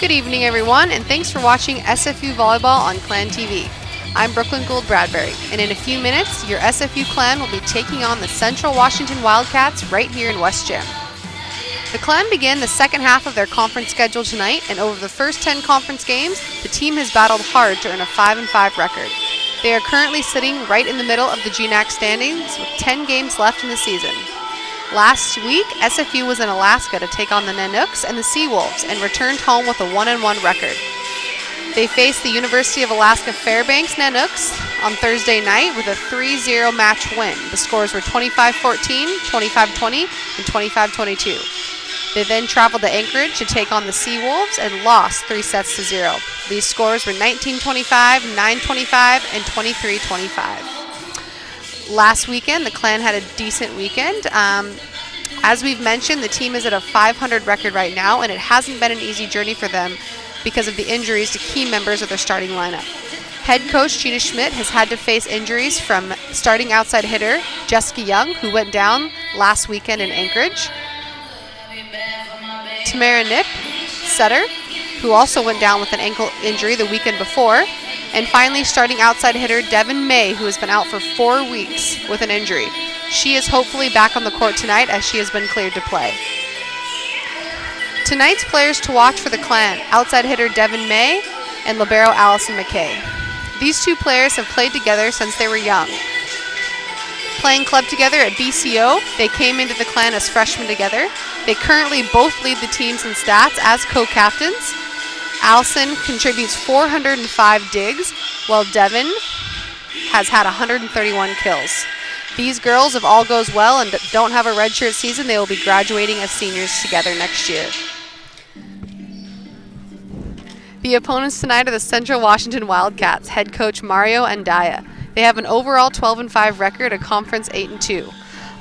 Good evening, everyone, and thanks for watching SFU Volleyball on Clan TV. I'm Brooklyn Gould Bradbury, and in a few minutes, your SFU Clan will be taking on the Central Washington Wildcats right here in West Gym. The Clan began the second half of their conference schedule tonight, and over the first 10 conference games, the team has battled hard to earn a 5-5 record. They are currently sitting right in the middle of the GNAC standings with 10 games left in the season. Last week, SFU was in Alaska to take on the Nanooks and the Seawolves and returned home with a 1-1 record. They faced the University of Alaska Fairbanks Nanooks on Thursday night with a 3-0 match win. The scores were 25-14, 25-20, and 25-22. They then traveled to Anchorage to take on the Seawolves and lost 3-0. These scores were 19-25, 9-25, and 23-25. Last weekend, the Clan had a decent weekend. As we've mentioned, the team is at a 500 record right now, and it hasn't been an easy journey for them because of the injuries to key members of their starting lineup. Head coach Gina Schmidt has had to face injuries from starting outside hitter Jessica Young, who went down last weekend in Anchorage, Tamara Nip, setter, who also went down with an ankle injury the weekend before, and finally starting outside hitter Devin May, who has been out for 4 weeks with an injury. She is hopefully back on the court tonight as she has been cleared to play. Tonight's players to watch for the Clan: outside hitter Devin May and libero Allison McKay. These two players have played together since they were young. Playing club together at BCO, they came into the Clan as freshmen together. They currently both lead the teams in stats as co-captains. Allison contributes 405 digs, while Devin has had 131 kills. These girls, if all goes well and don't have a redshirt season, they will be graduating as seniors together next year. The opponents tonight are the Central Washington Wildcats, head coach Mario Andaya. They have an overall 12-5 record, a conference 8-2.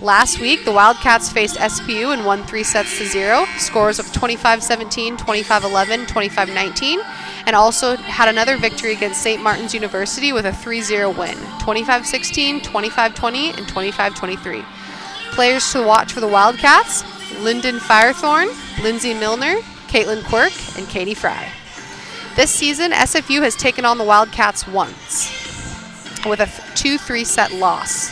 Last week, the Wildcats faced SFU and won 3-0, scores of 25-17, 25-11, 25-19, and also had another victory against St. Martin's University with a 3-0 win, 25-16, 25-20, and 25-23. Players to watch for the Wildcats: Lyndon Firethorn, Lindsay Milner, Caitlin Quirk, and Katie Fry. This season, SFU has taken on the Wildcats once with a 2-3 set loss.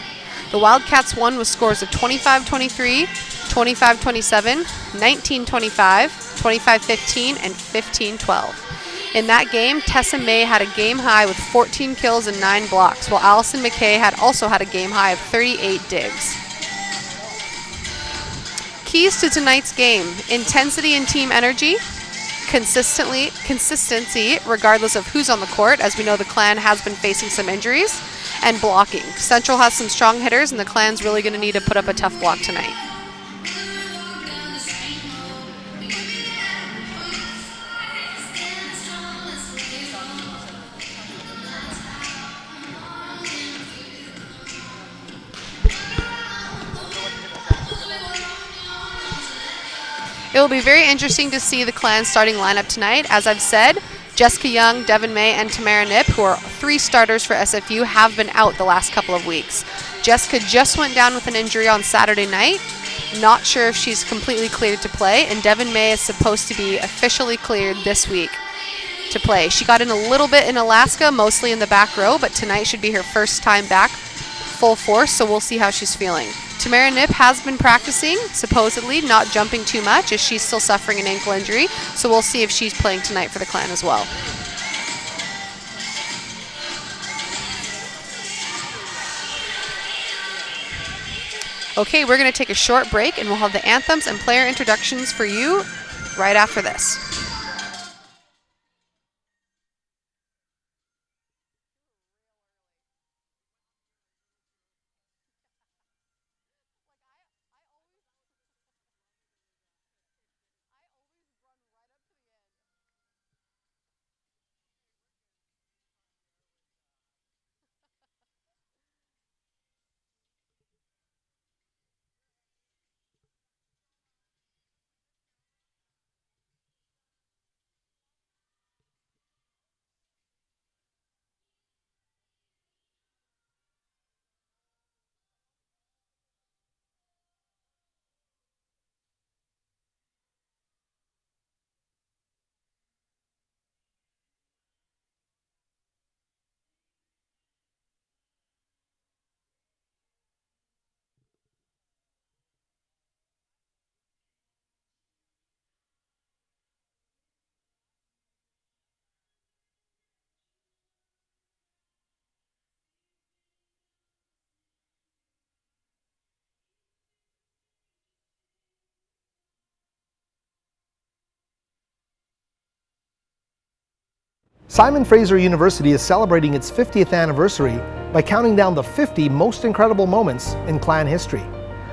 The Wildcats won with scores of 25-23, 25-27, 19-25, 25-15, and 15-12. In that game, Tessa May had a game high with 14 kills and 9 blocks, while Allison McKay had also had a game high of 38 digs. Keys to tonight's game: intensity and team energy, consistency regardless of who's on the court, as we know the Clan has been facing some injuries, and blocking. Central has some strong hitters, and the Clan's really going to need to put up a tough block tonight. It will be very interesting to see the Clan's starting lineup tonight. As I've said, Jessica Young, Devin May, and Tamara Nip, who are 3 starters for SFU, have been out the last couple of weeks. Jessica just went down with an injury on Saturday night. Not sure if she's completely cleared to play, and Devin May is supposed to be officially cleared this week to play. She got in a little bit in Alaska, mostly in the back row, but tonight should be her first time back full force, so we'll see how she's feeling. Tamara Nip has been practicing, supposedly not jumping too much, as she's still suffering an ankle injury, so we'll see if she's playing tonight for the Clan as well. Okay, we're going to take a short break, and we'll have the anthems and player introductions for you right after this. Simon Fraser University is celebrating its 50th anniversary by counting down the 50 most incredible moments in Clan history.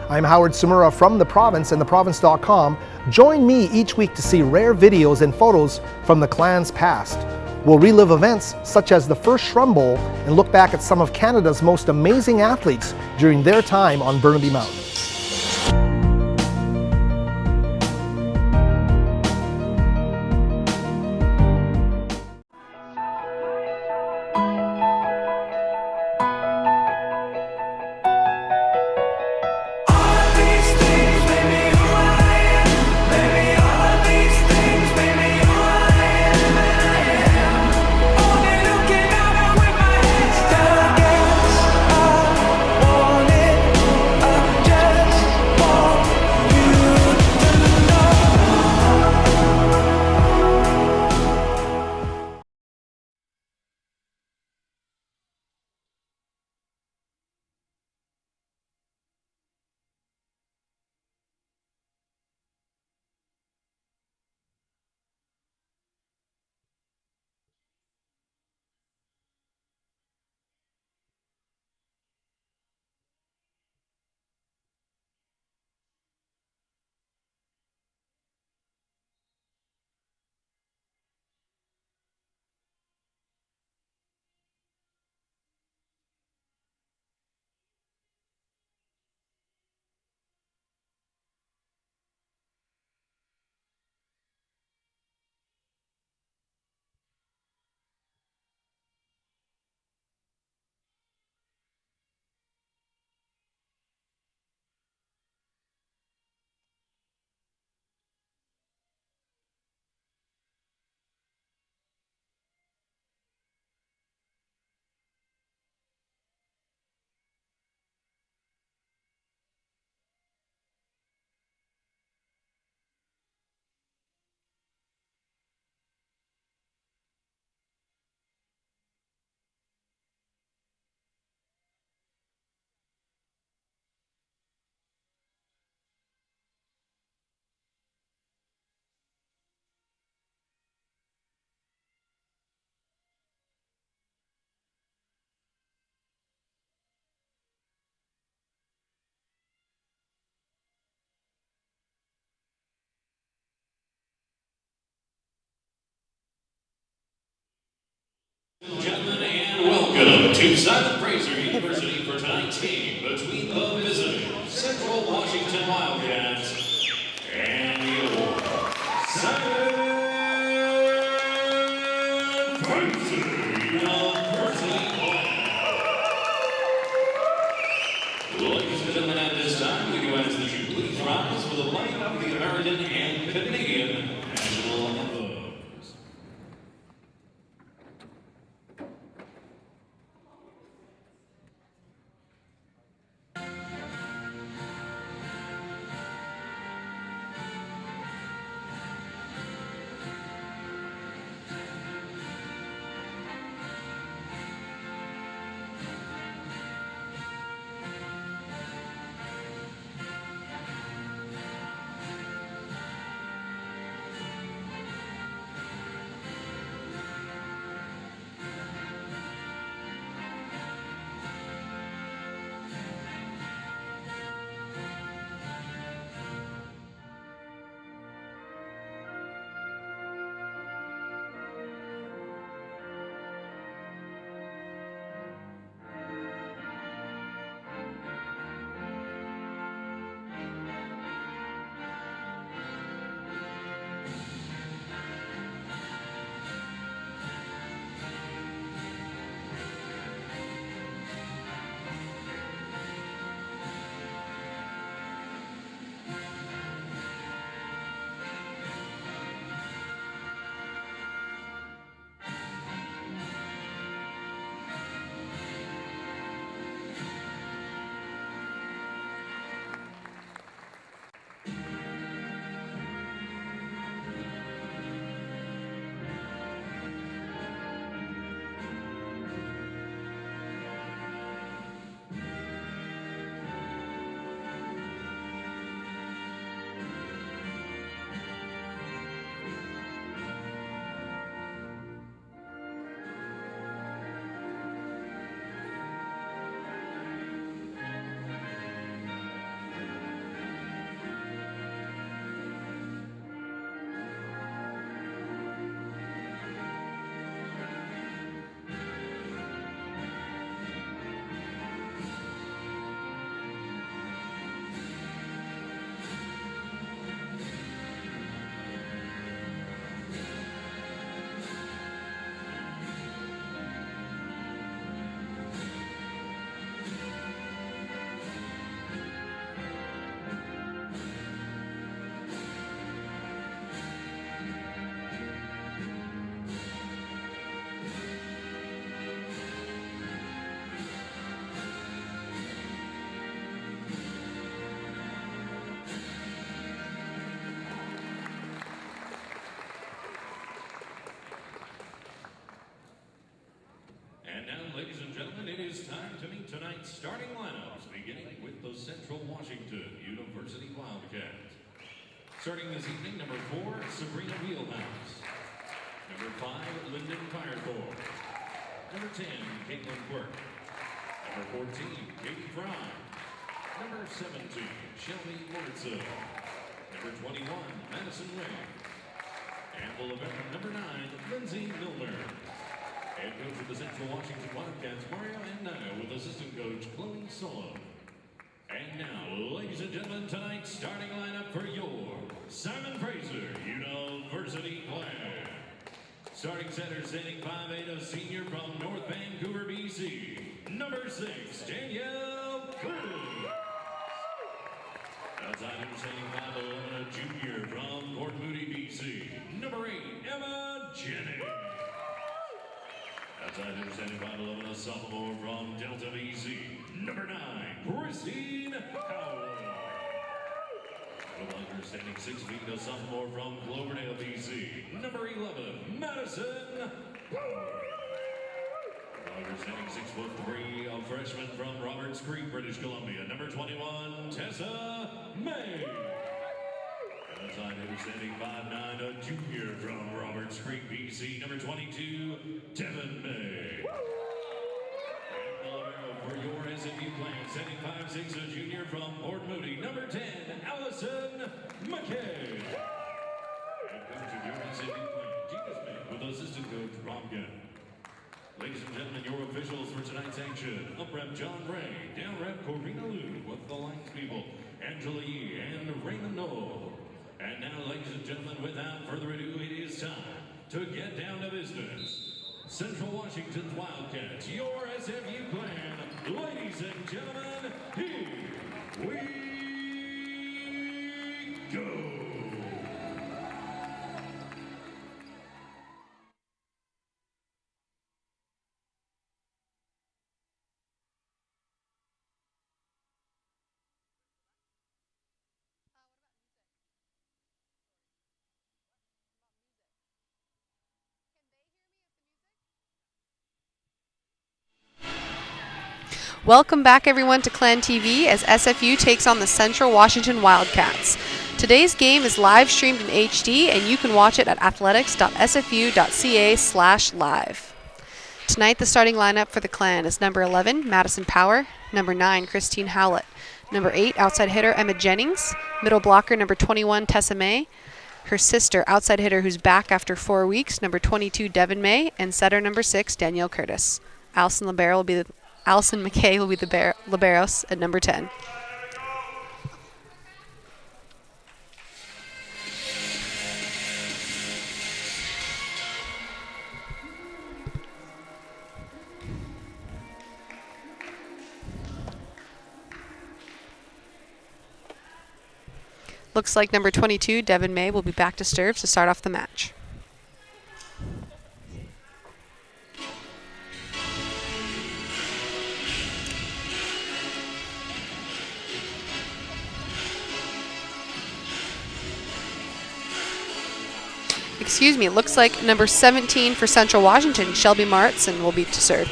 I'm Howard Sumura from The Province and theprovince.com. Join me each week to see rare videos and photos from the Clan's past. We'll relive events such as the first Shrum Bowl and look back at some of Canada's most amazing athletes during their time on Burnaby Mountain. Gentlemen, and welcome to Simon Fraser University for tonight's game between the visiting Central Washington Wildcats and your Simon Fraser University Wildcats. Ladies and gentlemen, at this time, we do ask that you please rise for the playing of the American and Canadian national anthems. it is time to meet tonight's starting lineups, beginning with the Central Washington University Wildcats. Starting this evening, number 4, Sabrina Wheelhouse. Number 5, Lyndon Firethorn. Number 10, Caitlin Quirk. Number 14, Katie Fry. Number 17, Shelby Mortson. Number 21, Madison Ray. And the libero, number 9, Lindsay Milner. Head coach of the Central Washington Wildcats, Mario Andayo, with assistant coach Chloe Solon. And now, ladies and gentlemen, tonight's starting lineup for your Simon Fraser University Clan. Starting center, standing 5'8", a senior from North Vancouver, BC. Number 6, Danielle Cruz. Outside hitter, standing 5'11", a junior from Port Moody, BC. Number 8, Emma Jennings. Outside hitter, standing 5'11", a sophomore from Delta, BC. Number 9, Christine Howell. Middle standing 6 feet, a sophomore from Cloverdale, BC. Number 11, Madison Powell. Standing 6'3", a freshman from Roberts Creek, British Columbia. Number 21, Tessa May. Outside hitter, standing 5'9", a junior from Roberts Creek, BC. Number 22, Devin May. And the libero for your SFU Clan, standing 5'6", a junior from Port Moody. Number 10, Allison McKay. And coach of your SFU Clan, Gina Smith, with assistant coach Rob Gunn. Ladies and gentlemen, your officials for tonight's action. Up rep John Ray, down rep Corvina Liu, with the Lions people, Angela Yee, and Raymond Knoll. And now, ladies and gentlemen, without further ado, it is time to get down to business. Central Washington's Wildcats, your SFU Clan. Ladies and gentlemen, here we go. Welcome back, everyone, to Clan TV as SFU takes on the Central Washington Wildcats. Today's game is live streamed in HD, and you can watch it at athletics.sfu.ca/live. Tonight, the starting lineup for the Clan is number 11, Madison Power, number 9, Christine Howlett, number 8, outside hitter Emma Jennings, middle blocker number 21, Tessa May, her sister, outside hitter who's back after 4 weeks, number 22, Devin May, and setter number 6, Danielle Curtis. Allison McKay will be the liberos at number 10. Looks like number 22, Devin May, will be back to serve to start off the match. Excuse me, it looks like number 17 for Central Washington, Shelby Martson, will be to serve.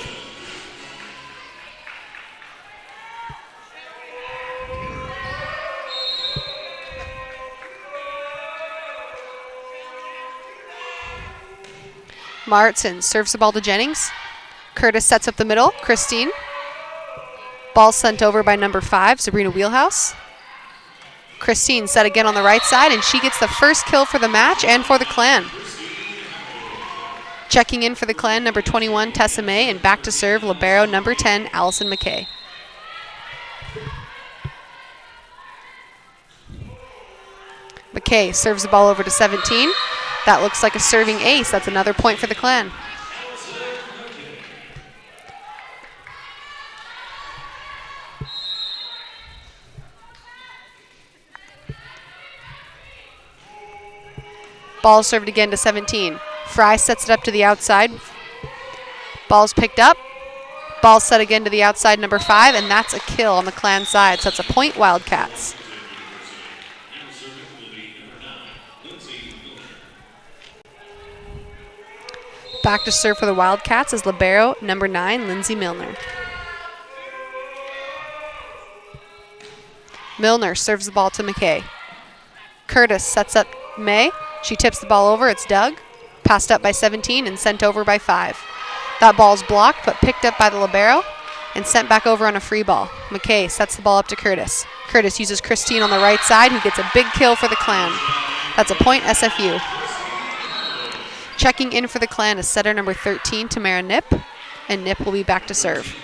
Martson serves the ball to Jennings. Curtis sets up the middle. Christine. Ball sent over by number 5, Sabrina Wheelhouse. Christine set again on the right side, and she gets the first kill for the match and for the Clan. Checking in for the Clan, number 21, Tessa May, and back to serve, libero number 10, Allison McKay. McKay serves the ball over to 17. That looks like a serving ace. That's another point for the Clan. Ball served again to 17. Fry sets it up to the outside. Ball's picked up. Ball set again to the outside, number 5, and that's a kill on the Clan side. So that's a point, Wildcats. Back to serve for the Wildcats is libero number 9, Lindsay Milner. Milner serves the ball to McKay. Curtis sets up May. She tips the ball over. It's Doug. Passed up by 17 and sent over by 5. That ball's blocked but picked up by the libero and sent back over on a free ball. McKay sets the ball up to Curtis. Curtis uses Christine on the right side, who gets a big kill for the Clan. That's a point SFU. Checking in for the Clan is setter number 13, Tamara Nip, and Nip will be back to serve.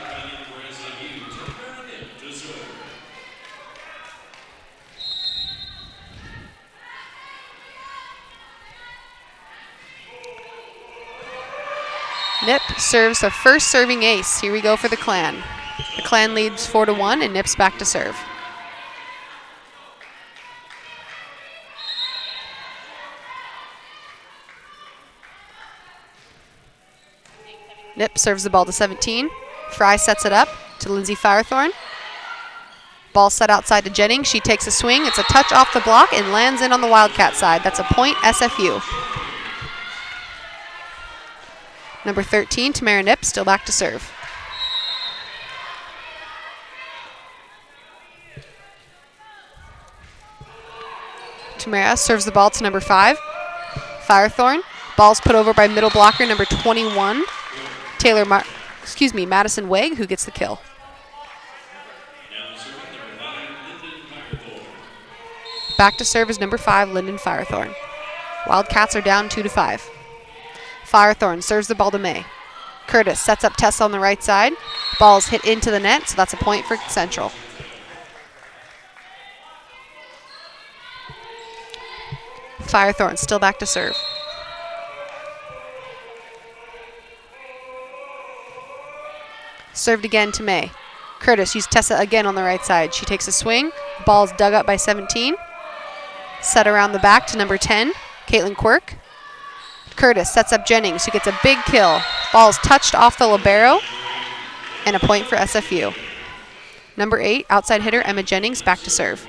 Nip serves the first serving ace. Here we go for the Clan. The Clan leads 4-1, and Nip's back to serve. Nip serves the ball to 17. Fry sets it up to Lindsay Firethorn. Ball set outside to Jennings. She takes a swing. It's a touch off the block and lands in on the Wildcat side. That's a point SFU. Number 13, Tamara Nip, still back to serve. Tamara serves the ball to number 5, Firethorn. Ball's put over by middle blocker number 21, Madison Wegg, who gets the kill. Back to serve is number 5, Lyndon Firethorn. Wildcats are down 2-5. Firethorn serves the ball to May. Curtis sets up Tessa on the right side. Ball's hit into the net, so that's a point for Central. Firethorn still back to serve. Served again to May. Curtis used Tessa again on the right side. She takes a swing. Ball's dug up by 17. Set around the back to number 10, Caitlin Quirk. Curtis sets up Jennings, who gets a big kill. Ball's touched off the libero, and a point for SFU. Number 8, outside hitter Emma Jennings, back to serve.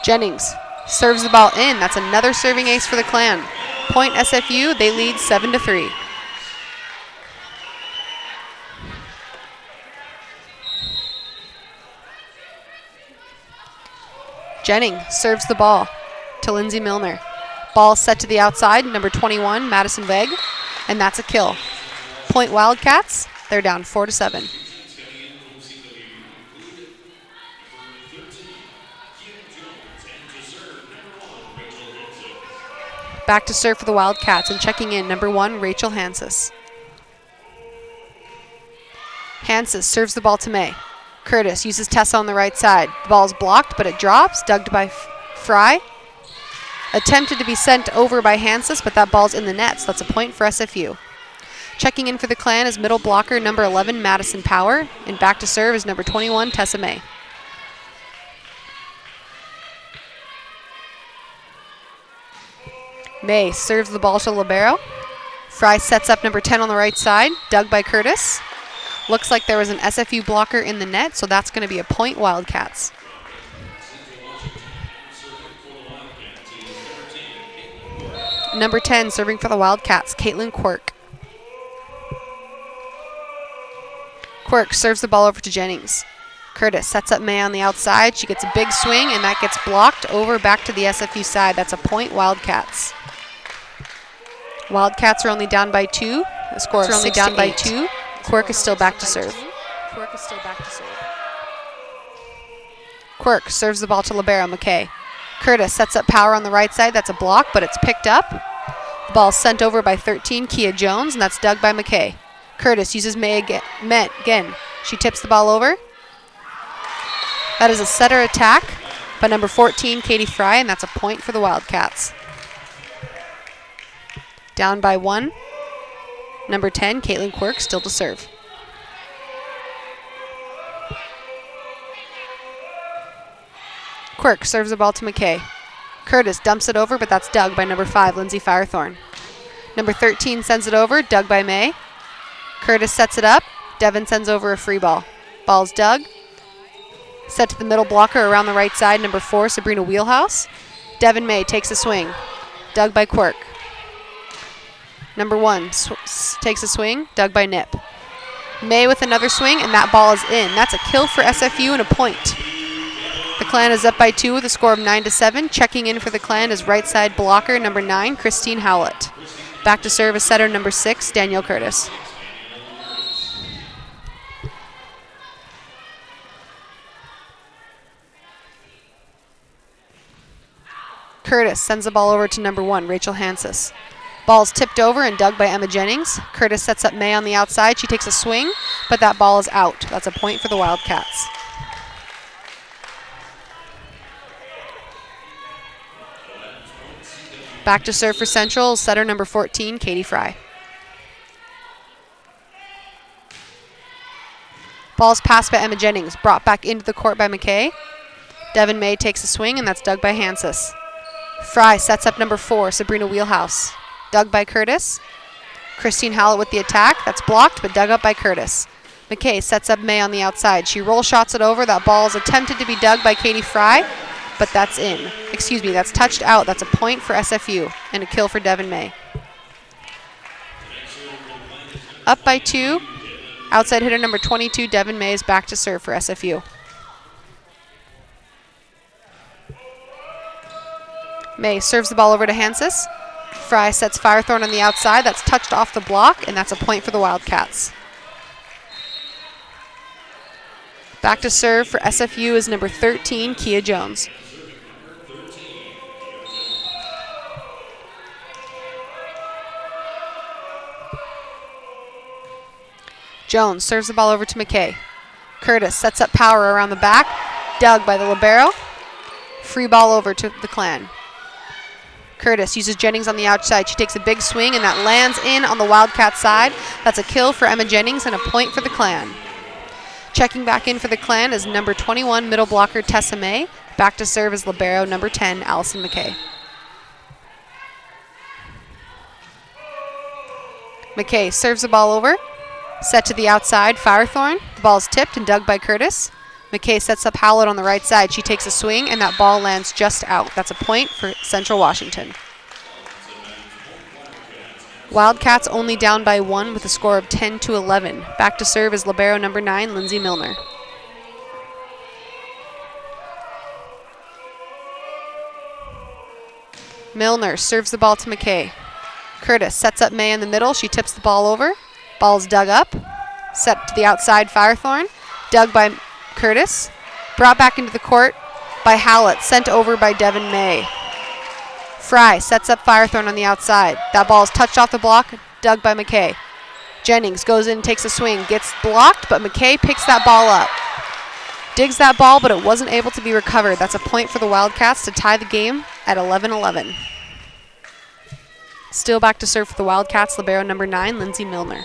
Jennings serves the ball in. That's another serving ace for the Clan. Point SFU, they lead 7-3. Jennings serves the ball to Lindsay Milner. Ball set to the outside, number 21, Madison Vegg, and that's a kill. Point Wildcats, they're down 4-7. Back to serve for the Wildcats, and checking in, number 1, Rachel Hansis. Hansis serves the ball to May. Curtis uses Tessa on the right side. The ball's blocked, but it drops, dug by Fry. Attempted to be sent over by Hansis, but that ball's in the net, so that's a point for SFU. Checking in for the Clan is middle blocker number 11, Madison Power, and back to serve is number 21, Tessa May. May serves the ball to libero. Fry sets up number 10 on the right side, dug by Curtis. Looks like there was an SFU blocker in the net, so that's going to be a point Wildcats. Number 10 serving for the Wildcats, Caitlin Quirk. Quirk serves the ball over to Jennings. Curtis sets up May on the outside. She gets a big swing, and that gets blocked over back to the SFU side. That's a point Wildcats. Wildcats are only down by 2. The score is only down by 2. Quirk is still back to serve. Quirk serves the ball to libero McKay. Curtis sets up Power on the right side. That's a block, but it's picked up. The ball's sent over by 13, Kia Jones, and that's dug by McKay. Curtis uses May again. She tips the ball over. That is a setter attack by number 14, Katie Fry, and that's a point for the Wildcats. Down by 1. Number 10, Caitlin Quirk, still to serve. Quirk serves the ball to McKay. Curtis dumps it over, but that's dug by number 5, Lindsay Firethorn. Number 13 sends it over, dug by May. Curtis sets it up. Devin sends over a free ball. Ball's dug. Set to the middle blocker around the right side, number 4, Sabrina Wheelhouse. Devin May takes a swing. Dug by Quirk. Number 1 takes a swing, dug by Nip. May with another swing, and that ball is in. That's a kill for SFU and a point. The Clan is up by 2 with a score of 9-7. Checking in for the Clan is right side blocker number 9, Christine Howlett. Back to serve is setter number 6, Danielle Curtis. Curtis sends the ball over to number 1, Rachel Hansis. Ball's tipped over and dug by Emma Jennings. Curtis sets up May on the outside. She takes a swing, but that ball is out. That's a point for the Wildcats. Back to serve for Central, setter number 14, Katie Fry. Ball's passed by Emma Jennings, brought back into the court by McKay. Devin May takes a swing, and that's dug by Hansis. Fry sets up number 4, Sabrina Wheelhouse. Dug by Curtis. Christine Howlett with the attack. That's blocked, but dug up by Curtis. McKay sets up May on the outside. She roll shots it over. That ball is attempted to be dug by Katie Fry, but that's in. Excuse me, that's touched out. That's a point for SFU and a kill for Devin May. Up by 2. Outside hitter number 22, Devin May, is back to serve for SFU. May serves the ball over to Hansis. Fry sets Firethorn on the outside. That's touched off the block, and that's a point for the Wildcats. Back to serve for SFU is number 13, Kia Jones. Jones serves the ball over to McKay. Curtis sets up power around the back. Dug by the libero. Free ball over to the Clan. Curtis uses Jennings on the outside. She takes a big swing, and that lands in on the Wildcat side. That's a kill for Emma Jennings and a point for the Clan. Checking back in for the Clan is number 21, middle blocker Tessa May. Back to serve is libero number 10, Allison McKay. McKay serves the ball over. Set to the outside, Firethorn. The ball is tipped and dug by Curtis. McKay sets up Howlett on the right side. She takes a swing, and that ball lands just out. That's a point for Central Washington. Wildcats only down by 1 with a score of 10-11. Back to serve is libero number 9, Lindsay Milner. Milner serves the ball to McKay. Curtis sets up May in the middle. She tips the ball over. Ball's dug up. Set to the outside, Firethorn. Dug by Curtis. Brought back into the court by Howlett. Sent over by Devin May. Fry sets up Firethorn on the outside. That ball is touched off the block. Dug by McKay. Jennings goes in, takes a swing. Gets blocked, but McKay picks that ball up. Digs that ball, but it wasn't able to be recovered. That's a point for the Wildcats to tie the game at 11-11. Still back to serve for the Wildcats, libero number 9, Lindsay Milner.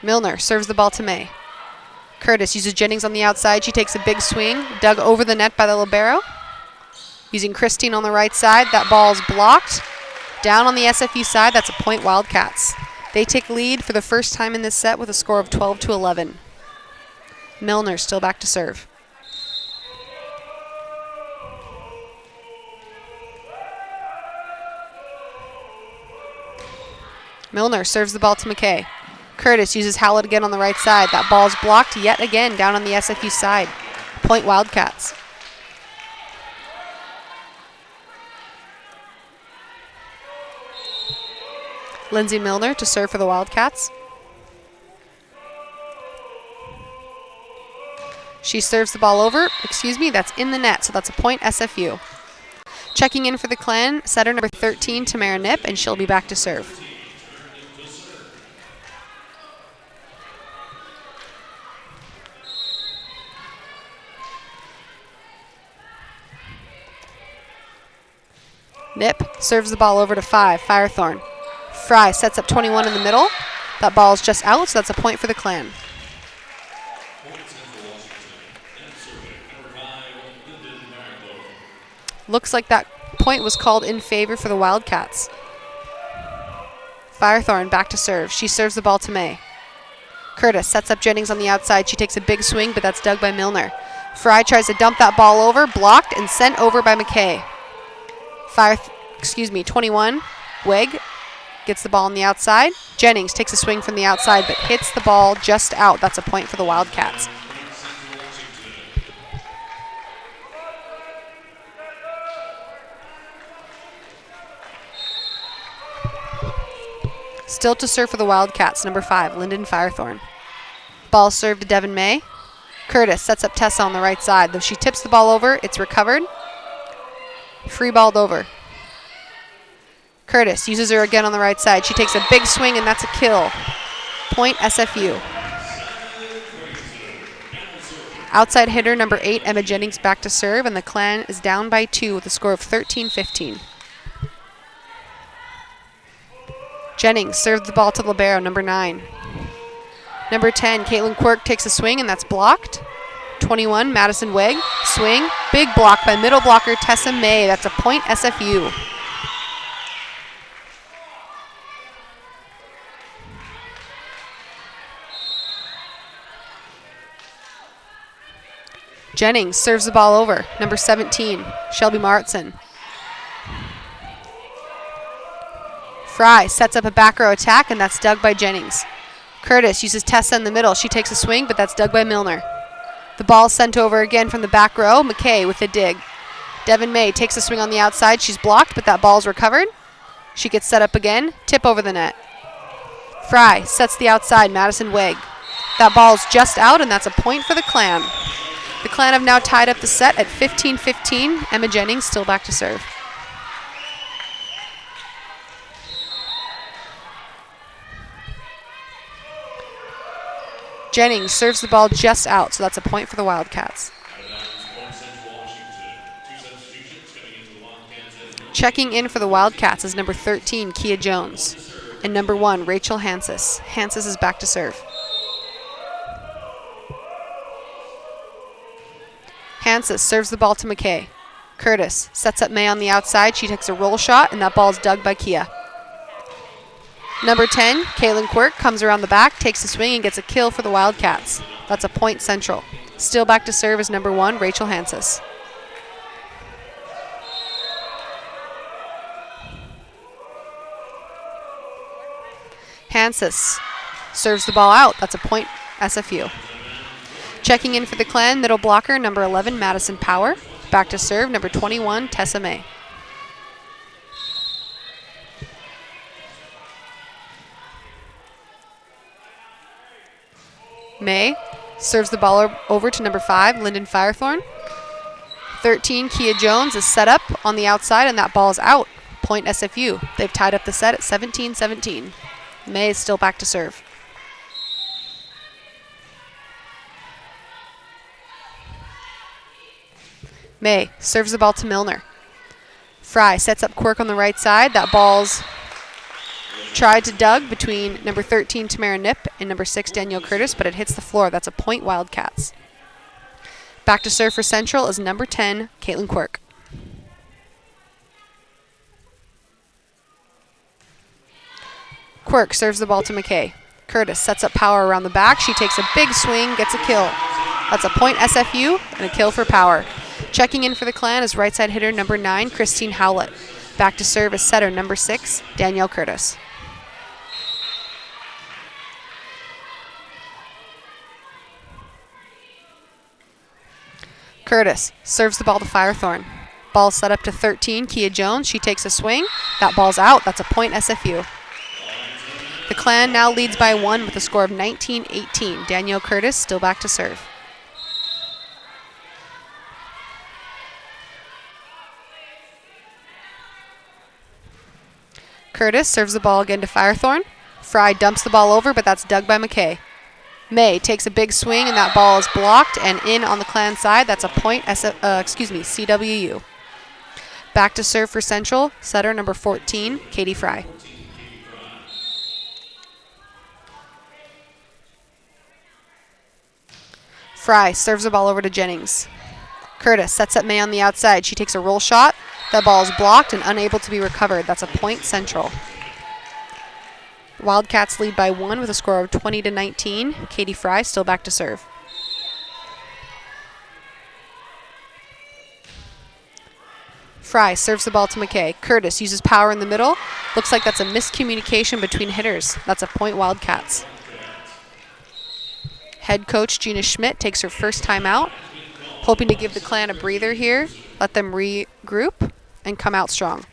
Milner serves the ball to May. Curtis uses Jennings on the outside. She takes a big swing, dug over the net by the libero. Using Christine on the right side, that ball is blocked. Down on the SFU side, that's a point Wildcats. They take lead for the first time in this set with a score of 12-11. Milner still back to serve. Milner serves the ball to McKay. Curtis uses Howlett again on the right side. That ball's blocked yet again down on the SFU side. Point Wildcats. Lindsay Milner to serve for the Wildcats. She serves the ball over. Excuse me, that's in the net, so that's a point SFU. Checking in for the Clan, setter number 13, Tamara Nip, and she'll be back to serve. Nip serves the ball over to 5, Firethorn. Fry sets up 21 in the middle. That ball is just out, so that's a point for the Clan. Looks like that point was called in favor for the Wildcats. Firethorn back to serve. She serves the ball to May. Curtis sets up Jennings on the outside. She takes a big swing, but that's dug by Milner. Fry tries to dump that ball over, blocked and sent over by McKay. 21, Wig gets the ball on the outside. Jennings takes a swing from the outside but hits the ball just out. That's a point for the Wildcats. Still to serve for the Wildcats, number 5, Lyndon Firethorn. Ball served to Devin May. Curtis sets up Tessa on the right side. Though she tips the ball over, it's recovered. Free balled over. Curtis uses her again on the right side. She takes a big swing, and that's a kill. Point SFU. Outside hitter number 8, Emma Jennings, back to serve, and the Clan is down by 2 with a score of 13-15. Jennings serves the ball to libero, number 9. Number 10, Caitlin Quirk takes a swing, and that's blocked. 21, Madison Wegg, swing. Big block by middle blocker Tessa May. That's a point SFU. Jennings serves the ball over. Number 17, Shelby Maritson. Fry sets up a back row attack, and that's dug by Jennings. Curtis uses Tessa in the middle. She takes a swing, but that's dug by Milner. The ball sent over again from the back row. McKay with a dig. Devin May takes a swing on the outside. She's blocked, but that ball's recovered. She gets set up again. Tip over the net. Fry sets the outside. Madison Wegg. That ball's just out, and that's a point for the Clan. The Clan have now tied up the set at 15-15. Emma Jennings still back to serve. Jennings serves the ball just out, so that's a point for the Wildcats. Checking in for the Wildcats is number 13, Kia Jones, and number 1, Rachel Hansis. Hansis is back to serve. Hansis serves the ball to McKay. Curtis sets up May on the outside. She takes a roll shot, and that ball is dug by Kia. Number 10, Caitlin Quirk, comes around the back, takes a swing, and gets a kill for the Wildcats. That's a point Central. Still back to serve is number 1, Rachel Hansis. Hansis serves the ball out. That's a point SFU. Checking in for the Clan, middle blocker, number 11, Madison Power. Back to serve, number 21, Tessa May. May serves the ball over to number 5, Lyndon Firethorn. 13, Kia Jones is set up on the outside, and that ball is out. Point SFU. They've tied up the set at 17-17. May is still back to serve. May serves the ball to Milner. Fry sets up Quirk on the right side. That ball's tried to dug between number 13, Tamara Nip, and number 6, Danielle Curtis, but it hits the floor. That's a point Wildcats. Back to serve for Central is number 10, Caitlin Quirk. Quirk serves the ball to McKay. Curtis sets up Power around the back. She takes a big swing, gets a kill. That's a point SFU and a kill for Power. Checking in for the Clan is right side hitter number 9, Christine Howlett. Back to serve is setter number 6, Danielle Curtis. Curtis serves the ball to Firethorn. Ball set up to 13, Kia Jones. She takes a swing. That ball's out. That's a point SFU. The Clan now leads by 1 with a score of 19-18. Danielle Curtis still back to serve. Curtis serves the ball again to Firethorn. Fry dumps the ball over, but that's dug by McKay. May takes a big swing, and that ball is blocked and in on the Clan side. That's a point, CWU. Back to serve for Central, setter number 14, Katie Fry. Fry serves the ball over to Jennings. Curtis sets up May on the outside. She takes a roll shot. That ball is blocked and unable to be recovered. That's a point Central. Wildcats lead by 1 with a score of 20-19. Katie Fry still back to serve. Fry serves the ball to McKay. Curtis uses power in the middle. Looks like that's a miscommunication between hitters. That's a point Wildcats. Head coach Gina Schmidt takes her first time out, hoping to give the Clan a breather here, let them regroup, and come out strong.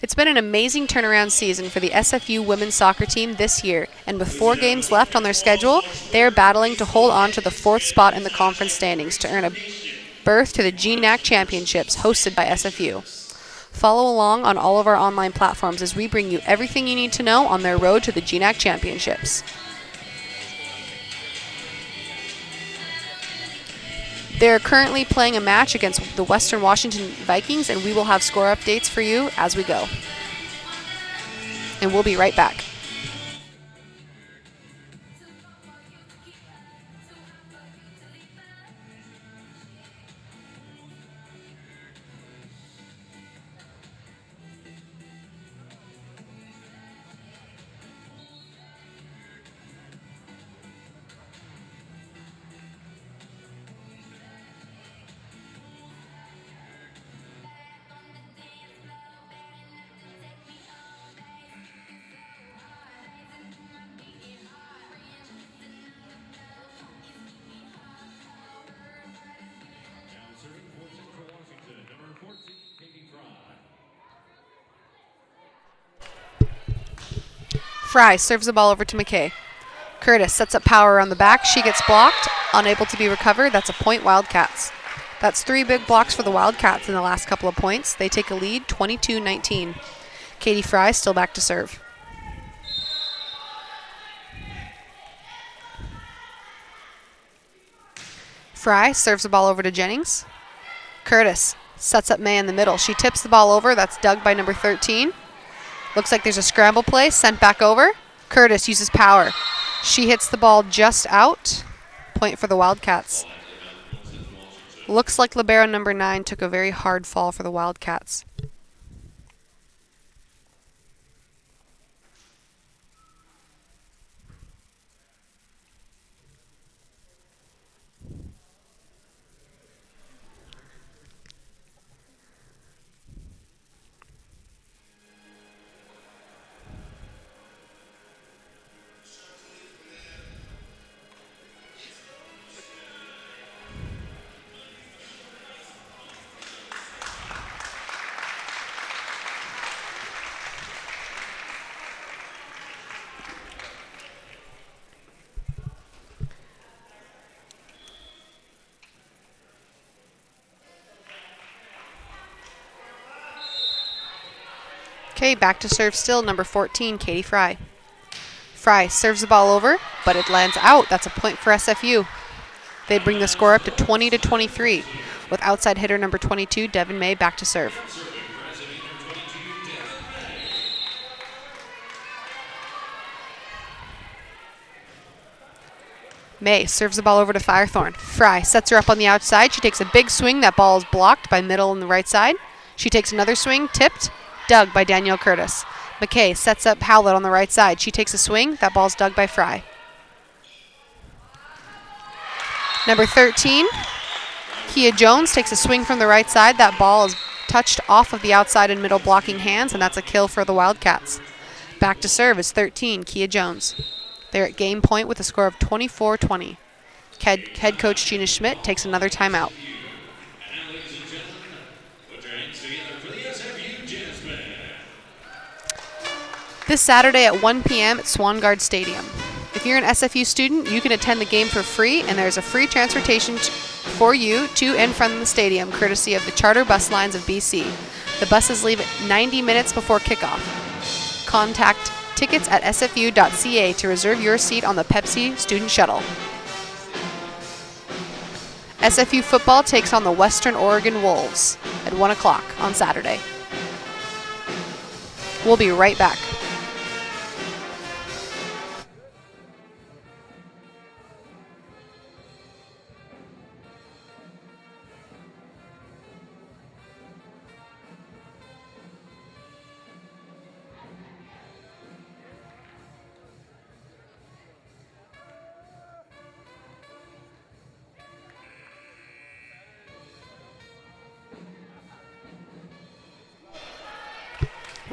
It's been an amazing turnaround season for the SFU women's soccer team this year, and with 4 games left on their schedule, they are battling to hold on to the 4th spot in the conference standings to earn a berth to the GNAC Championships hosted by SFU. Follow along on all of our online platforms as we bring you everything you need to know on their road to the GNAC Championships. They're currently playing a match against the Western Washington Vikings, and we will have score updates for you as we go. And we'll be right back. Fry serves the ball over to McKay. Curtis sets up power on the back. She gets blocked, unable to be recovered. That's a point Wildcats. That's 3 big blocks for the Wildcats in the last couple of points. They take a lead, 22-19. Katie Fry still back to serve. Fry serves the ball over to Jennings. Curtis sets up May in the middle. She tips the ball over. That's dug by number 13. Looks like there's a scramble play sent back over. Curtis uses power. She hits the ball just out. Point for the Wildcats. Looks like libero number 9 took a very hard fall for the Wildcats. Okay, back to serve still, number 14, Katie Fry. Fry serves the ball over, but it lands out. That's a point for SFU. They bring the score up to 20-23, with outside hitter number 22, Devin May, back to serve. May serves the ball over to Firethorn. Fry sets her up on the outside. She takes a big swing. That ball is blocked by middle on the right side. She takes another swing, tipped, dug by Danielle Curtis. McKay sets up Howlett on the right side. She takes a swing. That ball's dug by Fry. Number 13, Kia Jones takes a swing from the right side. That ball is touched off of the outside and middle blocking hands, and that's a kill for the Wildcats. Back to serve is 13, Kia Jones. They're at game point with a score of 24-20. Head coach Gina Schmidt takes another timeout. This Saturday at 1 p.m. at Swangard Stadium. If you're an SFU student, you can attend the game for free, and there's a free transportation for you to and from the stadium, courtesy of the charter bus lines of BC. The buses leave at 90 minutes before kickoff. Contact tickets at sfu.ca to reserve your seat on the Pepsi Student Shuttle. SFU football takes on the Western Oregon Wolves at 1 o'clock on Saturday. We'll be right back.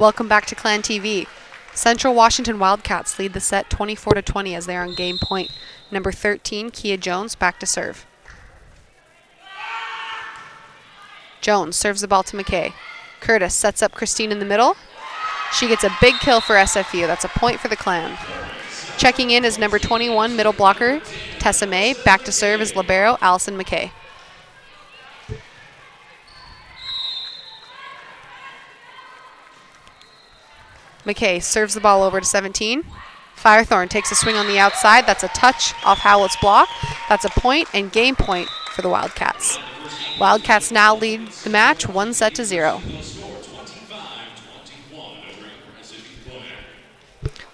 Welcome back to Clan TV. Central Washington Wildcats lead the set 24-20 as they're on game point. Number 13, Kia Jones, back to serve. Jones serves the ball to McKay. Curtis sets up Christine in the middle. She gets a big kill for SFU. That's a point for the Clan. Checking in is number 21, middle blocker, Tessa May. Back to serve is libero, Allison McKay. McKay serves the ball over to 17. Firethorn takes a swing on the outside. That's a touch off Howlett's block. That's a point and game point for the Wildcats. Wildcats now lead the match 1-0.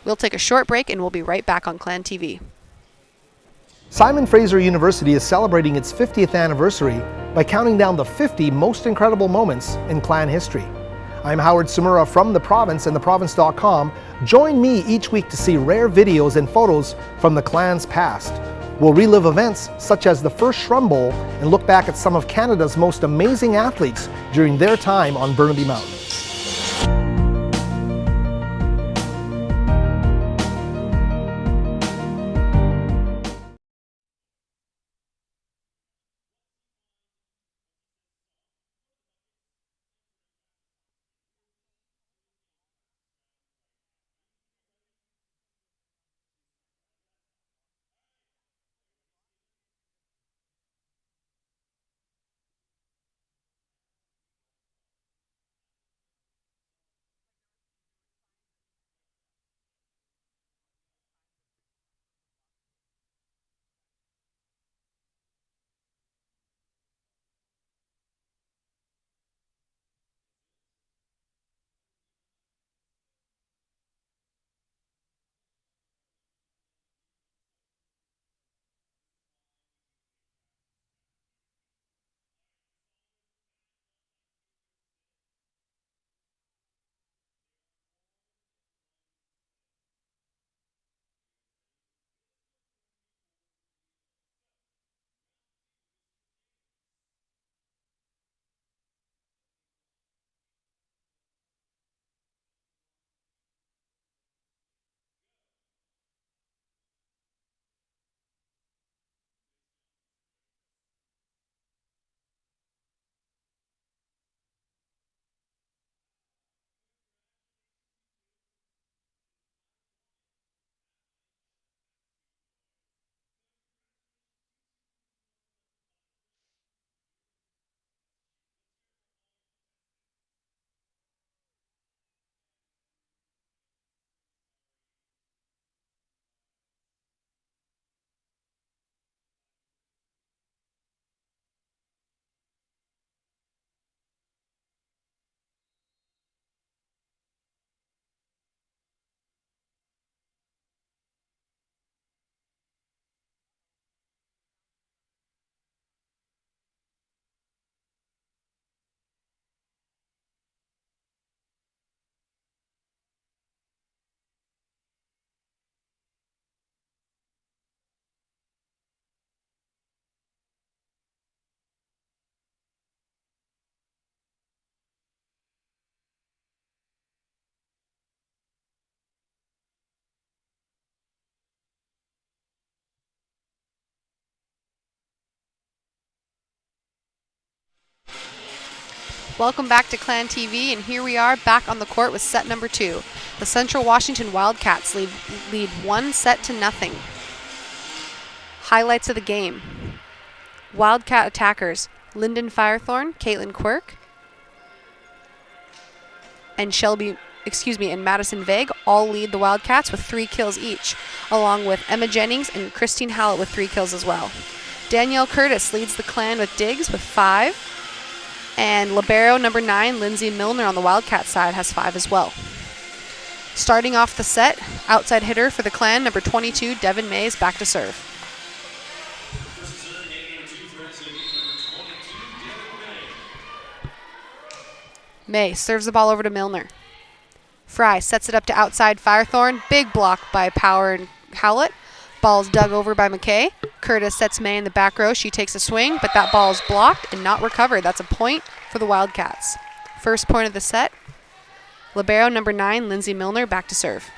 We'll take a short break and we'll be right back on Clan TV. Simon Fraser University is celebrating its 50th anniversary by counting down the 50 most incredible moments in Clan history. I'm Howard Sumura from the Province and theprovince.com. Join me each week to see rare videos and photos from the Clan's past. We'll relive events such as the first Shrum Bowl and look back at some of Canada's most amazing athletes during their time on Burnaby Mountain. Welcome back to Clan TV, and here we are back on the court with set number 2. The Central Washington Wildcats lead 1-0. Highlights of the game. Wildcat attackers Lyndon Firethorn, Caitlin Quirk, and Madison Vague all lead the Wildcats with 3 kills each, along with Emma Jennings and Christine Hallett with 3 kills as well. Danielle Curtis leads the Clan with digs with 5. And libero number 9, Lindsay Milner on the Wildcat side has 5 as well. Starting off the set, outside hitter for the Clan, number 22, Devin Mays, back to serve. May serves the ball over to Milner. Fry sets it up to outside Firethorn. Big block by Power and Howlett. Ball's dug over by McKay. Curtis sets May in the back row. She takes a swing, but that ball is blocked and not recovered. That's a point for the Wildcats. First point of the set. Libero number 9, Lindsay Milner, back to serve.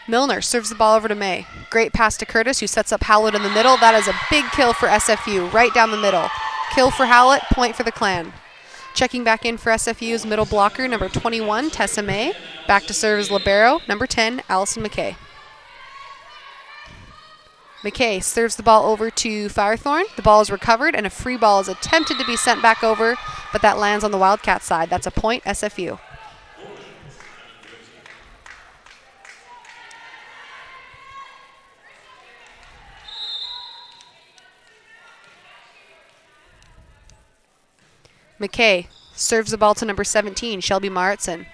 Milner serves the ball over to May. Great pass to Curtis, who sets up Howlett in the middle. That is a big kill for SFU, right down the middle. Kill for Howlett, point for the Clan. Checking back in for SFU's middle blocker, number 21, Tessa May. Back to serve is Libero, number 10, Allison McKay. McKay serves the ball over to Firethorn. The ball is recovered, and a free ball is attempted to be sent back over, but that lands on the Wildcat side. That's a point, SFU. McKay serves the ball to number 17, Shelby Maritson.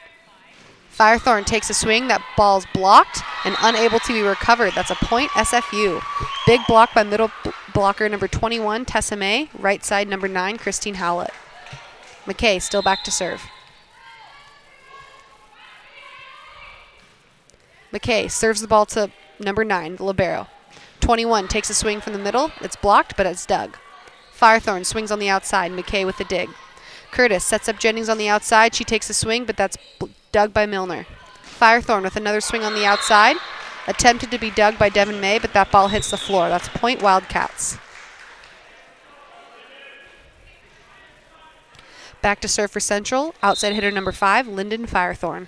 Firethorn takes a swing. That ball's blocked and unable to be recovered. That's a point, SFU. Big block by middle blocker number 21, Tessa May. Right side number 9, Christine Howlett. McKay still back to serve. McKay serves the ball to number 9, Libero. 21 takes a swing from the middle. It's blocked, but it's dug. Firethorn swings on the outside. McKay with the dig. Curtis sets up Jennings on the outside. She takes a swing, but that's dug by Milner. Firethorn with another swing on the outside. Attempted to be dug by Devin May, but that ball hits the floor. That's point, Wildcats. Back to serve for Central. Outside hitter number 5, Lyndon Firethorn.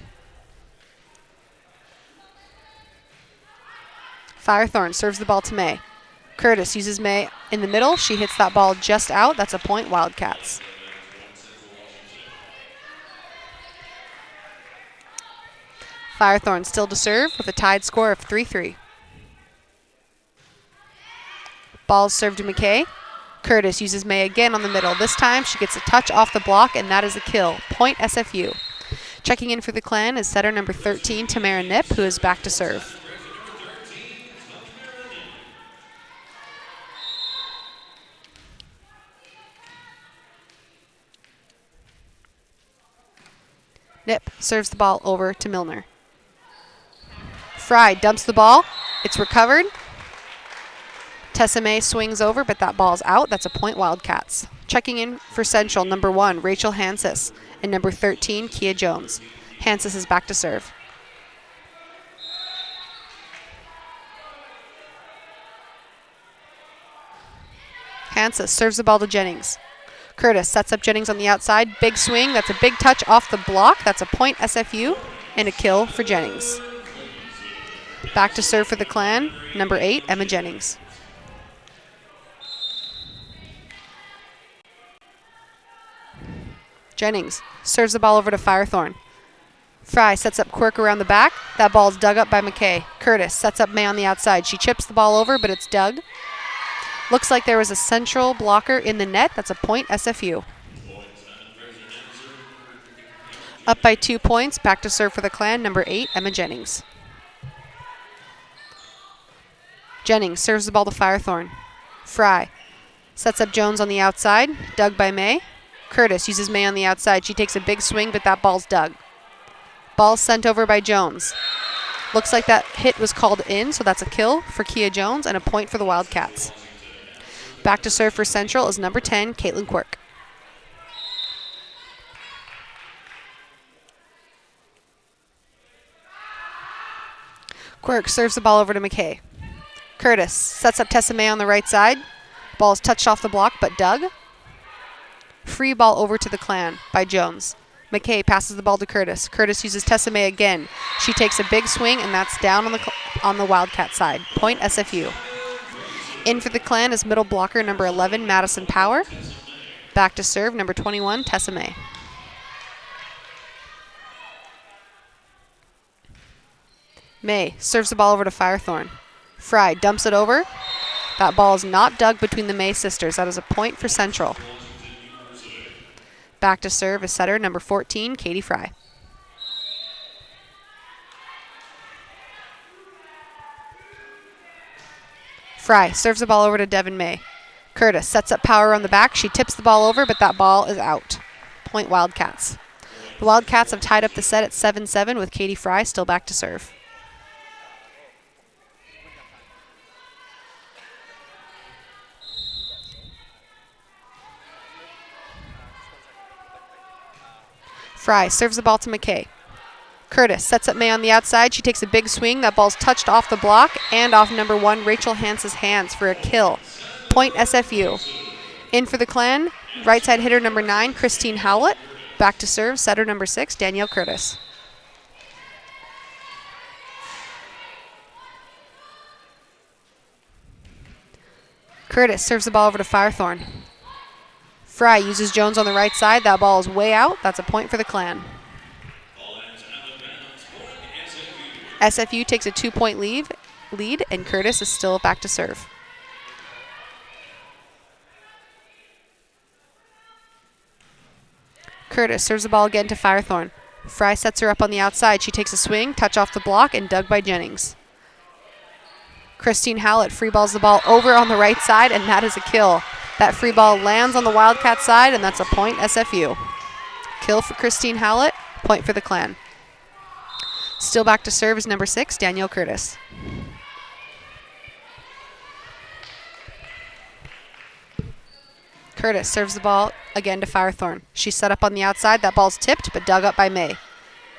Firethorn serves the ball to May. Curtis uses May in the middle. She hits that ball just out. That's a point, Wildcats. Firethorn still to serve with a tied score of 3-3. Ball's served to McKay. Curtis uses May again on the middle. This time she gets a touch off the block, and that is a kill. Point, SFU. Checking in for the Clan is setter number 13, Tamara Nip, who is back to serve. Nip serves the ball over to Milner. Fry dumps the ball. It's recovered. Tessa May swings over, but that ball's out. That's a point, Wildcats. Checking in for Central, number 1, Rachel Hansis, and number 13, Kia Jones. Hansis is back to serve. Hansis serves the ball to Jennings. Curtis sets up Jennings on the outside. Big swing. That's a big touch off the block. That's a point, SFU, and a kill for Jennings. Back to serve for the Clan, number 8, Emma Jennings. Jennings serves the ball over to Firethorn. Fry sets up Quirk around the back. That ball's dug up by McKay. Curtis sets up May on the outside. She chips the ball over, but it's dug. Looks like there was a Central blocker in the net. That's a point, SFU. Up by 2 points. Back to serve for the Clan, number 8, Emma Jennings. Jennings serves the ball to Firethorn. Fry sets up Jones on the outside. Dug by May. Curtis uses May on the outside. She takes a big swing, but that ball's dug. Ball sent over by Jones. Looks like that hit was called in, so that's a kill for Kia Jones and a point for the Wildcats. Back to serve for Central is number 10, Caitlin Quirk. Quirk serves the ball over to McKay. Curtis sets up Tessa May on the right side. Ball is touched off the block, but dug. Free ball over to the Clan by Jones. McKay passes the ball to Curtis. Curtis uses Tessa May again. She takes a big swing, and that's down on the Wildcat side. Point, SFU. In for the Clan is middle blocker number 11, Madison Power. Back to serve, number 21, Tessa May. May serves the ball over to Firethorn. Fry dumps it over. That ball is not dug between the May sisters. That is a point for Central. Back to serve is setter number 14, Katie Fry. Fry serves the ball over to Devin May. Curtis sets up Power on the back. She tips the ball over, but that ball is out. Point, Wildcats. The Wildcats have tied up the set at 7-7 with Katie Fry still back to serve. Fry serves the ball to McKay. Curtis sets up May on the outside. She takes a big swing. That ball's touched off the block and off number 1, Rachel Hance's hands for a kill. Point SFU. In for the Clan, right side hitter number 9, Christine Howlett. Back to serve, setter number 6, Danielle Curtis. Curtis serves the ball over to Firethorn. Fry uses Jones on the right side. That ball is way out. That's a point for the Clan. SFU takes a 2-point lead, and Curtis is still back to serve. Curtis serves the ball again to Firethorn. Fry sets her up on the outside. She takes a swing, touch off the block, and dug by Jennings. Christine Howlett free balls the ball over on the right side, and that is a kill. That free ball lands on the Wildcat side, and that's a point SFU. Kill for Christine Howlett, point for the Clan. Still back to serve is number 6, Danielle Curtis. Curtis serves the ball again to Firethorn. She's set up on the outside. That ball's tipped, but dug up by May.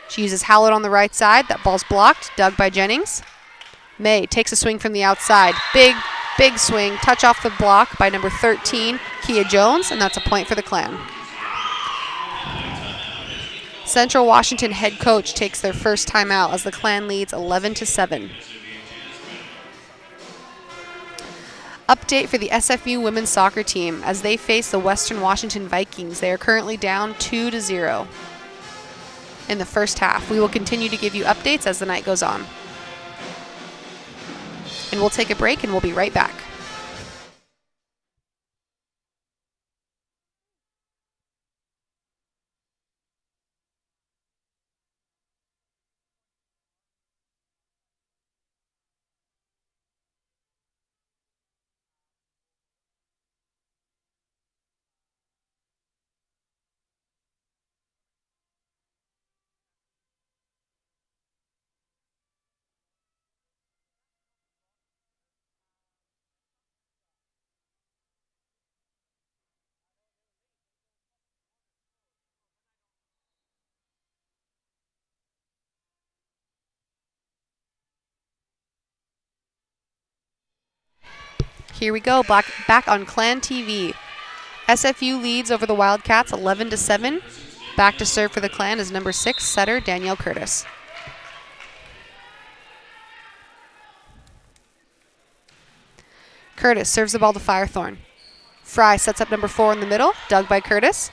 She uses Howlett on the right side. That ball's blocked, dug by Jennings. May takes a swing from the outside. Big swing. Touch off the block by number 13, Kia Jones, and that's a point for the Clan. Central Washington head coach takes their first timeout as the Clan leads 11-7. Update for the SFU women's soccer team as they face the Western Washington Vikings. They are currently down 2-0 in the first half. We will continue to give you updates as the night goes on. And we'll take a break and we'll be right back. Here we go, back on Clan TV. SFU leads over the Wildcats 11-7. Back to serve for the Clan is number 6, setter Danielle Curtis. Curtis serves the ball to Firethorn. Fry sets up number 4 in the middle, dug by Curtis.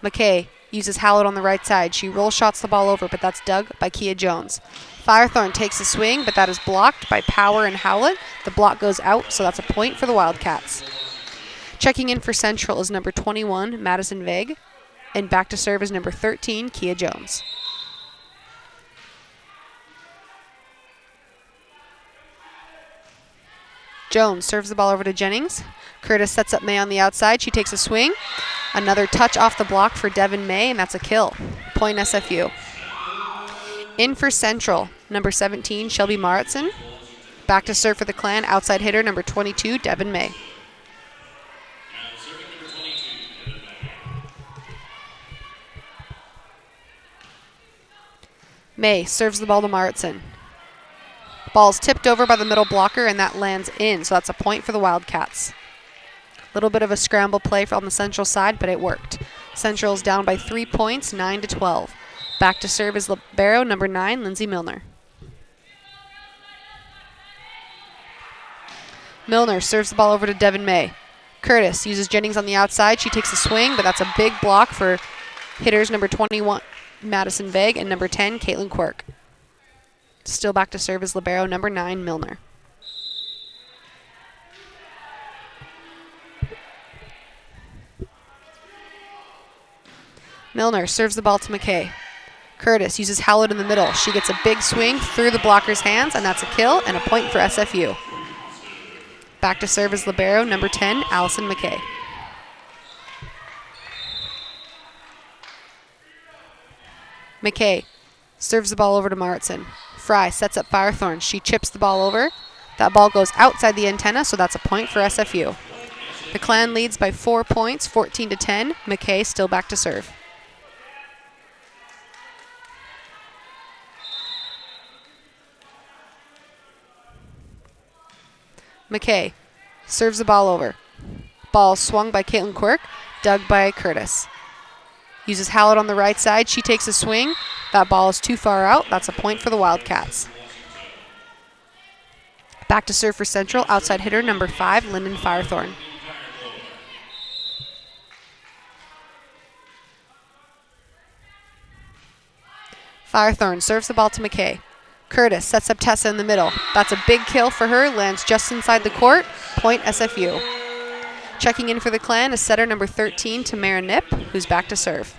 McKay uses Howlett on the right side. She roll shots the ball over, but that's dug by Kia Jones. Firethorn takes a swing, but that is blocked by Power and Howlett. The block goes out, so that's a point for the Wildcats. Checking in for Central is number 21, Madison Vague. And back to serve is number 13, Kia Jones. Jones serves the ball over to Jennings. Curtis sets up May on the outside. She takes a swing. Another touch off the block for Devin May, and that's a kill. Point SFU. In for Central, number 17, Shelby Maritson. Back to serve for the Clan, outside hitter, number 22, Devin May. May serves the ball to Maritson. Ball's tipped over by the middle blocker, and that lands in, so that's a point for the Wildcats. A little bit of a scramble play on the Central side, but it worked. Central's down by 3 points, 9-12. Back to serve is libero, number 9, Lindsay Milner. Milner serves the ball over to Devin May. Curtis uses Jennings on the outside. She takes a swing, but that's a big block for hitters number 21, Madison Vague, and number 10, Caitlin Quirk. Still back to serve is libero, number 9, Milner. Milner serves the ball to McKay. Curtis uses Howlett in the middle. She gets a big swing through the blocker's hands, and that's a kill and a point for SFU. Back to serve is libero, number 10, Allison McKay. McKay serves the ball over to Maritson. Fry sets up Firethorn. She chips the ball over. That ball goes outside the antenna, so that's a point for SFU. The Clan leads by 4 points, 14-10. McKay still back to serve. McKay serves the ball over. Ball swung by Caitlin Quirk, dug by Curtis. Uses Hallett on the right side. She takes a swing. That ball is too far out. That's a point for the Wildcats. Back to serve for Central. Outside hitter number 5, Lyndon Firethorn. Firethorn serves the ball to McKay. Curtis sets up Tessa in the middle. That's a big kill for her. Lands just inside the court. Point SFU. Checking in for the Clan is setter number 13, Tamara Nip, who's back to serve.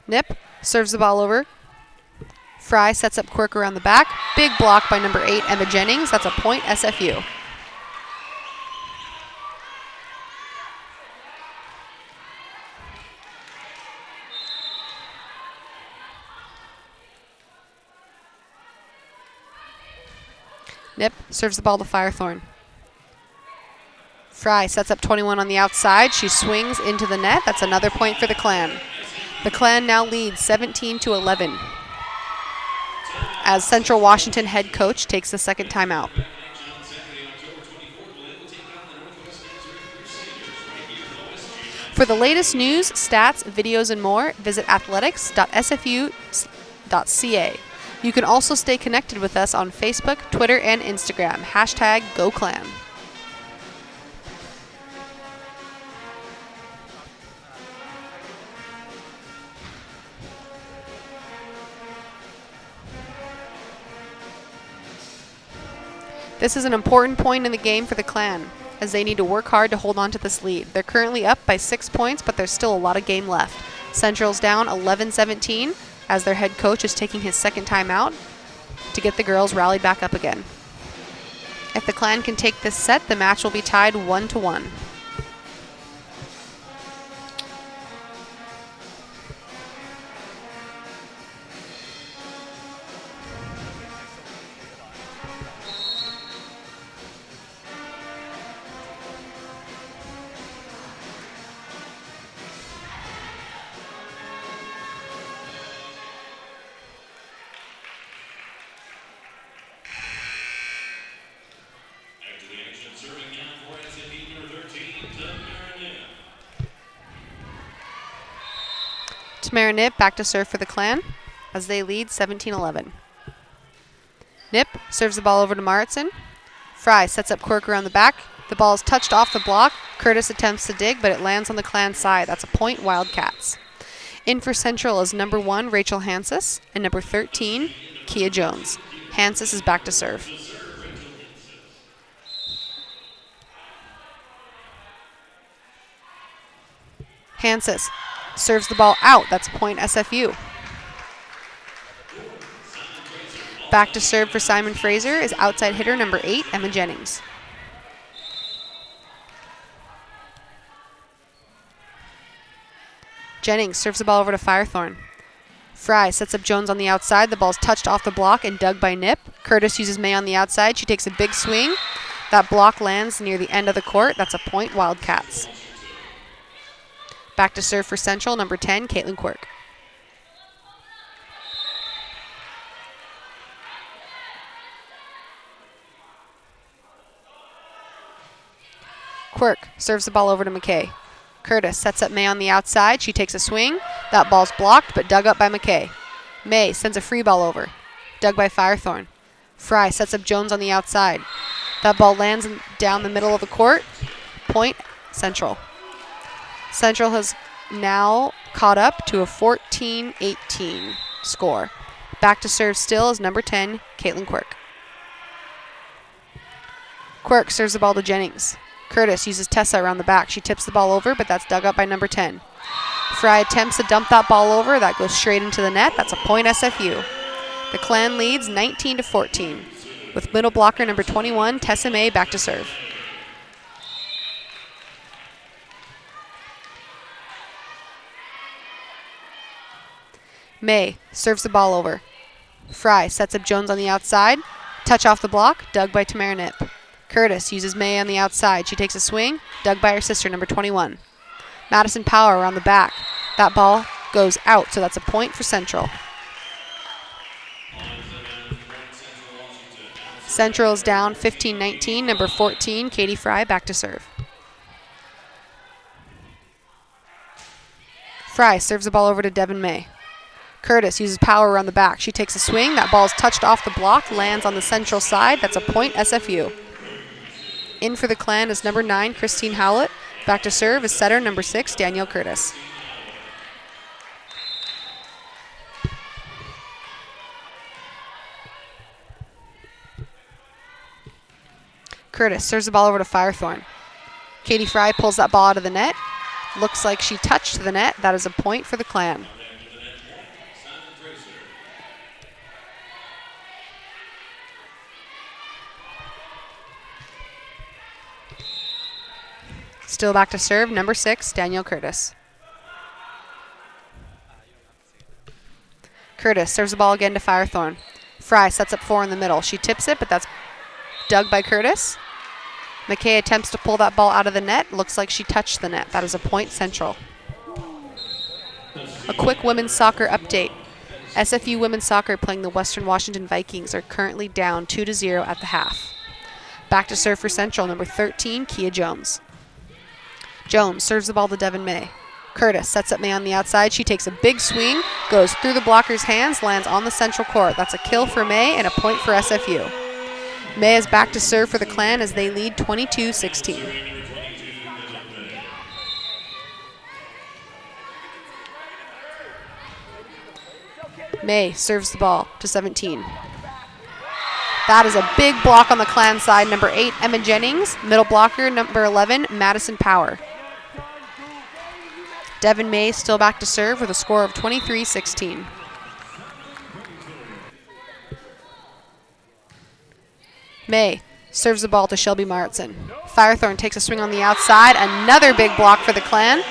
Nip serves the ball over. Fry sets up Quirk around the back. Big block by number 8, Emma Jennings. That's a point SFU. Nip serves the ball to Firethorn. Fry sets up 21 on the outside. She swings into the net. That's another point for the Clan. The Clan now leads 17-11 as Central Washington head coach takes the second timeout. For the latest news, stats, videos, and more, visit athletics.sfu.ca. You can also stay connected with us on Facebook, Twitter, and Instagram. #GoClan. This is an important point in the game for the Clan, as they need to work hard to hold on to this lead. They're currently up by 6 points, but there's still a lot of game left. Central's down 11-17, as their head coach is taking his second timeout to get the girls rallied back up again. If the Clan can take this set, the match will be tied 1-1. Tamara Nip back to serve for the Clan as they lead 17-11. Nip serves the ball over to Maritson. Fry sets up Quirk around the back. The ball is touched off the block. Curtis attempts to dig, but it lands on the Clan side. That's a point, Wildcats. In for Central is number 1, Rachel Hansis, and number 13, Kia Jones. Hansis is back to serve. Hansis serves the ball out. That's point SFU. Back to serve for Simon Fraser is outside hitter number 8, Emma Jennings. Jennings serves the ball over to Firethorn. Fry sets up Jones on the outside. The ball's touched off the block and dug by Nip. Curtis uses May on the outside. She takes a big swing. That block lands near the end of the court. That's a point, Wildcats. Back to serve for Central, number 10, Caitlin Quirk. Quirk serves the ball over to McKay. Curtis sets up May on the outside. She takes a swing. That ball's blocked, but dug up by McKay. May sends a free ball over. Dug by Firethorn. Fry sets up Jones on the outside. That ball lands down the middle of the court. Point, Central. Central has now caught up to a 14-18 score. Back to serve still is number 10, Caitlin Quirk. Quirk serves the ball to Jennings. Curtis uses Tessa around the back. She tips the ball over, but that's dug up by number 10. Fry attempts to dump that ball over. That goes straight into the net. That's a point SFU. The Clan leads 19-14 with middle blocker number 21, Tessa May, back to serve. May serves the ball over. Fry sets up Jones on the outside. Touch off the block, dug by Tamara Nip. Curtis uses May on the outside. She takes a swing, dug by her sister, number 21. Madison Power around the back. That ball goes out, so that's a point for Central. Central is down 15-19. Number 14, Katie Fry, back to serve. Fry serves the ball over to Devin May. Curtis uses power around the back. She takes a swing. That ball is touched off the block, lands on the Central side. That's a point, SFU. In for the Clan is number 9, Christine Howlett. Back to serve is setter number 6, Danielle Curtis. Curtis serves the ball over to Firethorn. Katie Fry pulls that ball out of the net. Looks like she touched the net. That is a point for the Clan. Still back to serve, number 6, Danielle Curtis. Curtis serves the ball again to Firethorn. Fry sets up 4 in the middle. She tips it, but that's dug by Curtis. McKay attempts to pull that ball out of the net. Looks like she touched the net. That is a point, Central. A quick women's soccer update. SFU women's soccer playing the Western Washington Vikings are currently down 2-0 at the half. Back to serve for Central, number 13, Kia Jones. Jones serves the ball to Devin May. Curtis sets up May on the outside. She takes a big swing, goes through the blocker's hands, lands on the Central court. That's a kill for May and a point for SFU. May is back to serve for the Clan as they lead 22-16. May serves the ball to 17. That is a big block on the Clan side. Number 8, Emma Jennings. Middle blocker, number 11, Madison Power. Devin May still back to serve with a score of 23-16. May serves the ball to Shelby Martson. Firethorn takes a swing on the outside. Another big block for the Clan.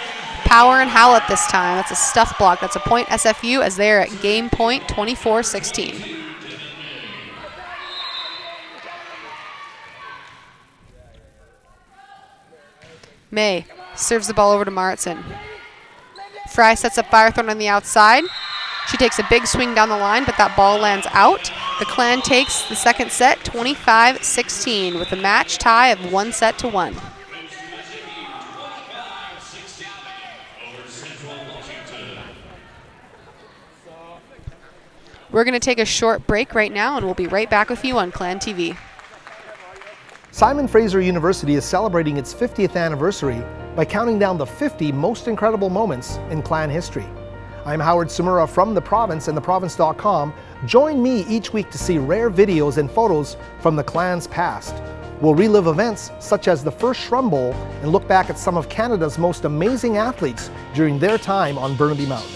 Power and Howlett this time. That's a stuff block. That's a point SFU as they're at game point 24-16. May serves the ball over to Martson. Fry sets up Firethorn on the outside. She takes a big swing down the line, but that ball lands out. The Clan takes the second set 25-16 with a match tie of 1-1. We're going to take a short break right now, and we'll be right back with you on Clan TV. Simon Fraser University is celebrating its 50th anniversary by counting down the 50 most incredible moments in Clan history. I'm Howard Sumura from The Province and theprovince.com. Join me each week to see rare videos and photos from the Clan's past. We'll relive events such as the first Shrum Bowl and look back at some of Canada's most amazing athletes during their time on Burnaby Mountain.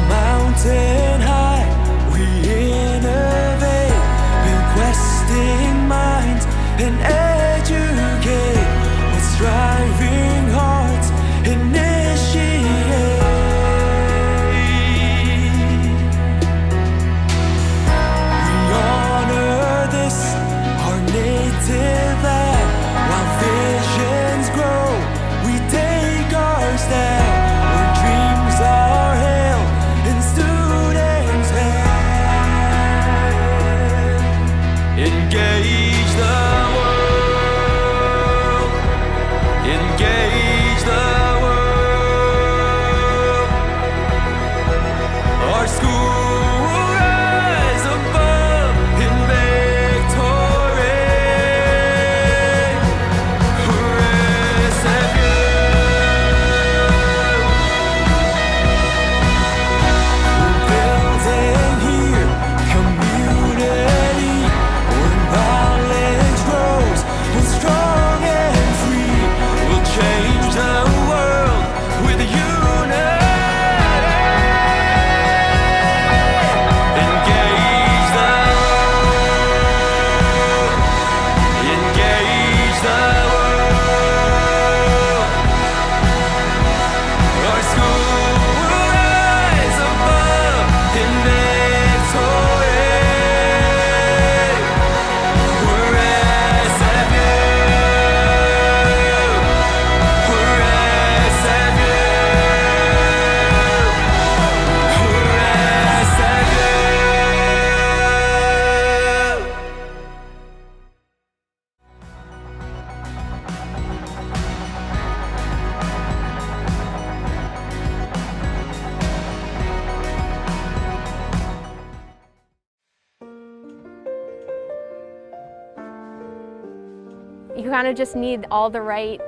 Mountain high, we innovate, build questing minds and educate. With striving hearts, initiate. We honor this, our native land. While visions grow, we take our stand. Where dreams are held in students' hand. Engage the world. Engage the world. Our school will rise above in victory. For SFU. Building here community where knowledge grows, we're strong and free. We'll change the world with unity. kind of just need all the right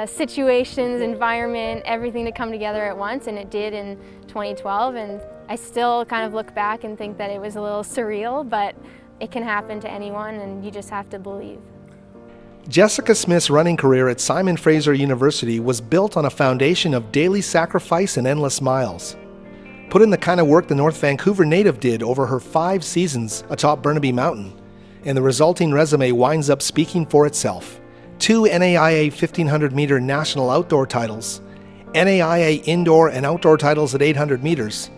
situations, environment, everything to come together at once, and it did in 2012. And I still kind of look back and think that it was a little surreal, but it can happen to anyone, and you just have to believe. Jessica Smith's running career at Simon Fraser University was built on a foundation of daily sacrifice and endless miles. Put in the kind of work the North Vancouver native did over her 5 seasons atop Burnaby Mountain, and the resulting resume winds up speaking for itself. 2 NAIA 1500 meter national outdoor titles, NAIA indoor and outdoor titles at 800 meters,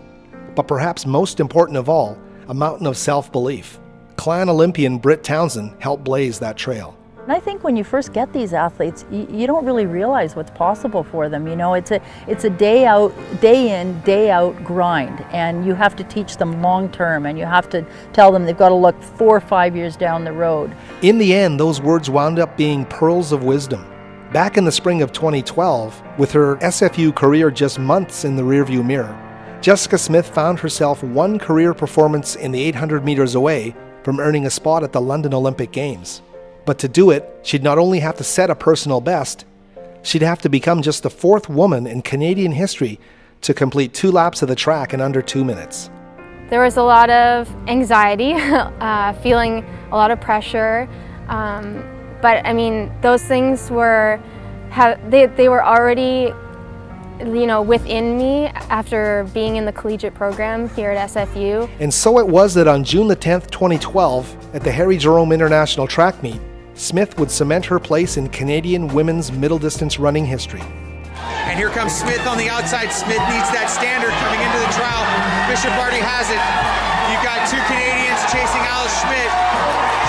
but perhaps most important of all, a mountain of self-belief. Clan Olympian Britt Townsend helped blaze that trail. And I think when you first get these athletes, you don't really realize what's possible for them. You know, it's a day out, day in, day out grind, and you have to teach them long term, and you have to tell them they've got to look 4 or 5 years down the road. In the end, those words wound up being pearls of wisdom. Back in the spring of 2012, with her SFU career just months in the rearview mirror, Jessica Smith found herself one career performance in the 800 meters away from earning a spot at the London Olympic Games. But to do it, she'd not only have to set a personal best, she'd have to become just the 4th woman in Canadian history to complete 2 laps of the track in under 2 minutes. There was a lot of anxiety, feeling a lot of pressure, but I mean, those things were, they were already, you know, within me after being in the collegiate program here at SFU. And so it was that on June the 10th, 2012, at the Harry Jerome International Track Meet, Smith would cement her place in Canadian women's middle distance running history. And here comes Smith on the outside. Smith needs that standard coming into the trial. Bishop already has it. You've got 2 Canadians chasing Alice Schmidt.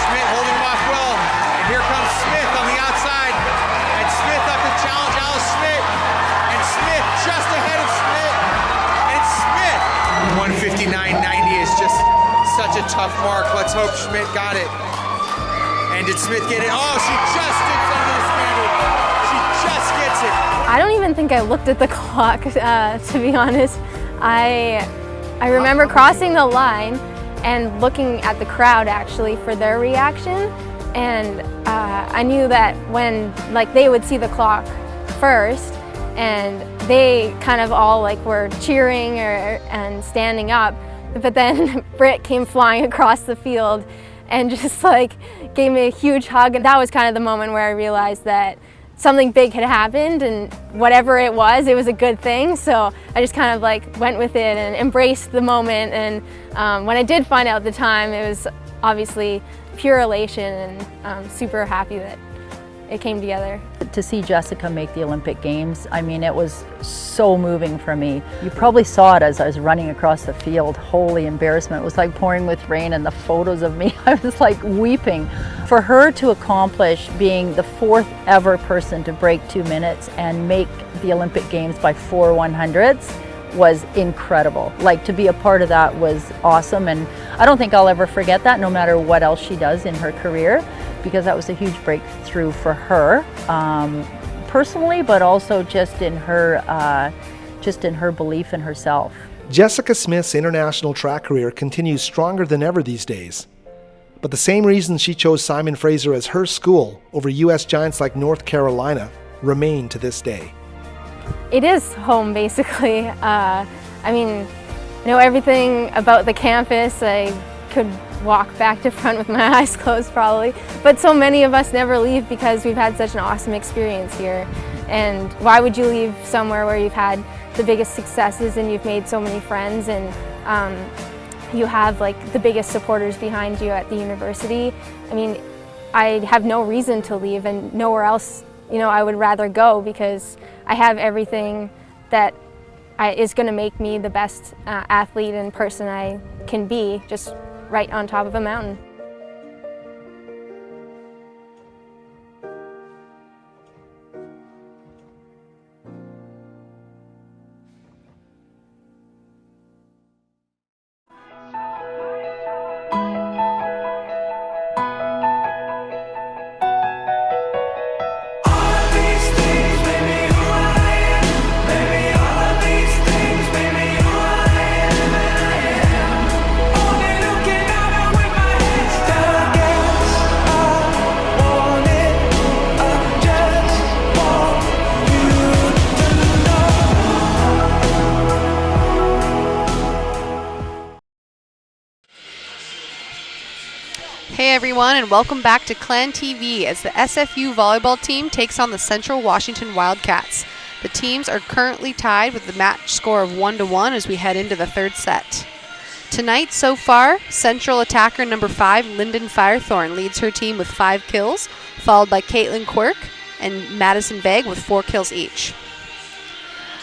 Schmidt holding him off well. And here comes Smith on the outside. And Smith up to challenge Alice Schmidt. And Smith just ahead of Schmidt. And Smith. 159.90 is just such a tough mark. Let's hope Schmidt got it. And did Smith get it? Oh, she just dips under the standard. She just gets it. I don't even think I looked at the clock, to be honest. I remember crossing the line and looking at the crowd actually for their reaction, and I knew that when they would see the clock first, and they kind of all were cheering and standing up, but then Britt came flying across the field and just gave me a huge hug, and that was kind of the moment where I realized that something big had happened, and whatever it was a good thing. So I just kind of went with it and embraced the moment, and when I did find out at the time, it was obviously pure elation, and I'm super happy that it came together. To see Jessica make the Olympic Games, I mean, it was so moving for me. You probably saw it as I was running across the field. Holy embarrassment. It was like pouring with rain, and the photos of me, I was weeping. For her to accomplish being the 4th ever person to break 2 minutes and make the Olympic Games by 4 100ths was incredible. To be a part of that was awesome, and I don't think I'll ever forget that, no matter what else she does in her career, because that was a huge breakthrough for her personally, but also just in her belief in herself. Jessica Smith's international track career continues stronger than ever these days. But the same reasons she chose Simon Fraser as her school over U.S. giants like North Carolina remain to this day. It is home, basically. I mean, I know everything about the campus. I could walk back to front with my eyes closed probably, but so many of us never leave because we've had such an awesome experience here. And why would you leave somewhere where you've had the biggest successes and you've made so many friends, and you have the biggest supporters behind you at the university? I mean, I have no reason to leave, and nowhere else, I would rather go, because I have everything that is going to make me the best athlete and person I can be, just right on top of a mountain. Hey everyone, and welcome back to Clan TV as the SFU volleyball team takes on the Central Washington Wildcats. The teams are currently tied with the match score of 1-1 as we head into the third set. Tonight, so far, Central attacker number 5, Lyndon Firethorn, leads her team with 5 kills, followed by Caitlin Quirk and Madison Vague with 4 kills each.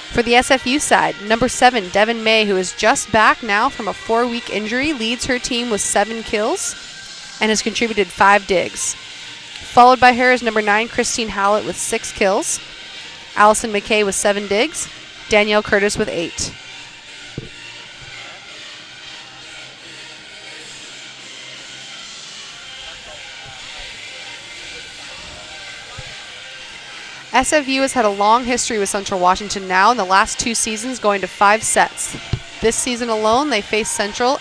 For the SFU side, number 7, Devin May, who is just back now from a 4-week injury, leads her team with 7 kills and has contributed 5 digs. Followed by her is number 9, Christine Howlett with 6 kills, Allison McKay with 7 digs, Danielle Curtis with 8. SFU has had a long history with Central Washington now, in the last 2 seasons going to 5 sets. This season alone, they faced Central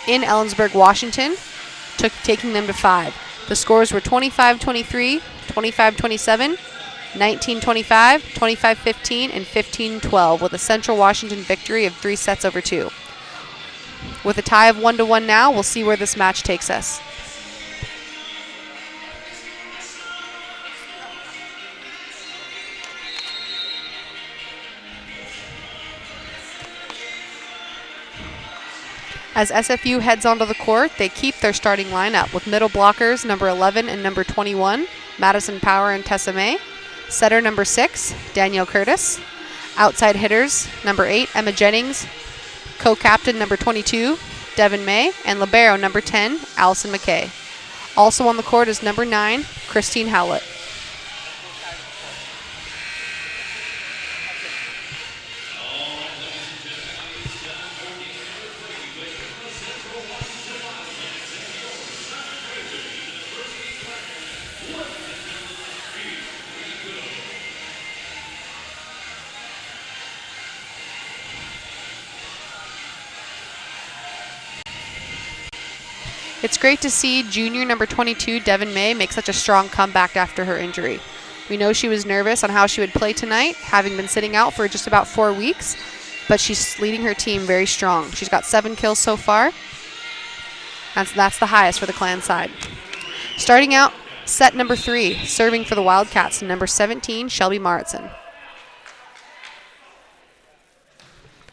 in Ellensburg, Washington, taking them to 5. The scores were 25-23, 25-27, 19-25, 25-15, and 15-12, with a Central Washington victory of 3 sets over 2. With a tie of 1-1 now, we'll see where this match takes us. As SFU heads onto the court, they keep their starting lineup with middle blockers number 11 and number 21, Madison Power and Tessa May, setter number 6, Danielle Curtis, outside hitters number 8, Emma Jennings, co-captain number 22, Devin May, and libero number 10, Allison McKay. Also on the court is number 9, Christine Howlett. It's great to see junior number 22, Devin May, make such a strong comeback after her injury. We know she was nervous on how she would play tonight, having been sitting out for just about 4 weeks, but she's leading her team very strong. She's got 7 kills so far. That's the highest for the Clan side. Starting out, set number 3, serving for the Wildcats, number 17, Shelby Maritson.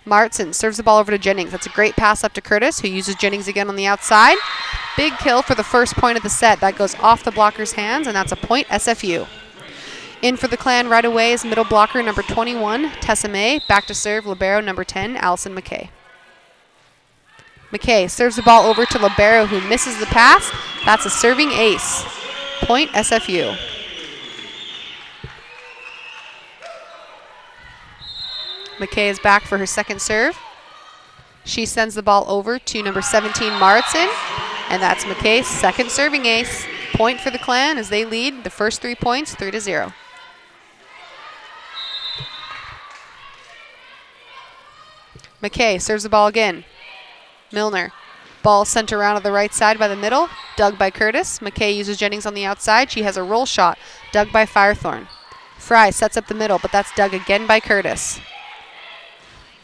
Maritson serves the ball over to Jennings. That's a great pass up to Curtis, who uses Jennings again on the outside. Big kill for the first point of the set. That goes off the blocker's hands, and that's a point SFU. In for the Clan right away is middle blocker number 21, Tessa May. Back to serve libero number 10, Allison McKay. McKay serves the ball over to libero, who misses the pass. That's a serving ace. Point SFU. McKay is back for her second serve. She sends the ball over to number 17, Maritson, and that's McKay's second serving ace. Point for the Clan as they lead the first 3 points 3-0. McKay serves the ball again. Milner. Ball sent around to the right side by the middle, dug by Curtis. McKay uses Jennings on the outside. She has a roll shot, dug by Firethorn. Fry sets up the middle, but that's dug again by Curtis.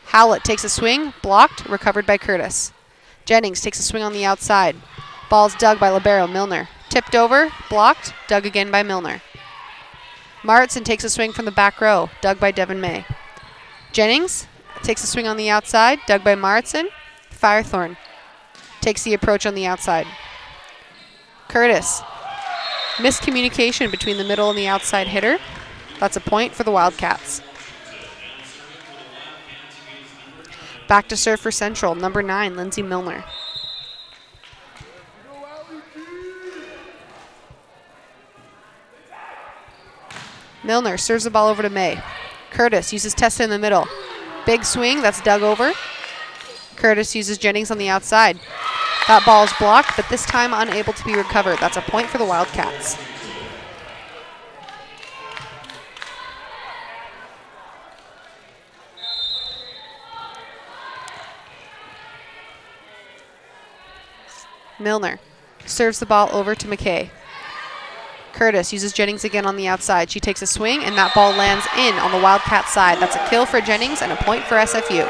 Howlett takes a swing, blocked, recovered by Curtis. Jennings takes a swing on the outside. Ball's dug by libero Milner. Tipped over, blocked, dug again by Milner. Maritson takes a swing from the back row, dug by Devin May. Jennings takes a swing on the outside, dug by Maritson. Firethorn takes the approach on the outside. Curtis. Miscommunication between the middle and the outside hitter. That's a point for the Wildcats. Back to serve for Central, number 9, Lindsay Milner. Milner serves the ball over to May. Curtis uses Tessa in the middle. Big swing, that's dug over. Curtis uses Jennings on the outside. That ball is blocked, but this time unable to be recovered. That's a point for the Wildcats. Milner serves the ball over to McKay. Curtis uses Jennings again on the outside. She takes a swing, and that ball lands in on the Wildcat side. That's a kill for Jennings and a point for SFU.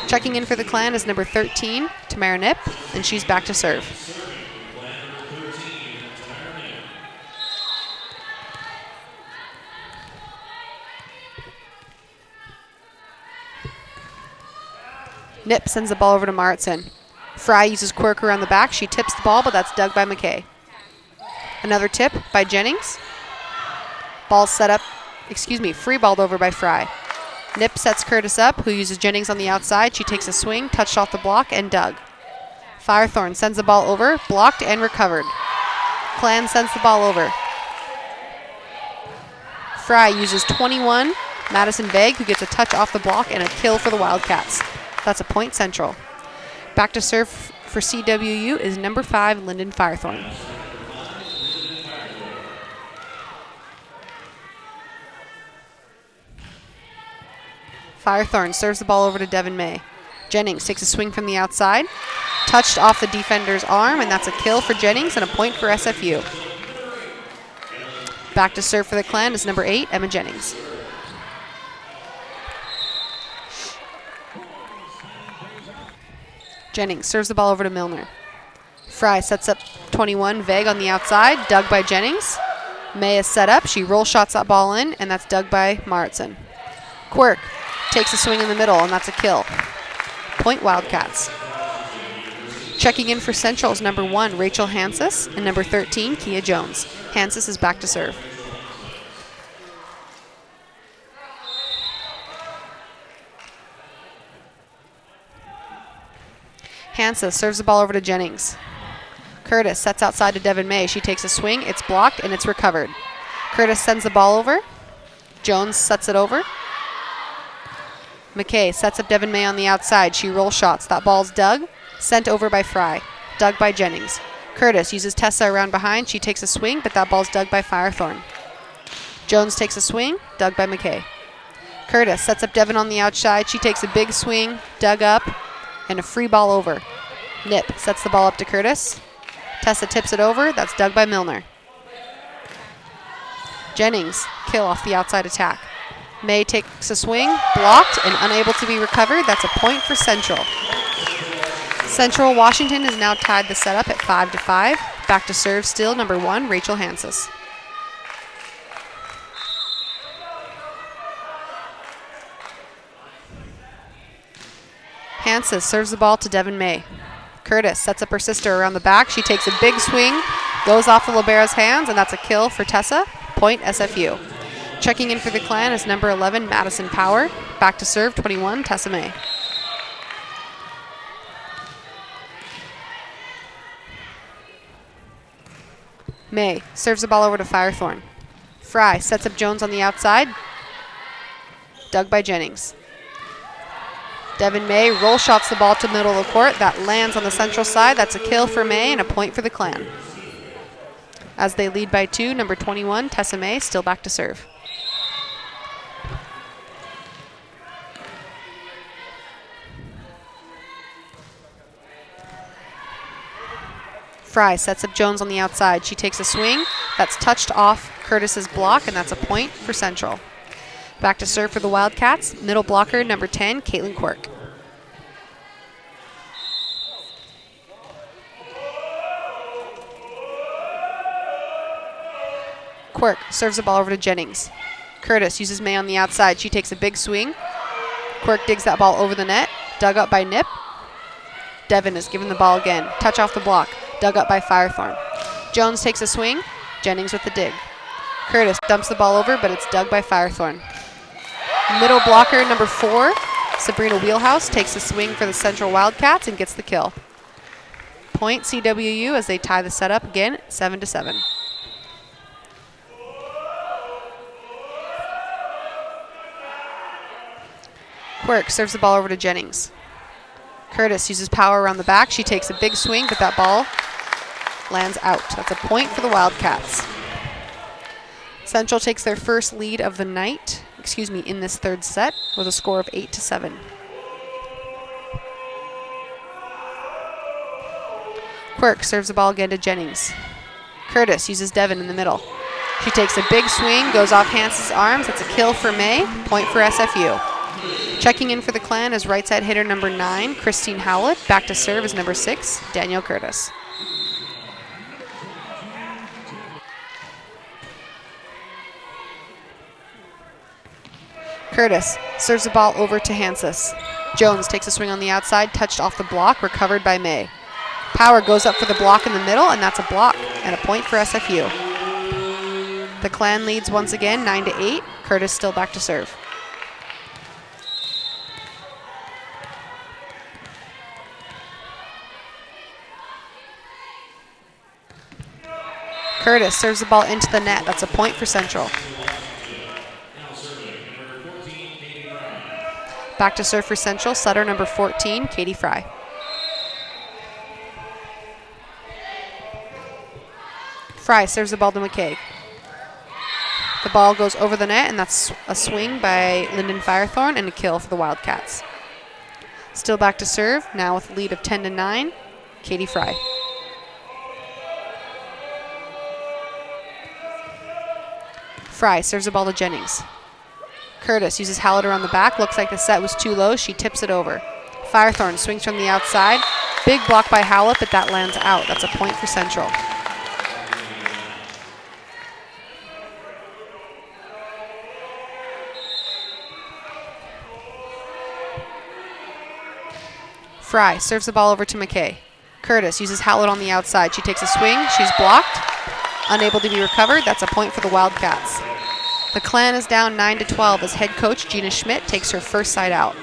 Checking in for the Clan is number 13, Tamara Nip, and she's back to serve. Nip sends the ball over to Maritson. Fry uses Quirk around the back. She tips the ball, but that's dug by McKay. Another tip by Jennings. Ball set up, free balled over by Fry. Nip sets Curtis up, who uses Jennings on the outside. She takes a swing, touched off the block, and dug. Firethorn sends the ball over, blocked and recovered. Clan sends the ball over. Fry uses 21, Madison Vague, who gets a touch off the block and a kill for the Wildcats. That's a point Central. Back to serve for CWU is number 5, Lyndon Firethorn. Firethorn serves the ball over to Devin May. Jennings takes a swing from the outside, touched off the defender's arm, and that's a kill for Jennings and a point for SFU. Back to serve for the Clan is number 8, Emma Jennings. Jennings serves the ball over to Milner. Fry sets up 21, Vague on the outside, dug by Jennings. May is set up, she roll shots that ball in, and that's dug by Maritson. Quirk takes a swing in the middle, and that's a kill. Point Wildcats. Checking in for Central is number 1, Rachel Hansis, and number 13, Kia Jones. Hansis is back to serve. Hansis serves the ball over to Jennings. Curtis sets outside to Devin May. She takes a swing, it's blocked, and it's recovered. Curtis sends the ball over. Jones sets it over. McKay sets up Devin May on the outside. She roll shots. That ball's dug, sent over by Fry. Dug by Jennings. Curtis uses Tessa around behind. She takes a swing, but that ball's dug by Firethorn. Jones takes a swing, dug by McKay. Curtis sets up Devin on the outside. She takes a big swing, dug up, and a free ball over. Nip sets the ball up to Curtis. Tessa tips it over. That's dug by Milner. Jennings, kill off the outside attack. May takes a swing, blocked and unable to be recovered. That's a point for Central. Central Washington has now tied the setup at 5-5. Back to serve still, number 1, Rachel Hansis. Hansis serves the ball to Devin May. Curtis sets up her sister around the back. She takes a big swing, goes off the libera's hands, and that's a kill for Tessa. Point SFU. Checking in for the Clan is number 11, Madison Power. Back to serve, 21, Tessa May. May serves the ball over to Firethorn. Fry sets up Jones on the outside. Dug by Jennings. Devin May roll shots the ball to the middle of the court. That lands on the Central side. That's a kill for May and a point for the Clan. As they lead by 2, number 21, Tessa May, still back to serve. Fry sets up Jones on the outside. She takes a swing. That's touched off Curtis's block, and that's a point for Central. Back to serve for the Wildcats. Middle blocker, number 10, Caitlin Quirk. Quirk serves the ball over to Jennings. Curtis uses May on the outside. She takes a big swing. Quirk digs that ball over the net. Dug up by Nip. Devin is given the ball again. Touch off the block. Dug up by Firethorn. Jones takes a swing. Jennings with the dig. Curtis dumps the ball over, but it's dug by Firethorn. Middle blocker, number 4, Sabrina Wheelhouse, takes a swing for the Central Wildcats and gets the kill. Point CWU as they tie the setup again, 7-7. Quirk serves the ball over to Jennings. Curtis uses power around the back. She takes a big swing, but that ball lands out. That's a point for the Wildcats. Central takes their first lead of the night, in this third set, with a score of 8-7. Quirk serves the ball again to Jennings. Curtis uses Devin in the middle. She takes a big swing, goes off Hans's arms. That's a kill for May, point for SFU. Checking in for the Clan is right side hitter number 9, Christine Howlett. Back to serve is number 6, Danielle Curtis. Curtis serves the ball over to Hansis. Jones takes a swing on the outside, touched off the block, recovered by May. Power goes up for the block in the middle, and that's a block and a point for SFU. The Clan leads once again, 9-8. Curtis still back to serve. Curtis serves the ball into the net. That's a point for Central. Back to serve for Central, setter number 14, Katie Fry. Fry serves the ball to McKay. The ball goes over the net, and that's a swing by Lyndon Firethorn and a kill for the Wildcats. Still back to serve, now with a lead of 10-9, Katie Fry. Fry serves the ball to Jennings. Curtis uses Hallett around the back. Looks like the set was too low. She tips it over. Firethorn swings from the outside. Big block by Hallett, but that lands out. That's a point for Central. Fry serves the ball over to McKay. Curtis uses Hallett on the outside. She takes a swing. She's blocked. Unable to be recovered. That's a point for the Wildcats. The Clan is down 9-12 as head coach Gina Schmidt takes her first side out.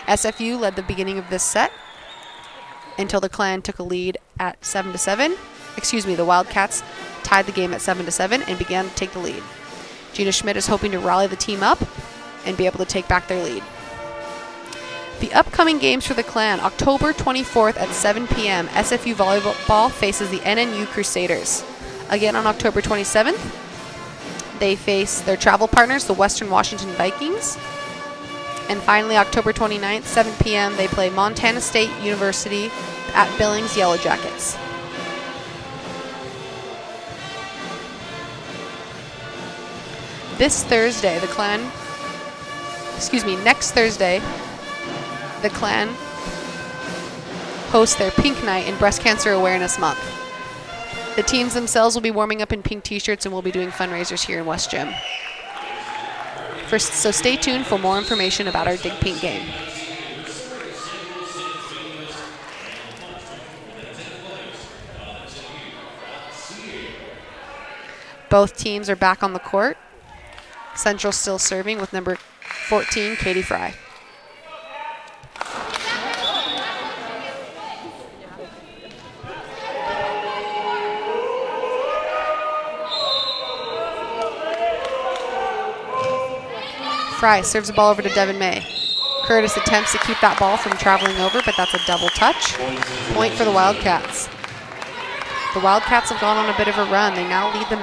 SFU led the beginning of this set until the Clan took a lead at 7-7. The Wildcats tied the game at 7-7 and began to take the lead. Gina Schmidt is hoping to rally the team up and be able to take back their lead. The upcoming games for the Clan, October 24th at 7 p.m., SFU Volleyball faces the NNU Crusaders. Again on October 27th, they face their travel partners, the Western Washington Vikings. And finally, October 29th, 7 p.m., they play Montana State University at Billings Yellow Jackets. Next Thursday, the Clan hosts their Pink Night in Breast Cancer Awareness Month. The teams themselves will be warming up in pink t-shirts and we'll be doing fundraisers here in West Gym. So stay tuned for more information about our Dig Pink game. Both teams are back on the court. Central still serving with number 14, Katie Fry. Fry serves the ball over to Devin May. Curtis attempts to keep that ball from traveling over, but that's a double touch. Point for the Wildcats. The Wildcats have gone on a bit of a run. They now lead the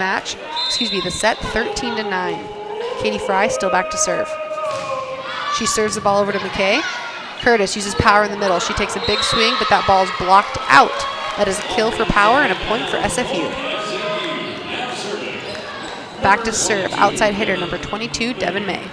set 13-9. Katie Fry still back to serve. She serves the ball over to McKay. Curtis uses power in the middle. She takes a big swing, but that ball is blocked out. That is a kill for power and a point for SFU. Back to serve, outside hitter number 22, Devin May.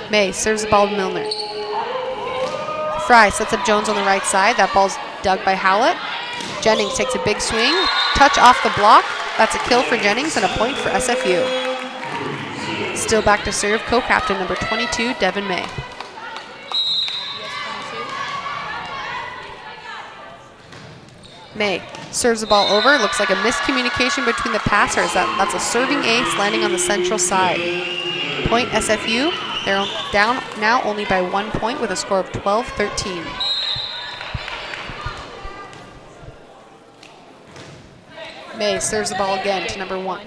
May serves the ball to Milner. Fry sets up Jones on the right side. That ball's dug by Hallett. Jennings takes a big swing. Touch off the block. That's a kill for Jennings and a point for SFU. Still back to serve, co-captain number 22, Devin May. May serves the ball over. Looks like a miscommunication between the passers. That's a serving ace landing on the Central side. Point SFU. They're down now only by 1 point with a score of 12-13. May serves the ball again to number 1,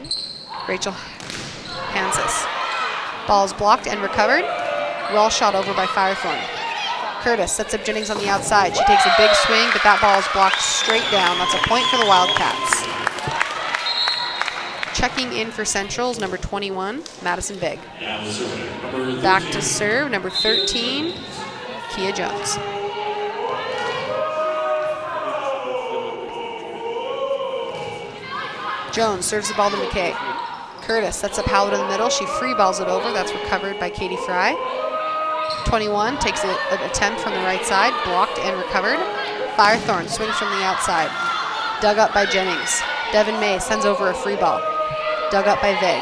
Rachel Hansis. Ball is blocked and recovered. Well shot over by Firethorn. Curtis sets up Jennings on the outside. She takes a big swing, but that ball is blocked straight down. That's a point for the Wildcats. Checking in for Central is number 21, Madison Big. Back to serve, number 13, Kia Jones. Jones serves the ball to McKay. Curtis sets up Hallett in the middle. She free balls it over. That's recovered by Katie Fry. 21 takes an attempt from the right side, blocked and recovered. Firethorn swings from the outside. Dug up by Jennings. Devin May sends over a free ball. Dug up by Vig.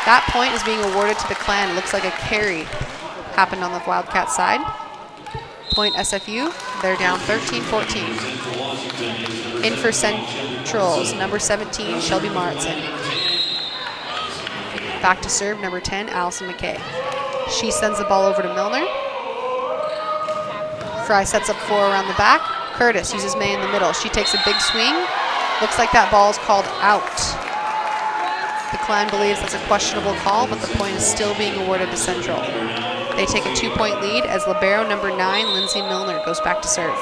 That point is being awarded to the Clan. It looks like a carry happened on the Wildcat side. Point SFU. They're down 13-14. In for Centrals, number 17, Shelby Martson. Back to serve, number 10, Allison McKay. She sends the ball over to Milner. Fry sets up 4 around the back. Curtis uses May in the middle. She takes a big swing. Looks like that ball is called out. The Clan believes that's a questionable call, but the point is still being awarded to Central. They take a 2-point lead as libero number 9, Lindsay Milner, goes back to serve.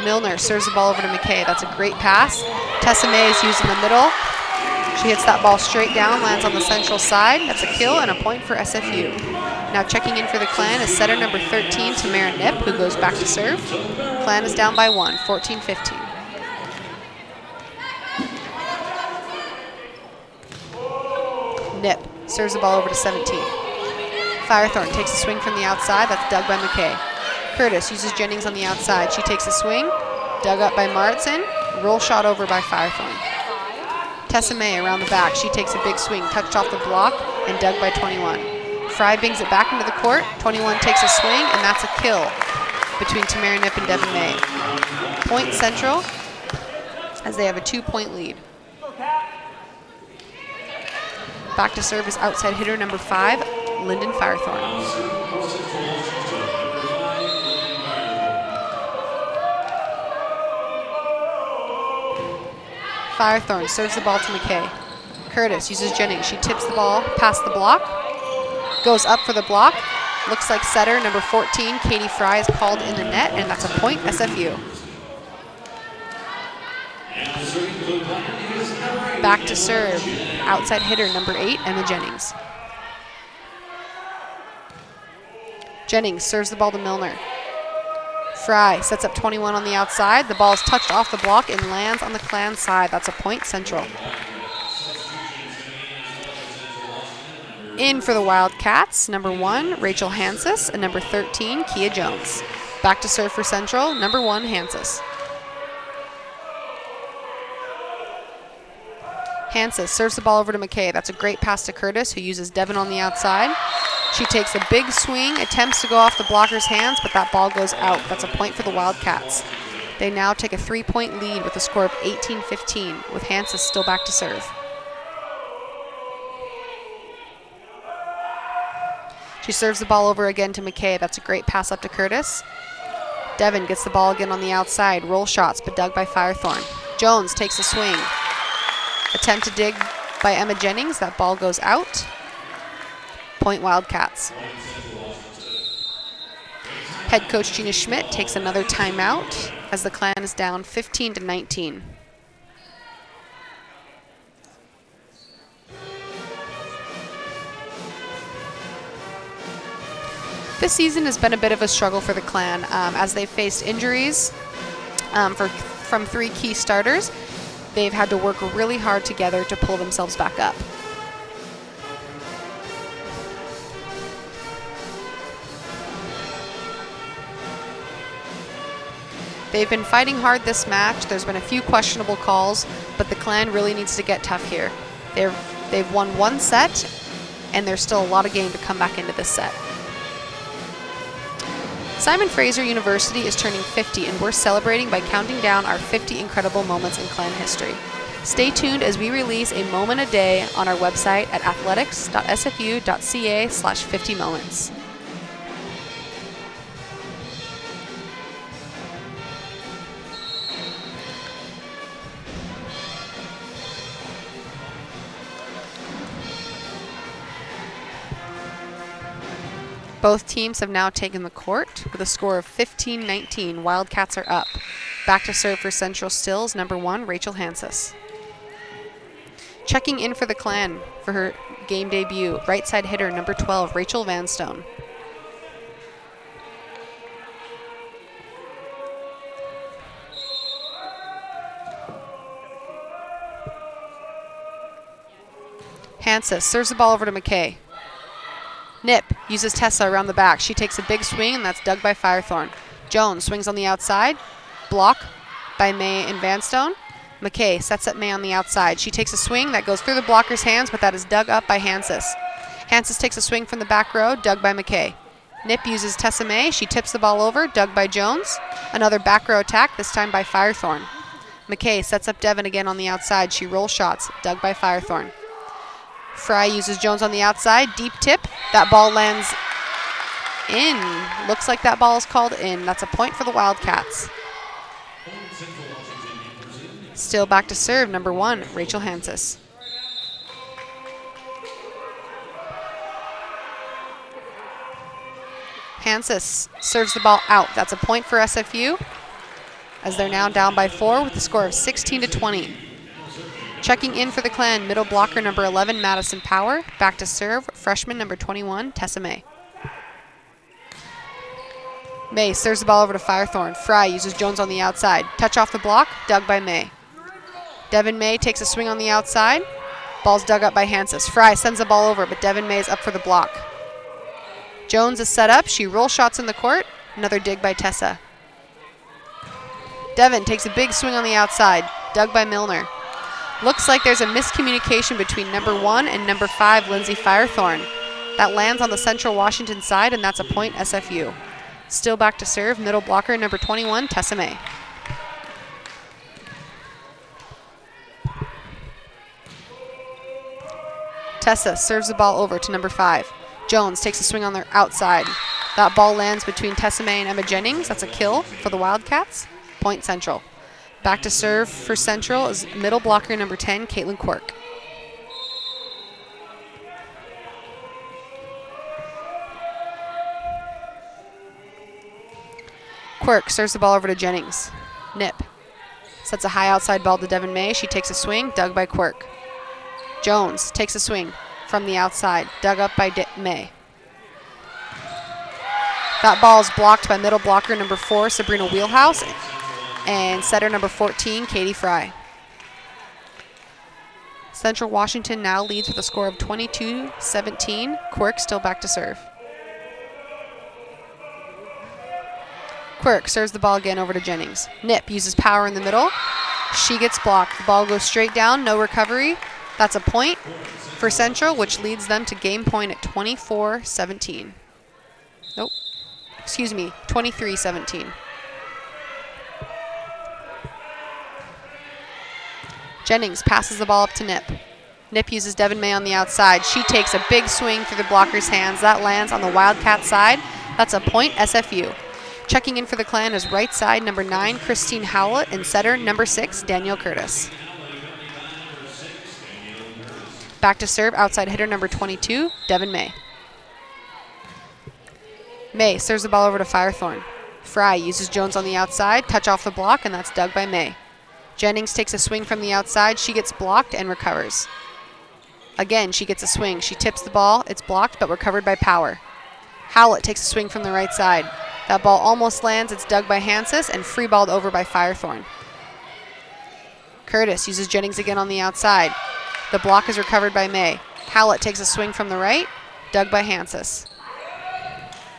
Milner serves the ball over to McKay. That's a great pass. Tessa May is used in the middle. She hits that ball straight down, lands on the Central side. That's a kill and a point for SFU. Now checking in for the Clan is setter number 13, Tamara Nip, who goes back to serve. Clan is down by 1, 14-15. Nip serves the ball over to 17. Firethorn takes a swing from the outside. That's dug by McKay. Curtis uses Jennings on the outside. She takes a swing. Dug up by Martson. Roll shot over by Firethorn. Tessa May around the back. She takes a big swing. Touched off the block and dug by 21. Fry bings it back into the court. 21 takes a swing, and that's a kill between Tamara Nip and Devin May. Point Central as they have a 2-point lead. Back to serve is outside hitter number 5, Lyndon Firethorn. Firethorn serves the ball to McKay. Curtis uses Jennings. She tips the ball past the block. Goes up for the block. Looks like setter number 14, Katie Fry, is called in the net, and that's a point SFU. Back to serve, outside hitter number 8, Emma Jennings. Jennings serves the ball to Milner. Fry sets up 21 on the outside. The ball is touched off the block and lands on the Clan side. That's a point Central. In for the Wildcats, number 1, Rachel Hansis, and number 13, Kia Jones. Back to serve for Central, number 1, Hansis. Hansis serves the ball over to McKay. That's a great pass to Curtis, who uses Devin on the outside. She takes a big swing, attempts to go off the blocker's hands, but that ball goes out. That's a point for the Wildcats. They now take a 3-point lead with a score of 18-15, with Hansis still back to serve. She serves the ball over again to McKay. That's a great pass up to Curtis. Devin gets the ball again on the outside. Roll shots, but dug by Firethorn. Jones takes a swing. Attempt to dig by Emma Jennings. That ball goes out. Point Wildcats. Head coach Gina Schmidt takes another timeout as the Clan is down 15-19. This season has been a bit of a struggle for the Clan as they've faced injuries from 3 key starters. They've had to work really hard together to pull themselves back up. They've been fighting hard this match. There's been a few questionable calls, but the Clan really needs to get tough here. They've won 1 set, and there's still a lot of game to come back into this set. Simon Fraser University is turning 50, and we're celebrating by counting down our 50 incredible moments in Clan history. Stay tuned as we release a moment a day on our website at athletics.sfu.ca/50moments. Both teams have now taken the court with a score of 15-19. Wildcats are up. Back to serve for Central Stills, number 1, Rachel Hansis. Checking in for the Clan for her game debut, right side hitter, number 12, Rachel Vanstone. Hansis serves the ball over to McKay. Nip uses Tessa around the back. She takes a big swing, and that's dug by Firethorn. Jones swings on the outside. Block by May and Vanstone. McKay sets up May on the outside. She takes a swing that goes through the blocker's hands, but that is dug up by Hansis. Hansis takes a swing from the back row, dug by McKay. Nip uses Tessa May. She tips the ball over, dug by Jones. Another back row attack, this time by Firethorn. McKay sets up Devin again on the outside. She rolls shots, dug by Firethorn. Fry uses Jones on the outside, deep tip. That ball lands in. Looks like that ball is called in. That's a point for the Wildcats. Still back to serve, number 1, Rachel Hansis. Hansis serves the ball out. That's a point for SFU, as they're now down by 4 with a score of 16-20. Checking in for the Clan, middle blocker number 11, Madison Power. Back to serve, freshman number 21, Tessa May. May serves the ball over to Firethorn. Fry uses Jones on the outside. Touch off the block, dug by May. Devin May takes a swing on the outside. Ball's dug up by Hansis. Fry sends the ball over, but Devin May is up for the block. Jones is set up. She rolls shots in the court. Another dig by Tessa. Devin takes a big swing on the outside, dug by Milner. Looks like there's a miscommunication between number 1 and number 5, Lindsay Firethorn. That lands on the Central Washington side, and that's a point SFU. Still back to serve, middle blocker number 21, Tessa May. Tessa serves the ball over to number 5. Jones takes a swing on their outside. That ball lands between Tessa May and Emma Jennings. That's a kill for the Wildcats. Point Central. Back to serve for Central is middle blocker number 10, Caitlin Quirk. Quirk serves the ball over to Jennings. Nip sets a high outside ball to Devin May. She takes a swing, dug by Quirk. Jones takes a swing from the outside, dug up by May. That ball is blocked by middle blocker number 4, Sabrina Wheelhouse, and setter number 14, Katie Fry. Central Washington now leads with a score of 22-17. Quirk still back to serve. Quirk serves the ball again over to Jennings. Nip uses power in the middle. She gets blocked. The ball goes straight down, no recovery. That's a point for Central, which leads them to game point at 24-17. Nope. Excuse me, 23-17. Jennings passes the ball up to Nip. Nip uses Devin May on the outside. She takes a big swing through the blocker's hands. That lands on the Wildcat side. That's a point SFU. Checking in for the Clan is right side number 9, Christine Howlett, and setter number 6, Danielle Curtis. Back to serve, outside hitter number 22, Devin May. May serves the ball over to Firethorn. Fry uses Jones on the outside, touch off the block, and that's dug by May. Jennings takes a swing from the outside. She gets blocked and recovers. Again, she gets a swing. She tips the ball. It's blocked, but recovered by Power. Howlett takes a swing from the right side. That ball almost lands. It's dug by Hansis and free balled over by Firethorn. Curtis uses Jennings again on the outside. The block is recovered by May. Howlett takes a swing from the right, dug by Hansis.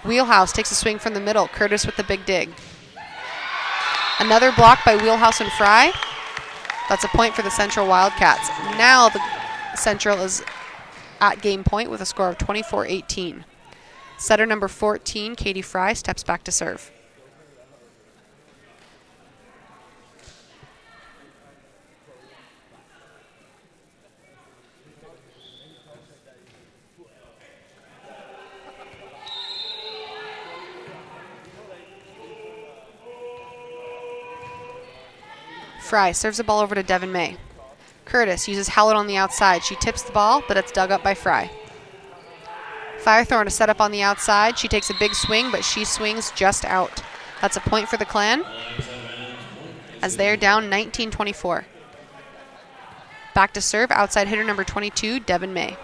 Wheelhouse takes a swing from the middle. Curtis with the big dig. Another block by Wheelhouse and Fry. That's a point for the Central Wildcats. Now the Central is at game point with a score of 24-18. Setter number 14, Katie Fry, steps back to serve. Fry serves the ball over to Devin May. Curtis uses Howlett on the outside. She tips the ball, but it's dug up by Fry. Firethorn is set up on the outside. She takes a big swing, but she swings just out. That's a point for the Clan, as they are down 19-24. Back to serve, outside hitter number 22, Devin May.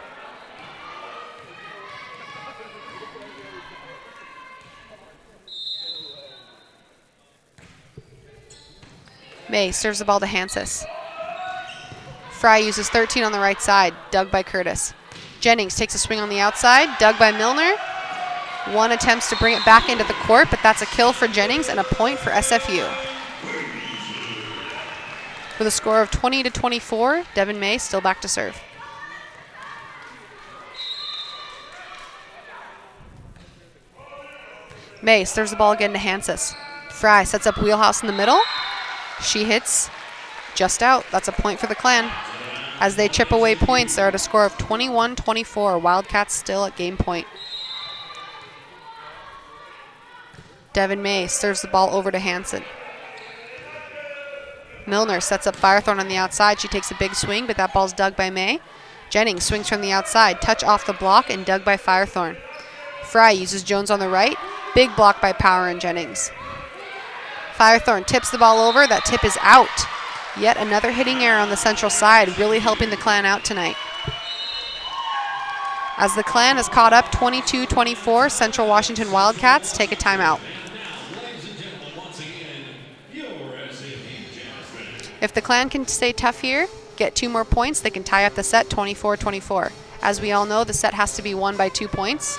May serves the ball to Hansis. Fry uses 13 on the right side, dug by Curtis. Jennings takes a swing on the outside, dug by Milner. One attempts to bring it back into the court, but that's a kill for Jennings and a point for SFU. With a score of 20-24, Devin May still back to serve. May serves the ball again to Hansis. Fry sets up wheelhouse in the middle. She hits just out. That's a point for the Clan. As they chip away points, they're at a score of 21-24. Wildcats still at game point. Devin May serves the ball over to Hansen. Milner sets up Firethorn on the outside. She takes a big swing, but that ball's dug by May. Jennings swings from the outside, touch off the block, and dug by Firethorn. Fry uses Jones on the right. Big block by Power and Jennings. Firethorn tips the ball over. That tip is out. Yet another hitting error on the central side, really helping the Clan out tonight. As the Clan has caught up 22-24, Central Washington Wildcats take a timeout. If the Clan can stay tough here, get 2 more points, they can tie up the set 24-24. As we all know, the set has to be won by 2 points.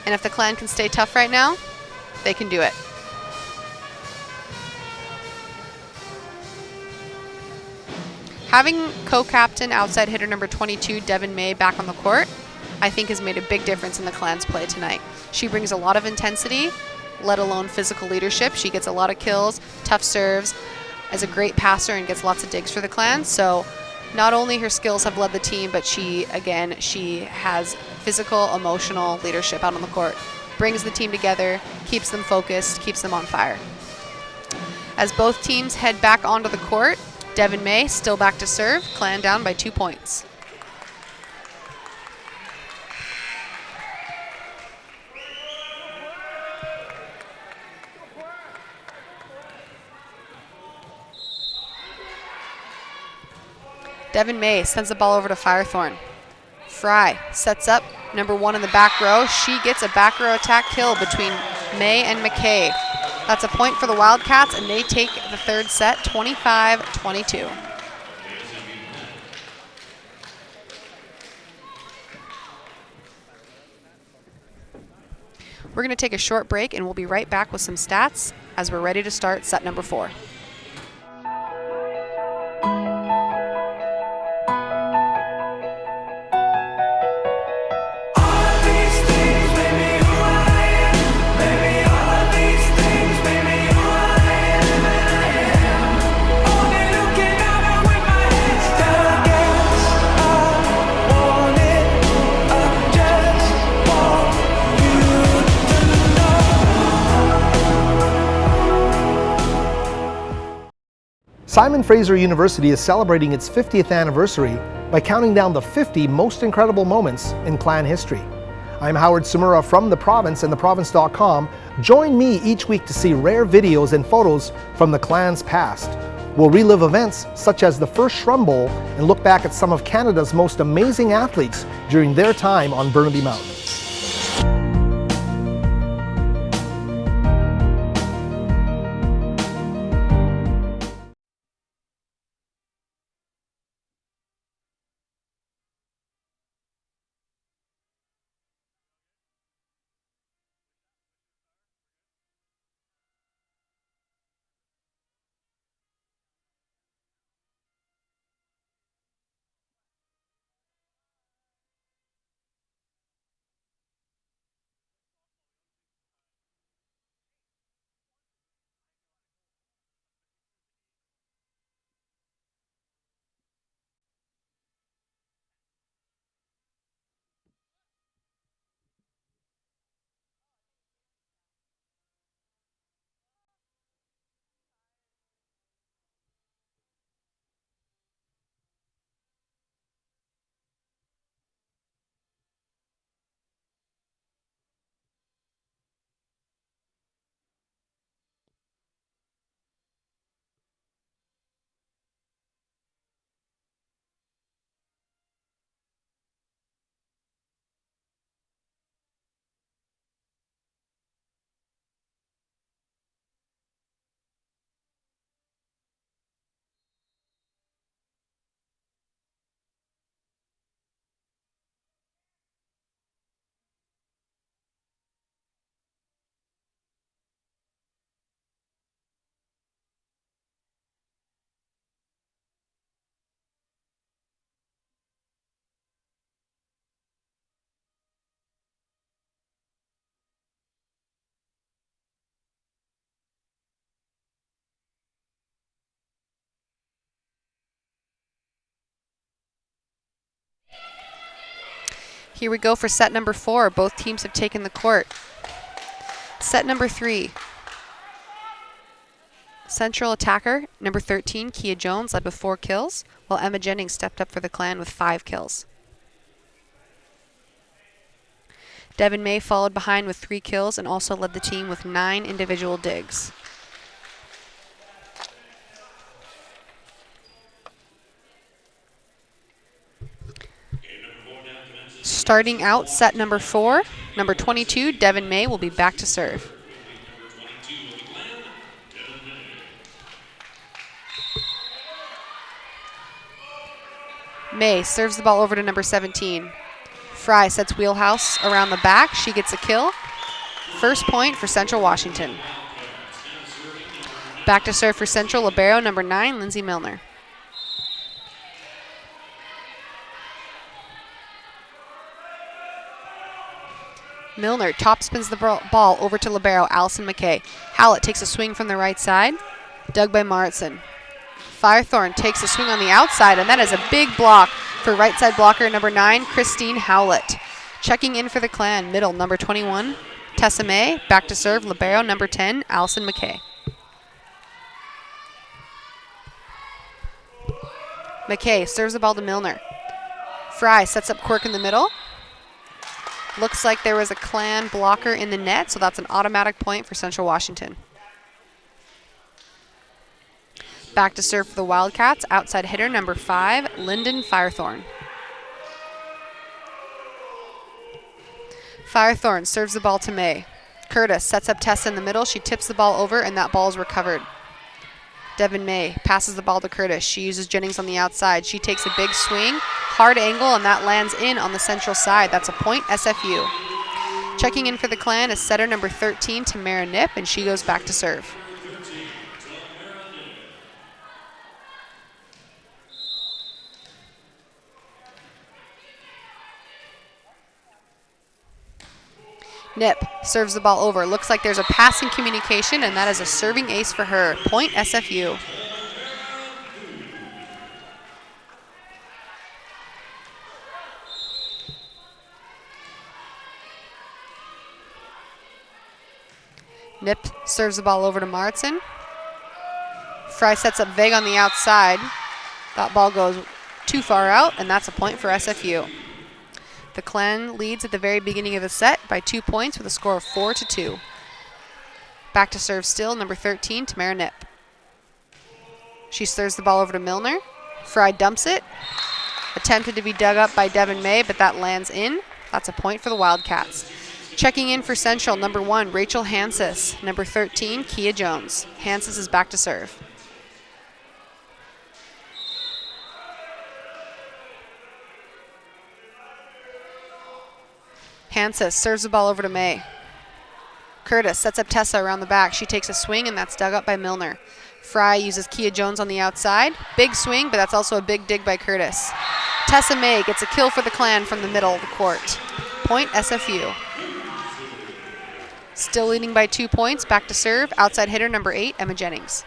And if the Clan can stay tough right now, they can do it. Having co-captain outside hitter number 22, Devin May, back on the court, I think has made a big difference in the Clan's play tonight. She brings a lot of intensity, let alone physical leadership. She gets a lot of kills, tough serves, is a great passer, and gets lots of digs for the Clan. So not only her skills have led the team, but she has physical, emotional leadership out on the court. Brings the team together, keeps them focused, keeps them on fire. As both teams head back onto the court, Devin May still back to serve, Clan down by 2 points. Devin May sends the ball over to Firethorn. Fry sets up number 1 in the back row. She gets a back row attack kill between May and McKay. That's a point for the Wildcats, and they take the third set 25-22. We're going to take a short break, and we'll be right back with some stats as we're ready to start set number 4. Simon Fraser University is celebrating its 50th anniversary by counting down the 50 most incredible moments in Clan history. I'm Howard Sumura from The Province and theprovince.com. Join me each week to see rare videos and photos from the Clan's past. We'll relive events such as the first Shrum Bowl and look back at some of Canada's most amazing athletes during their time on Burnaby Mountain. Here we go for set number 4. Both teams have taken the court. Set number 3. Central attacker, number 13, Kia Jones, led with 4 kills, while Emma Jennings stepped up for the Clan with 5 kills. Devin May followed behind with 3 kills and also led the team with 9 individual digs. Starting out set number 4, number 22, Devin May will be back to serve. May serves the ball over to number 17. Fry sets wheelhouse around the back. She gets a kill. First point for Central Washington. Back to serve for Central, libero number 9, Lindsay Milner. Milner top spins the ball over to libero Allison McKay. Hallett takes a swing from the right side, dug by Maritson. Firethorn takes a swing on the outside, and that is a big block for right side blocker number 9, Christine Howlett. Checking in for the Clan, middle number 21, Tessa May. Back to serve, libero number 10, Allison McKay. McKay serves the ball to Milner. Fry sets up Quirk in the middle. Looks like there was a Clan blocker in the net, so that's an automatic point for Central Washington. Back to serve for the Wildcats, outside hitter number 5, Lyndon Firethorn. Firethorn serves the ball to May. Curtis sets up Tessa in the middle. She tips the ball over, and that ball is recovered. Devin May passes the ball to Curtis. She uses Jennings on the outside. She takes a big swing, hard angle, and that lands in on the Central side. That's a point, SFU. Checking in for the Clan is setter number 13, Tamara Nip, and she goes back to serve. Nip serves the ball over. Looks like there's a passing communication, and that is a serving ace for her. Point, SFU. Nip serves the ball over to Maritson. Fry sets up Veg on the outside. That ball goes too far out, and that's a point for SFU. The Clan leads at the very beginning of the set by 2 points with a score of 4-2. Back to serve still, number 13, Tamara Nip. She serves the ball over to Milner. Fry dumps it. Attempted to be dug up by Devin May, but that lands in. That's a point for the Wildcats. Checking in for Central, number 1, Rachel Hansis. Number 13, Kia Jones. Hansis is back to serve. Hansis serves the ball over to May. Curtis sets up Tessa around the back. She takes a swing, and that's dug up by Milner. Fry uses Kia Jones on the outside. Big swing, but that's also a big dig by Curtis. Tessa May gets a kill for the Clan from the middle of the court. Point, SFU. Still leading by 2 points. Back to serve, outside hitter number 8, Emma Jennings.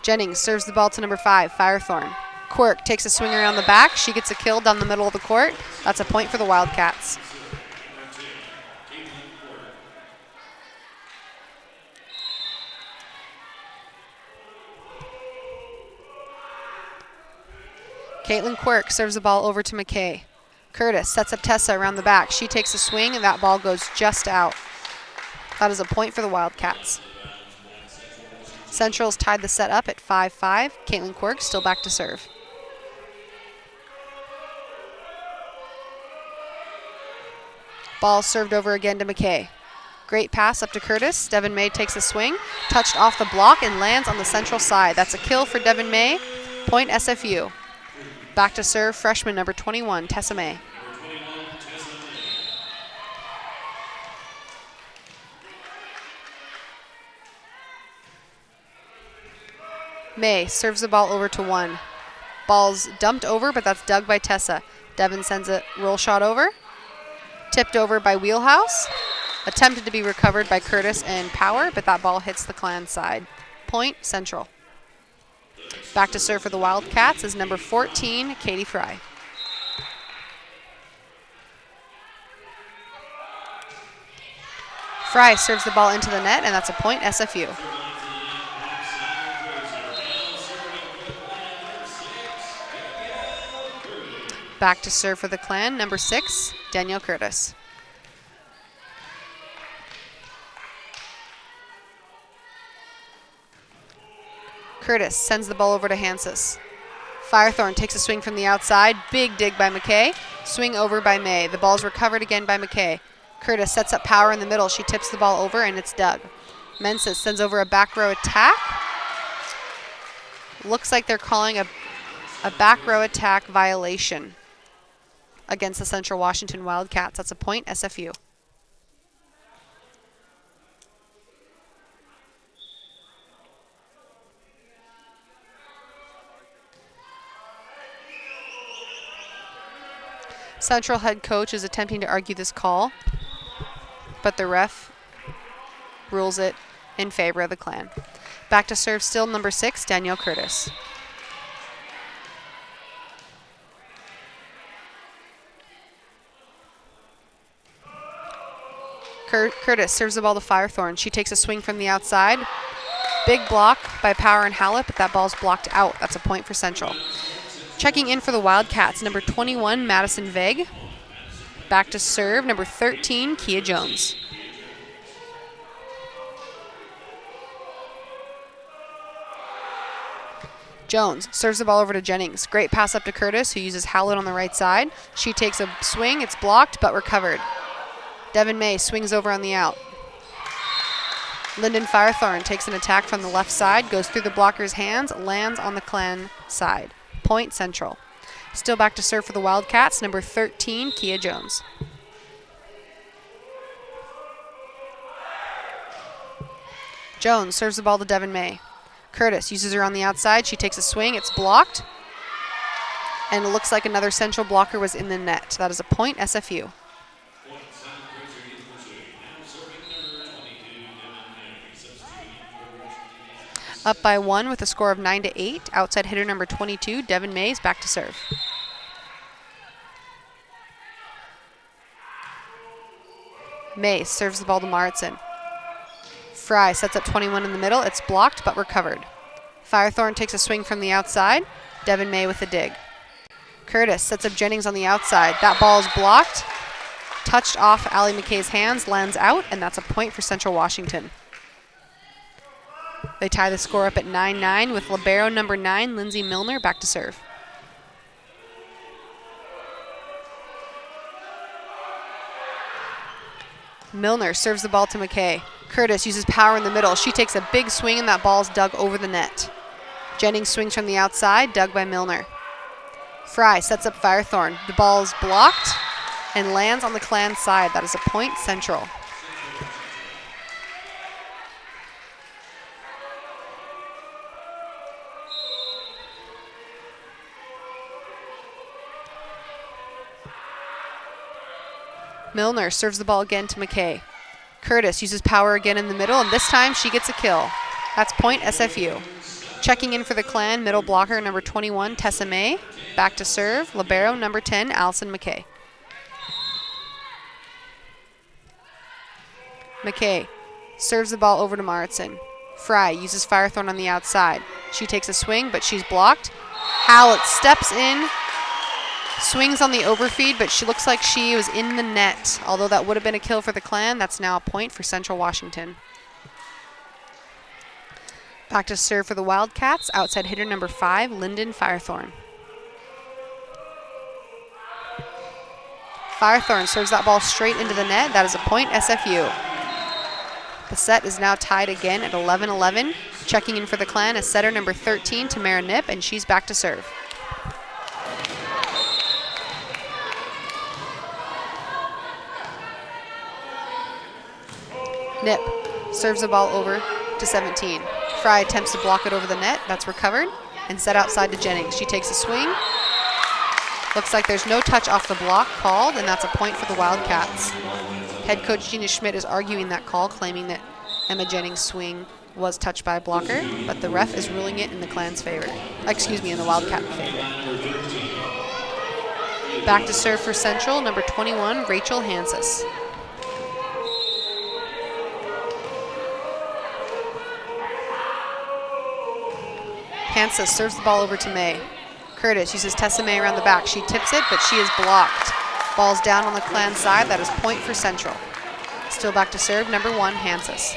Jennings serves the ball to number 5, Firethorn. Quirk takes a swing around the back. She gets a kill down the middle of the court. That's a point for the Wildcats. Caitlin Quirk serves the ball over to McKay. Curtis sets up Tessa around the back. She takes a swing, and that ball goes just out. That is a point for the Wildcats. Central's tied the set up at 5-5. Caitlin Quirk still back to serve. Ball served over again to McKay. Great pass up to Curtis. Devin May takes a swing, touched off the block, and lands on the Central side. That's a kill for Devin May. Point, SFU. Back to serve, freshman number 21, Tessa May. May serves the ball over to 1. Ball's dumped over, but that's dug by Tessa. Devin sends a roll shot over. Tipped over by Wheelhouse. Attempted to be recovered by Curtis and Power, but that ball hits the Clan side. Point, Central. Back to serve for the Wildcats is number 14, Katie Fry. Fry serves the ball into the net, and that's a point, SFU. Back to serve for the Clan, number 6, Danielle Curtis. Curtis sends the ball over to Hansis. Firethorn takes a swing from the outside. Big dig by McKay. Swing over by May. The ball's recovered again by McKay. Curtis sets up power in the middle. She tips the ball over, and it's dug. Mensis sends over a back row attack. Looks like they're calling a back row attack violation against the Central Washington Wildcats. That's a point, SFU. Central head coach is attempting to argue this call, but the ref rules it in favor of the Clan. Back to serve still number 6, Danielle Curtis. Curtis serves the ball to Firethorn. She takes a swing from the outside. Big block by Power and Hallett, but that ball's blocked out. That's a point for Central. Checking in for the Wildcats, number 21, Madison Veg. Back to serve, number 13, Kia Jones. Jones serves the ball over to Jennings. Great pass up to Curtis, who uses Hallett on the right side. She takes a swing. It's blocked, but recovered. Devin May swings over on the out. Lyndon Firethorn takes an attack from the left side, goes through the blocker's hands, lands on the Clan side. Point Central. Still back to serve for the Wildcats, number 13, Kia Jones. Jones serves the ball to Devin May. Curtis uses her on the outside. She takes a swing. It's blocked. And it looks like another Central blocker was in the net. That is a point, SFU. Up by 1 with a score of 9-8. Outside hitter number 22, Devin Mays, back to serve. Mays serves the ball to Maritson. Fry sets up 21 in the middle. It's blocked but recovered. Firethorn takes a swing from the outside. Devin May with a dig. Curtis sets up Jennings on the outside. That ball is blocked. Touched off Allie McKay's hands, lands out, and that's a point for Central Washington. They tie the score up at 9-9 with libero number 9, Lindsay Milner, back to serve. Milner serves the ball to McKay. Curtis uses power in the middle. She takes a big swing, and that ball's dug over the net. Jennings swings from the outside, dug by Milner. Fry sets up Firethorn. The ball's blocked and lands on the Clan side. That is a point, Central. Milner serves the ball again to McKay. Curtis uses power again in the middle, and this time she gets a kill. That's point, SFU. Checking in for the Clan, middle blocker number 21, Tessa May. Back to serve, libero number 10, Allison McKay. McKay serves the ball over to Maritson. Fry uses Firethorn on the outside. She takes a swing, but she's blocked. Hallett steps in, swings on the overfeed, but she looks like she was in the net. Although that would have been a kill for the Clan, that's now a point for Central Washington. Back to serve for the Wildcats, outside hitter number 5, Lyndon Firethorn. Firethorn serves that ball straight into the net. That is a point, SFU. The set is now tied again at 11-11. Checking in for the Clan is setter number 13, Tamara Nip, and she's back to serve. Nip serves the ball over to 17. Fry attempts to block it over the net. That's recovered and set outside to Jennings. She takes a swing. Looks like there's no touch off the block called, and that's a point for the Wildcats. Head coach Gina Schmidt is arguing that call, claiming that Emma Jennings' swing was touched by a blocker, but the ref is ruling it in the Clan's favor. Excuse me, in the Wildcat favor. Back to serve for Central, number 21, Rachel Hansis. Hansis serves the ball over to May. Curtis uses Tessa May around the back. She tips it, but she is blocked. Ball's down on the Clan side. That is point for Central. Still back to serve, number 1, Hansis.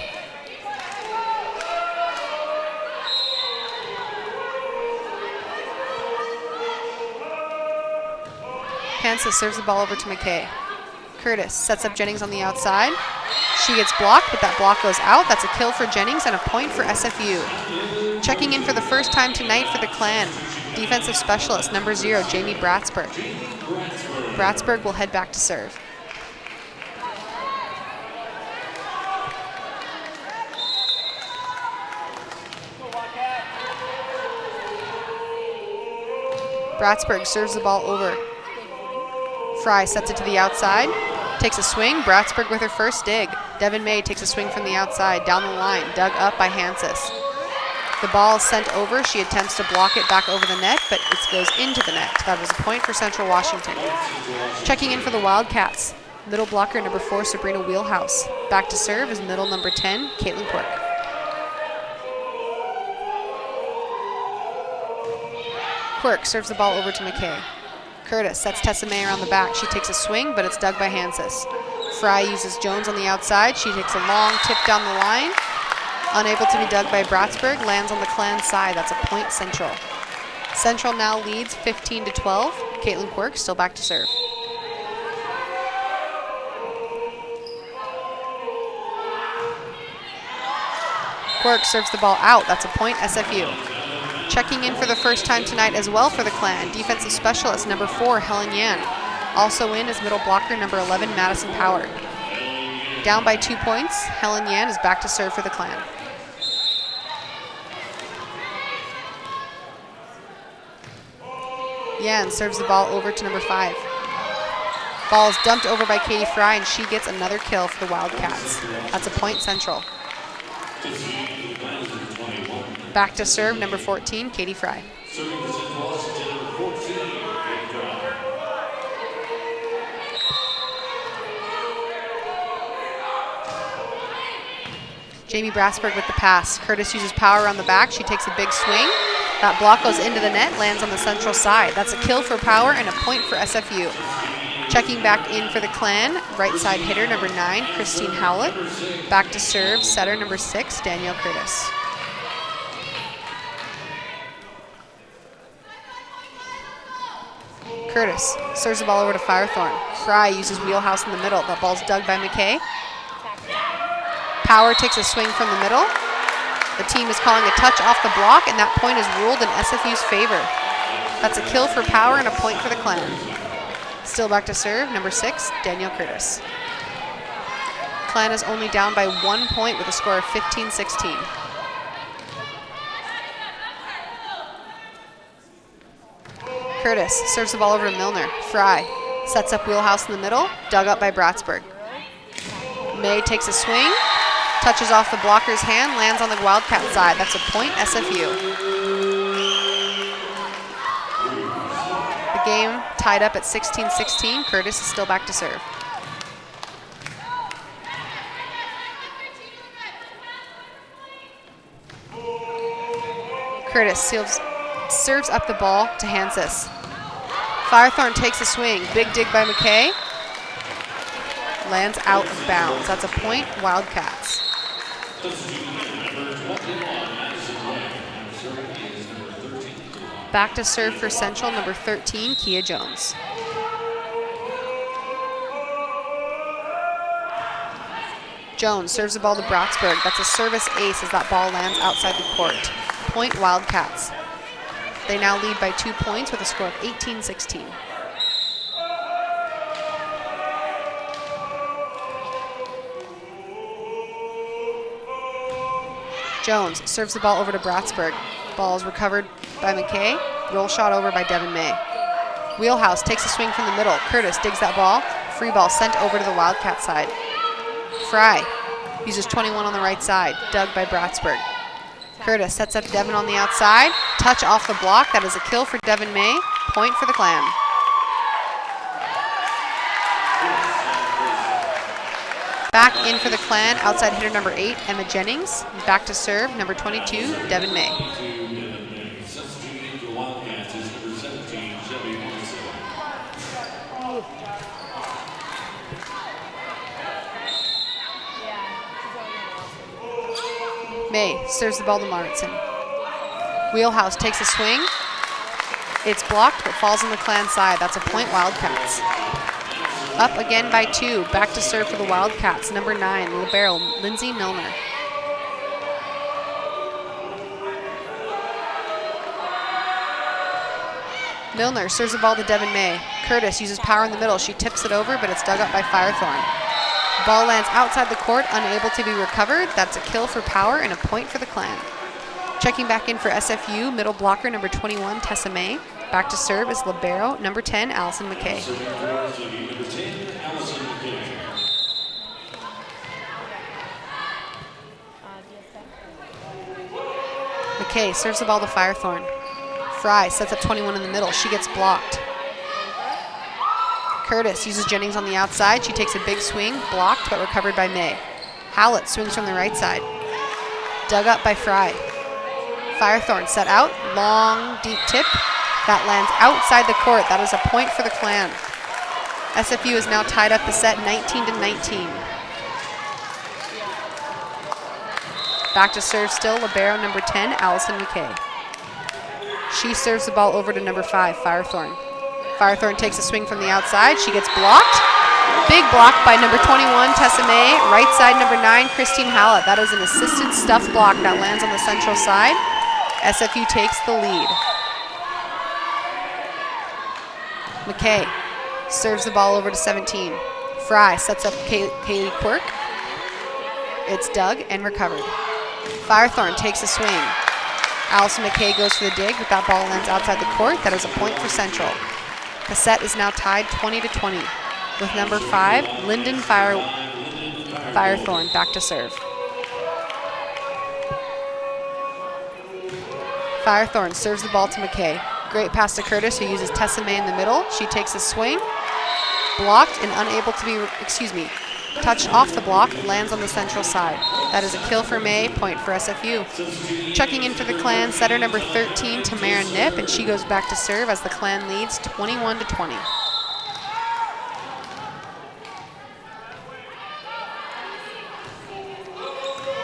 Hansis serves the ball over to McKay. Curtis sets up Jennings on the outside. She gets blocked, but that block goes out. That's a kill for Jennings and a point for SFU. Checking in for the first time tonight for the Clan, defensive specialist, number 0, Jamie Bratsberg. Bratsberg will head back to serve. Bratsberg serves the ball over. Fry sets it to the outside, takes a swing. Bratsberg with her first dig. Devin May takes a swing from the outside, down the line, dug up by Hansis. The ball is sent over. She attempts to block it back over the net, but it goes into the net. That was a point for Central Washington. Checking in for the Wildcats, middle blocker number 4, Sabrina Wheelhouse. Back to serve is middle number 10, Caitlin Quirk. Quirk serves the ball over to McKay. Curtis sets Tessa May around the back. She takes a swing, but it's dug by Hansis. Fry uses Jones on the outside. She takes a long tip down the line. Unable to be dug by Bratsberg, lands on the Clan side. That's a point Central. Central now leads 15-12. Caitlin Quirk still back to serve. Quirk serves the ball out. That's a point SFU. Checking in for the first time tonight as well for the Clan, defensive specialist number 4, Helen Yan. Also in is middle blocker number 11, Madison Power. Down by 2 points, Helen Yan is back to serve for the Clan. Yan serves the ball over to number 5. Ball is dumped over by Katie Fry, and she gets another kill for the Wildcats. That's a point Central. Back to serve, number 14, Katie Fry. Jamie Bratsberg with the pass. Curtis uses power on the back. She takes a big swing. That block goes into the net, lands on the Central side. That's a kill for Power and a point for SFU. Checking back in for the Clan, right side hitter number 9, Christine Howlett. Back to serve, setter number 6, Danielle Curtis. Curtis serves the ball over to Firethorn. Fry uses Wheelhouse in the middle. That ball's dug by McKay. Power takes a swing from the middle. The team is calling a touch off the block, and that point is ruled in SFU's favor. That's a kill for Power and a point for the Clan. Still back to serve, number 6, Danielle Curtis. Clan is only down by 1 point with a score of 15-16. Curtis serves the ball over to Milner. Fry sets up Wheelhouse in the middle, dug up by Bratsberg. May takes a swing, touches off the blocker's hand, lands on the Wildcat side. That's a point SFU. The game tied up at 16-16. Curtis is still back to serve. Curtis serves up the ball to Hansis. Firethorn takes a swing. Big dig by McKay. Lands out of bounds. That's a point, Wildcats. Back to serve for Central, number 13, Kia Jones. Jones serves the ball to Bratsberg. That's a service ace as that ball lands outside the court. Point, Wildcats. They now lead by 2 points with a score of 18-16. Jones serves the ball over to Bratsberg. Ball is recovered by McKay. Roll shot over by Devin May. Wheelhouse takes a swing from the middle. Curtis digs that ball. Free ball sent over to the Wildcat side. Fry uses 21 on the right side. Dug by Bratsberg. Curtis sets up Devin on the outside. Touch off the block. That is a kill for Devin May. Point for the Clan. Back in for the Clan, outside hitter number 8, Emma Jennings. Back to serve, number 22, Devin May. Substituting for the Wildcats is number 17, Shelby Morrison. May serves the ball to Martinson. Wheelhouse takes a swing. It's blocked, but falls on the Clan side. That's a point, Wildcats. Up again by 2. Back to serve for the Wildcats. Number 9, libero, Lindsay Milner. Milner serves the ball to Devin May. Curtis uses power in the middle. She tips it over, but it's dug up by Firethorn. Ball lands outside the court, unable to be recovered. That's a kill for Power and a point for the Clan. Checking back in for SFU, middle blocker number 21, Tessa May. Back to serve is libero, number 10, Allison McKay. McKay serves the ball to Firethorn. Fry sets up 21 in the middle. She gets blocked. Curtis uses Jennings on the outside. She takes a big swing, blocked but recovered by May. Howlett swings from the right side. Dug up by Fry. Firethorn set out, long, deep tip. That lands outside the court. That is a point for the Clan. SFU is now tied up the set 19-19. Back to serve still, libero number 10, Allison McKay. She serves the ball over to number 5, Firethorn. Firethorn takes a swing from the outside. She gets blocked. Big block by number 21, Tessa May. Right side, number 9, Christine Hallett. That is an assisted stuff block that lands on the central side. SFU takes the lead. McKay serves the ball over to 17. Fry sets up Kaylee Quirk. It's dug and recovered. Firethorn takes a swing. Allison McKay goes for the dig, but that ball lands outside the court. That is a point for Central. The set is now tied 20-20 with number 5, Lyndon Firethorn, back to serve. Firethorn serves the ball to McKay. Great pass to Curtis, who uses Tessa May in the middle. She takes a swing, blocked and unable to be, touched off the block, lands on the central side. That is a kill for May, point for SFU. Checking in for the Clan, setter number 13, Tamara Nip, and she goes back to serve as the Clan leads 21-20.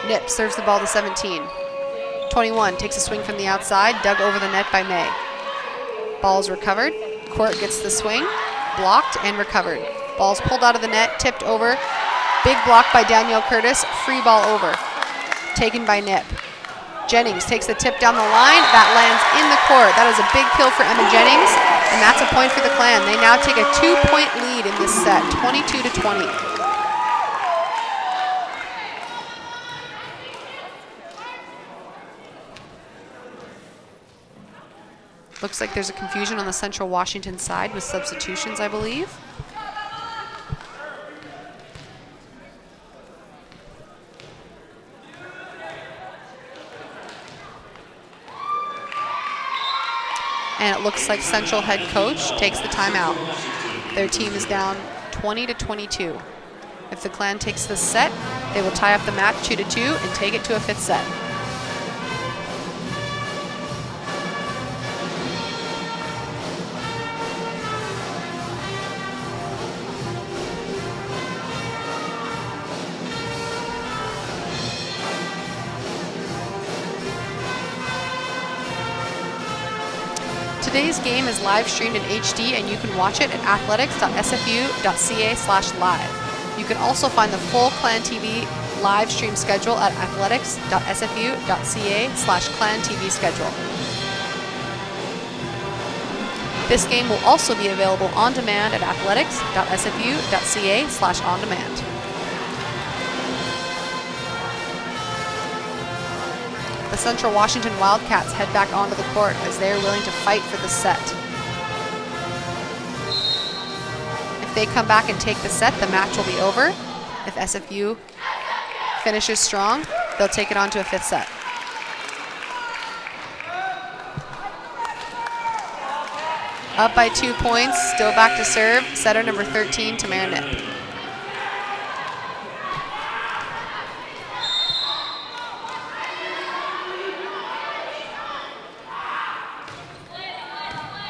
Nip serves the ball to 17. 21 takes a swing from the outside, dug over the net by May. Ball is recovered. Court gets the swing, blocked and recovered. Ball's pulled out of the net, tipped over. Big block by Danielle Curtis, free ball over. Taken by Nip. Jennings takes the tip down the line. That lands in the court. That is a big kill for Emma Jennings, and that's a point for the Clan. They now take a 2-point lead in this set, 22-20. Looks like there's a confusion on the Central Washington side with substitutions, I believe. And it looks like Central head coach takes the timeout. Their team is down 20-22. If the Clan takes this set, they will tie up the match 2-2 and take it to a 5th set. Today's game is live streamed in HD, and you can watch it at athletics.sfu.ca/live. You can also find the full Clan TV live stream schedule at athletics.sfu.ca/Clan TV schedule. This game will also be available on demand at athletics.sfu.ca/on-demand. The Central Washington Wildcats head back onto the court as they are willing to fight for the set. If they come back and take the set, the match will be over. If SFU finishes strong, they'll take it on to a 5th set. Up by 2 points, still back to serve. Setter number 13, Tamara Nip.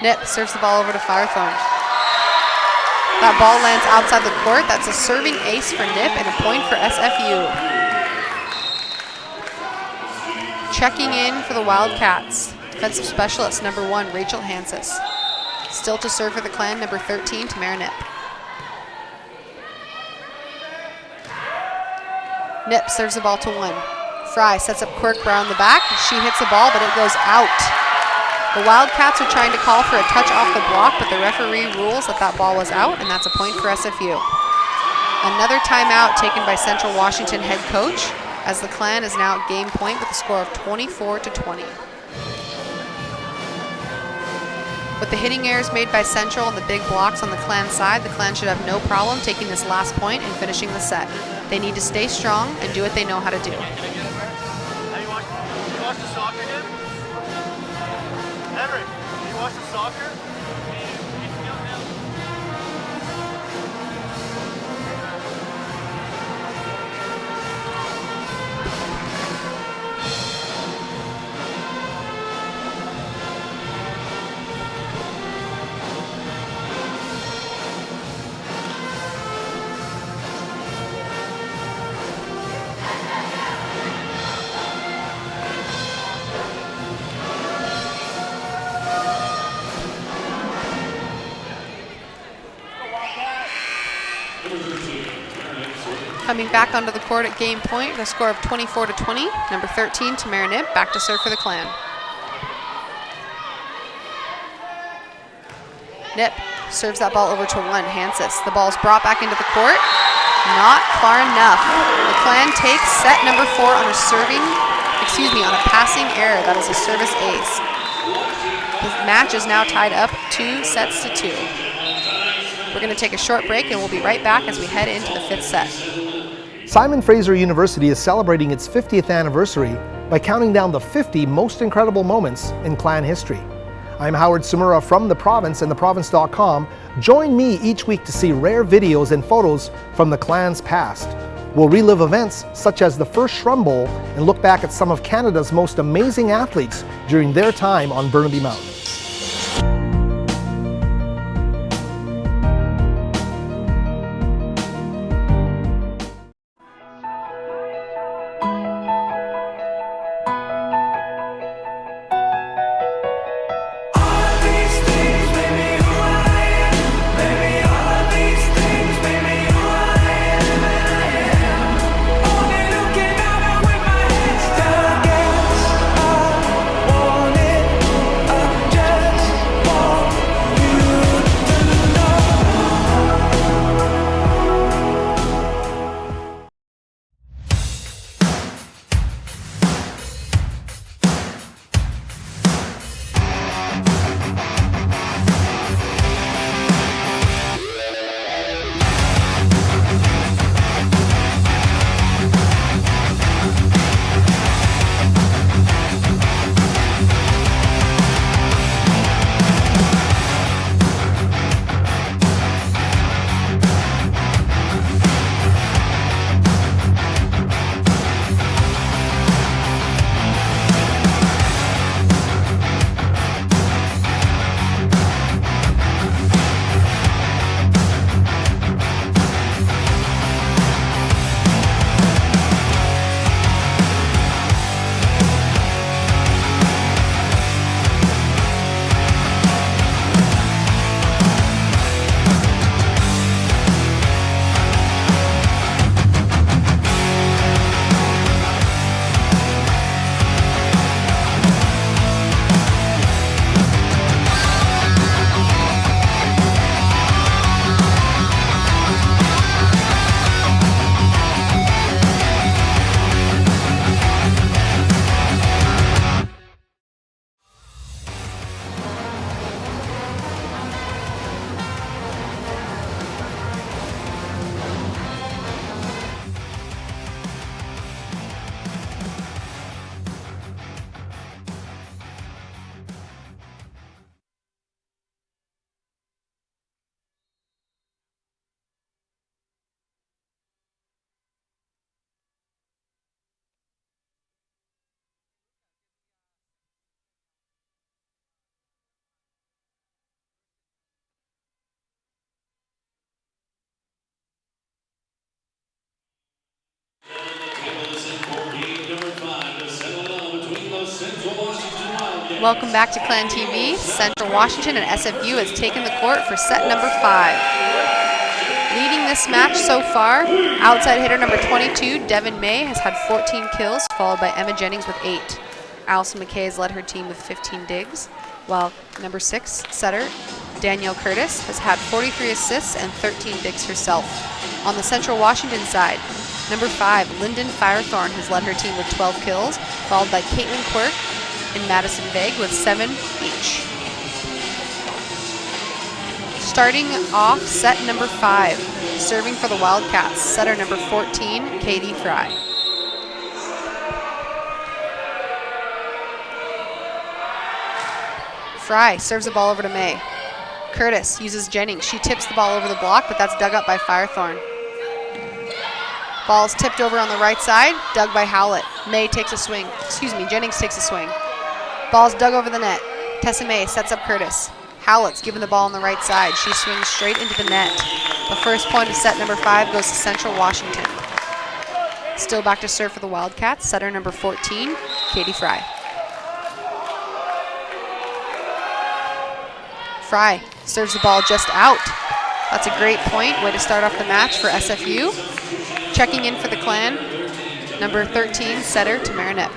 Nip serves the ball over to Firethorn. That ball lands outside the court. That's a serving ace for Nip and a point for SFU. Checking in for the Wildcats. Defensive specialist number 1, Rachel Hansis. Still to serve for the Clan, number 13, Tamara Nip. Nip serves the ball to 1. Fry sets up Quirk around the back. She hits the ball, but it goes out. The Wildcats are trying to call for a touch off the block, but the referee rules that that ball was out, and that's a point for SFU. Another timeout taken by Central Washington head coach, as the Clan is now at game point with a score of 24-20. With the hitting errors made by Central and the big blocks on the Clan side, the Clan should have no problem taking this last point and finishing the set. They need to stay strong and do what they know how to do. Have you watched the soccer game? Henry, have you watched the soccer? Coming back onto the court at game point with a score of 24-20, number 13, Tamara Nip, back to serve for the Clan. Nip serves that ball over to 1, Hansis. The ball's brought back into the court. Not far enough. The Clan takes set number 4 on a on a passing error. That is a service ace. The match is now tied up 2-2. We're going to take a short break and we'll be right back as we head into the 5th set. Simon Fraser University is celebrating its 50th anniversary by counting down the 50 most incredible moments in Clan history. I'm Howard Sumura from The Province and theprovince.com. Join me each week to see rare videos and photos from the Clan's past. We'll relive events such as the first Shrum Bowl and look back at some of Canada's most amazing athletes during their time on Burnaby Mountain. Welcome back to Clan TV. Central Washington and SFU has taken the court for set number 5. Leading this match so far, outside hitter number 22, Devin May, has had 14 kills, followed by Emma Jennings with 8. Allison McKay has led her team with 15 digs, while number 6 setter Danielle Curtis has had 43 assists and 13 digs herself. On the Central Washington side, number 5, Lyndon Firethorn, has led her team with 12 kills, followed by Caitlin Quirk and Madison Vague with 7 each. Starting off set number 5, serving for the Wildcats, setter number 14, Katie Fry. Fry serves the ball over to May. Curtis uses Jennings. She tips the ball over the block, but that's dug up by Firethorn. Ball's tipped over on the right side, dug by Howlett. Jennings takes a swing. Ball's dug over the net. Tessa May sets up Curtis. Howlett's given the ball on the right side. She swings straight into the net. The first point of set number 5 goes to Central Washington. Still back to serve for the Wildcats, setter number 14, Katie Fry. Fry serves the ball just out. That's a great point. Way to start off the match for SFU. Checking in for the Clan, number 13, setter Tamara Nip.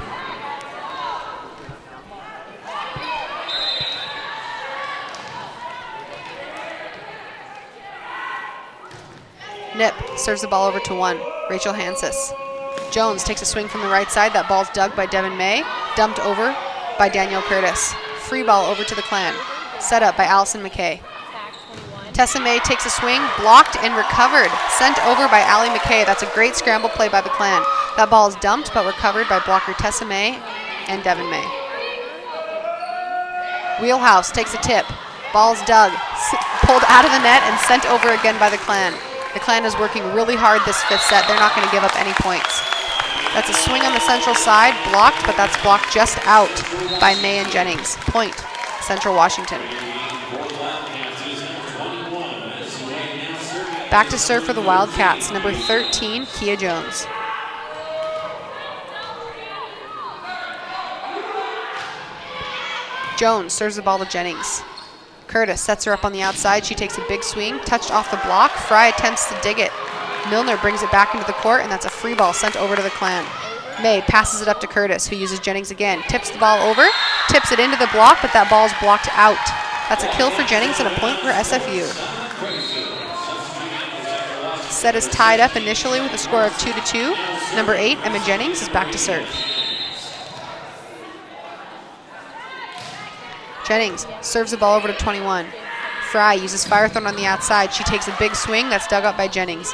Nip serves the ball over to 1, Rachel Hansis. Jones takes a swing from the right side. That ball's dug by Devin May, dumped over by Danielle Curtis. Free ball over to the Clan. Set up by Allison McKay. Tessa May takes a swing, blocked and recovered. Sent over by Allie McKay. That's a great scramble play by the Clan. That ball is dumped but recovered by blocker Tessa May and Devin May. Wheelhouse takes a tip. Ball's dug, pulled out of the net and sent over again by the Clan. The Clan is working really hard this 5th set. They're not going to give up any points. That's a swing on the Central side, blocked, but that's blocked just out by May and Jennings. Point, Central Washington. Back to serve for the Wildcats, number 13, Kia Jones. Jones serves the ball to Jennings. Curtis sets her up on the outside. She takes a big swing, touched off the block. Fry attempts to dig it. Milner brings it back into the court, and that's a free ball sent over to the Clan. May passes it up to Curtis, who uses Jennings again. Tips the ball over, tips it into the block, but that ball's blocked out. That's a kill for Jennings and a point for SFU. Set is tied up initially with a score of 2-2. Number 8, Emma Jennings, is back to serve. Jennings serves the ball over to 21. Fry uses Firethorn on the outside. She takes a big swing that's dug up by Jennings.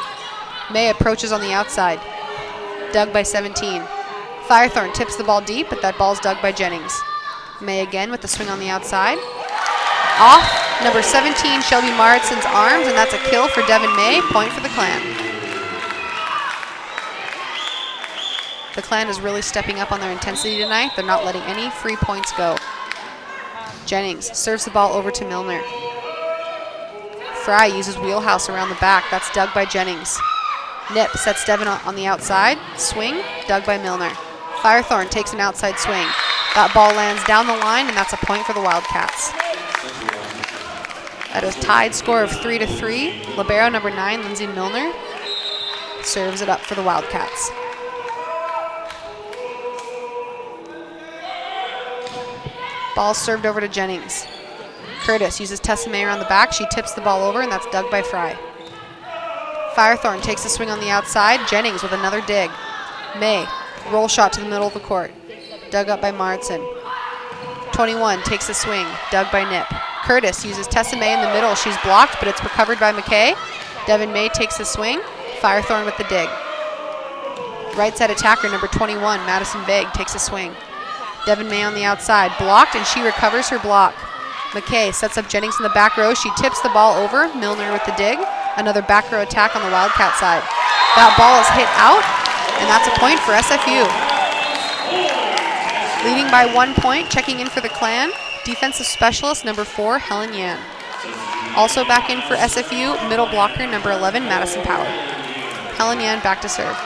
May approaches on the outside. Dug by 17. Firethorn tips the ball deep, but that ball's dug by Jennings. May again with the swing on the outside. Off number 17, Shelby Maritzen's arms, and that's a kill for Devin May. Point for the Clan. The Clan is really stepping up on their intensity tonight. They're not letting any free points go. Jennings serves the ball over to Milner. Fry uses Wheelhouse around the back. That's dug by Jennings. Nip sets Devin on the outside. Swing, dug by Milner. Firethorn takes an outside swing. That ball lands down the line, and that's a point for the Wildcats. At a tied score of 3-3, libero number 9, Lindsay Milner, serves it up for the Wildcats. Ball served over to Jennings. Curtis uses Tessa May around the back. She tips the ball over, and that's dug by Fry. Firethorn takes a swing on the outside. Jennings with another dig. May, roll shot to the middle of the court. Dug up by Maritson. 21 takes a swing. Dug by Nip. Curtis uses Tessa May in the middle. She's blocked, but it's recovered by McKay. Devin May takes a swing. Firethorn with the dig. Right side attacker, number 21, Madison Vague, takes a swing. Devin May on the outside, blocked, and she recovers her block. McKay sets up Jennings in the back row. She tips the ball over. Milner with the dig. Another back row attack on the Wildcat side. That ball is hit out, and that's a point for SFU. Leading by 1 point, checking in for the Clan, defensive specialist number 4, Helen Yan. Also back in for SFU, middle blocker number 11, Madison Power. Helen Yan back to serve.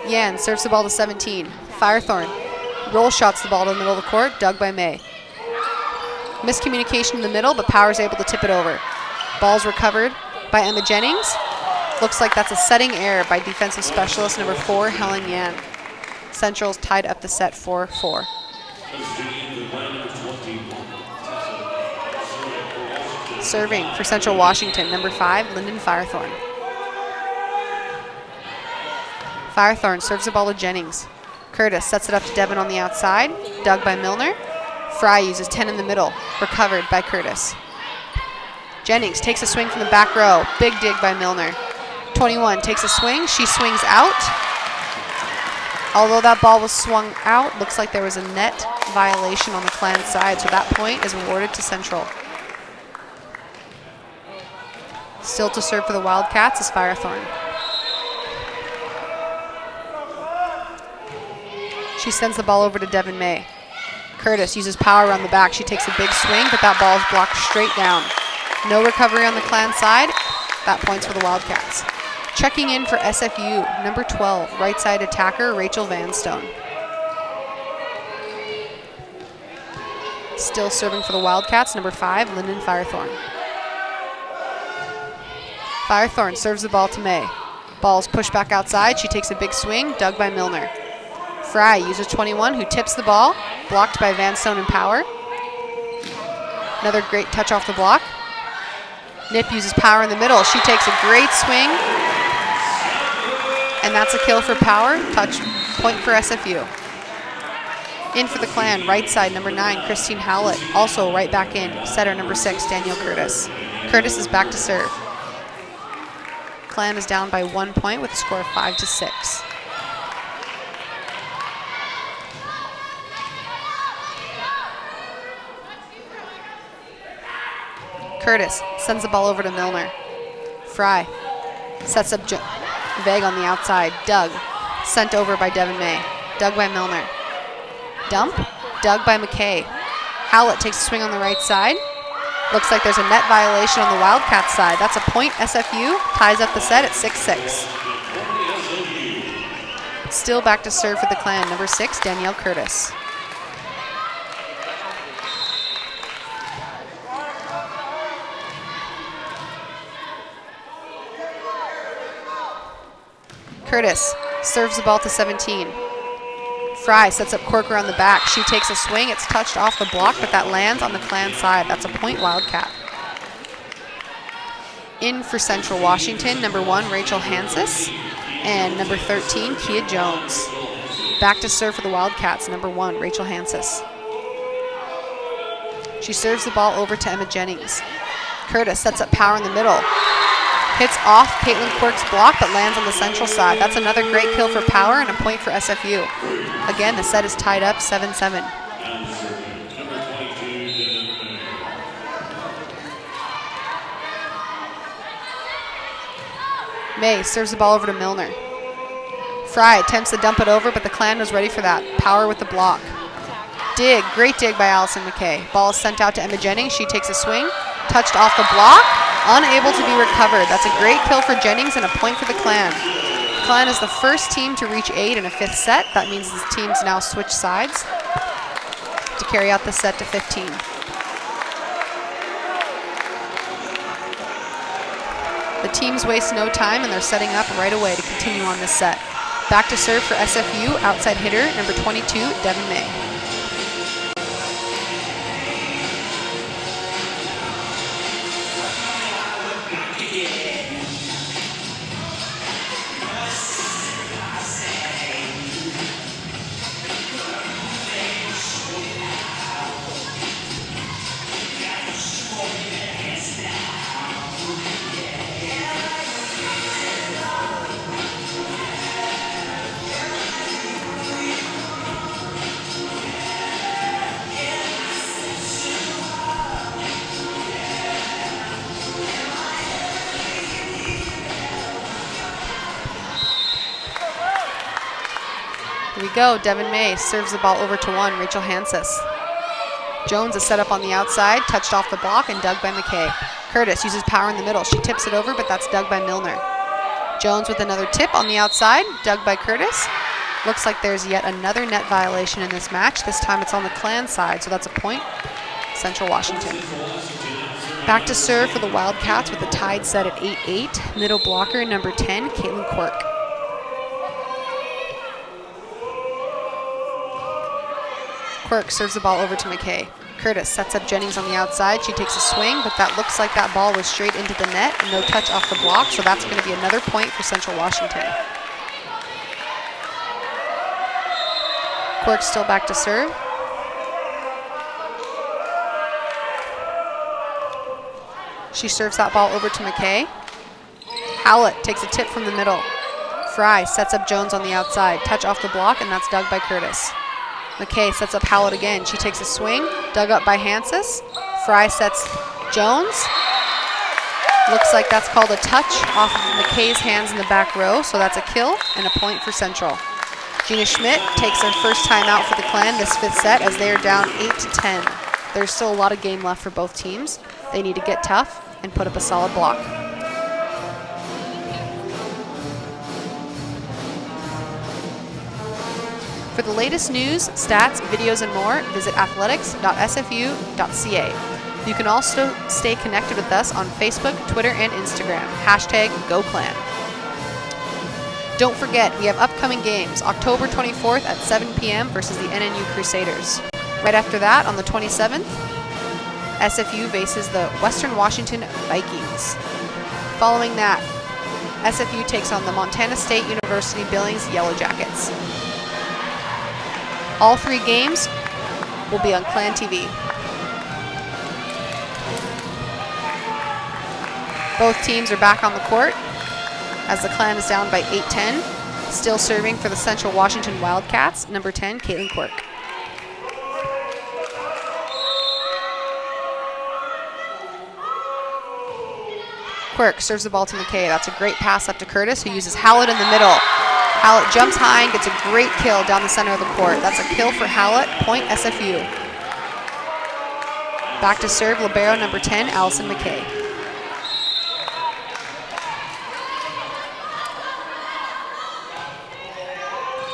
Yan serves the ball to 17. Firethorn roll shots the ball to the middle of the court, dug by May. Miscommunication in the middle, but Power's able to tip it over. Ball's recovered by Emma Jennings. Looks like that's a setting error by defensive specialist number 4, Helen Yan. Central's tied up the set 4-4. Serving for Central Washington, number 5, Lyndon Firethorn. Firethorn serves the ball to Jennings. Curtis sets it up to Devin on the outside, dug by Milner. Fry uses 10 in the middle, recovered by Curtis. Jennings takes a swing from the back row, big dig by Milner. 21 takes a swing, she swings out. Although that ball was swung out, looks like there was a net violation on the Clan side, so that point is awarded to Central. Still to serve for the Wildcats is Firethorn. She sends the ball over to Devin May. Curtis uses power around the back. She takes a big swing, but that ball is blocked straight down. No recovery on the Clan side. That point's for the Wildcats. Checking in for SFU, number 12, right side attacker, Rachel Vanstone. Still serving for the Wildcats, number 5, Lyndon Firethorn. Firethorn serves the ball to May. Ball's pushed back outside. She takes a big swing, dug by Milner. Fry uses 21, who tips the ball, blocked by Vanstone and Power. Another great touch off the block. Nip uses Power in the middle. She takes a great swing, and that's a kill for Power. Touch point for SFU. In for the Clan, right side, number 9, Christine Howlett. Also right back in, setter number 6, Danielle Curtis. Curtis is back to serve. Clan is down by 1 point with a score of 5-6. Curtis sends the ball over to Milner. Fry sets up Vague on the outside. Dug, sent over by Devin May. Dug by Milner. Dump, dug by McKay. Howlett takes a swing on the right side. Looks like there's a net violation on the Wildcats side. That's a point. SFU ties up the set at 6-6. Still back to serve for the Clan, number 6, Danielle Curtis. Curtis serves the ball to 17. Fry sets up Corker on the back. She takes a swing. It's touched off the block, but that lands on the Clan side. That's a point Wildcat. In for Central Washington, number 1, Rachel Hansis, and number 13, Kia Jones. Back to serve for the Wildcats, number 1, Rachel Hansis. She serves the ball over to Emma Jennings. Curtis sets up Power in the middle. Hits off Caitlin Quirk's block, but lands on the Central side. That's another great kill for Power and a point for SFU. Again, the set is tied up 7-7. May serves the ball over to Milner. Fry attempts to dump it over, but the Clan was ready for that. Power with the block. Dig, great dig by Allison McKay. Ball is sent out to Emma Jennings. She takes a swing, touched off the block, unable to be recovered. That's a great kill for Jennings and a point for the Clan. The Clan is the first team to reach 8 in a 5th set. That means the teams now switch sides to carry out the set to 15. The teams waste no time and they're setting up right away to continue on this set. Back to serve for SFU, outside hitter, number 22, Devin May. Here we go. Devin May serves the ball over to 1, Rachel Hansis. Jones is set up on the outside, touched off the block, and dug by McKay. Curtis uses Power in the middle. She tips it over, but that's dug by Milner. Jones with another tip on the outside, dug by Curtis. Looks like there's yet another net violation in this match. This time it's on the Clan side, so that's a point. Central Washington. Back to serve for the Wildcats with a tied set at 8-8. Middle blocker, number 10, Caitlin Quirk. Quirk serves the ball over to McKay. Curtis sets up Jennings on the outside. She takes a swing, but that looks like that ball was straight into the net. No touch off the block, so that's going to be another point for Central Washington. Quirk still back to serve. She serves that ball over to McKay. Howlett takes a tip from the middle. Fry sets up Jones on the outside. Touch off the block, and that's dug by Curtis. McKay sets up Howlett again. She takes a swing, dug up by Hansis. Fry sets Jones. Looks like that's called a touch off of McKay's hands in the back row, so that's a kill and a point for Central. Gina Schmidt takes her first time out for the Clan this fifth set as they are down 8-10. There's still a lot of game left for both teams. They need to get tough and put up a solid block. For the latest news, stats, videos, and more, visit athletics.sfu.ca. You can also stay connected with us on Facebook, Twitter, and Instagram. #GoClan. Don't forget, we have upcoming games. October 24th at 7 p.m. versus the NNU Crusaders. Right after that, on the 27th, SFU faces the Western Washington Vikings. Following that, SFU takes on the Montana State University Billings Yellow Jackets. All three games will be on Clan TV. Both teams are back on the court as the Clan is down by 8-10. Still serving for the Central Washington Wildcats, number 10, Caitlin Quirk. Quirk serves the ball to McKay. That's a great pass up to Curtis, who uses Howlett in the middle. Howlett jumps high and gets a great kill down the center of the court. That's a kill for Howlett, point SFU. Back to serve, libero number 10, Allison McKay.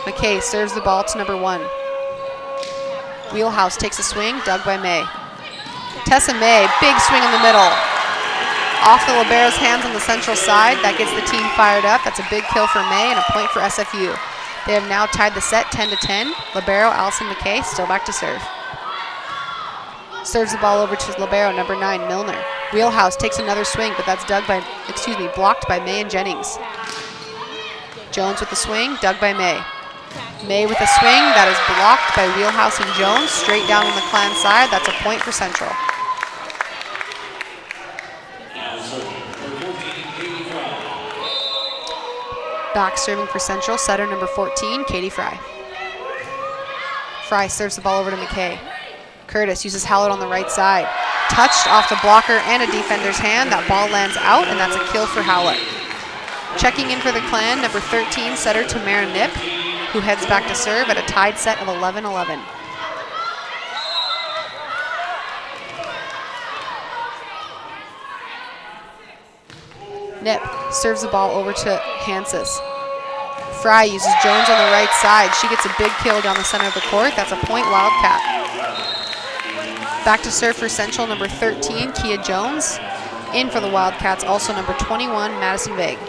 McKay serves the ball to number 1. Wheelhouse takes a swing, dug by May. Tessa May, big swing in the middle. Off the libero's hands on the central side. That gets the team fired up. That's a big kill for May and a point for SFU. They have now tied the set 10-10. Libero, Allison McKay, still back to serve. Serves the ball over to libero, number 9, Milner. Wheelhouse takes another swing, but that's blocked by May and Jennings. Jones with the swing, dug by May. May with a swing, that is blocked by Wheelhouse and Jones. Straight down on the Clan side, that's a point for Central. Back serving for Central, setter number 14, Katie Fry. Fry serves the ball over to McKay. Curtis uses Howlett on the right side. Touched off the blocker and a defender's hand. That ball lands out, and that's a kill for Howlett. Checking in for the Clan, number 13, setter Tamara Nip, who heads back to serve at a tied set of 11-11. Nip serves the ball over to Hansis. Fry uses Jones on the right side. She gets a big kill down the center of the court. That's a point Wildcat. Back to serve for Central, number 13, Kia Jones. In for the Wildcats, also number 21, Madison Vague.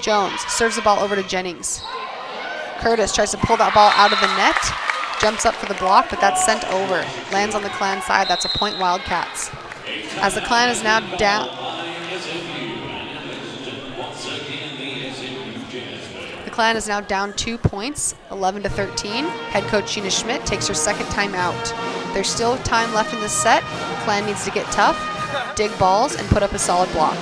Jones serves the ball over to Jennings. Curtis tries to pull that ball out of the net. Jumps up for the block, but that's sent over. Lands on the Clan side. That's a point Wildcats. As the Clan is now down. The Clan is now down 2 points, 11-13. Head coach Gina Schmidt takes her second time out. There's still time left in this set. The Clan needs to get tough, dig balls, and put up a solid block.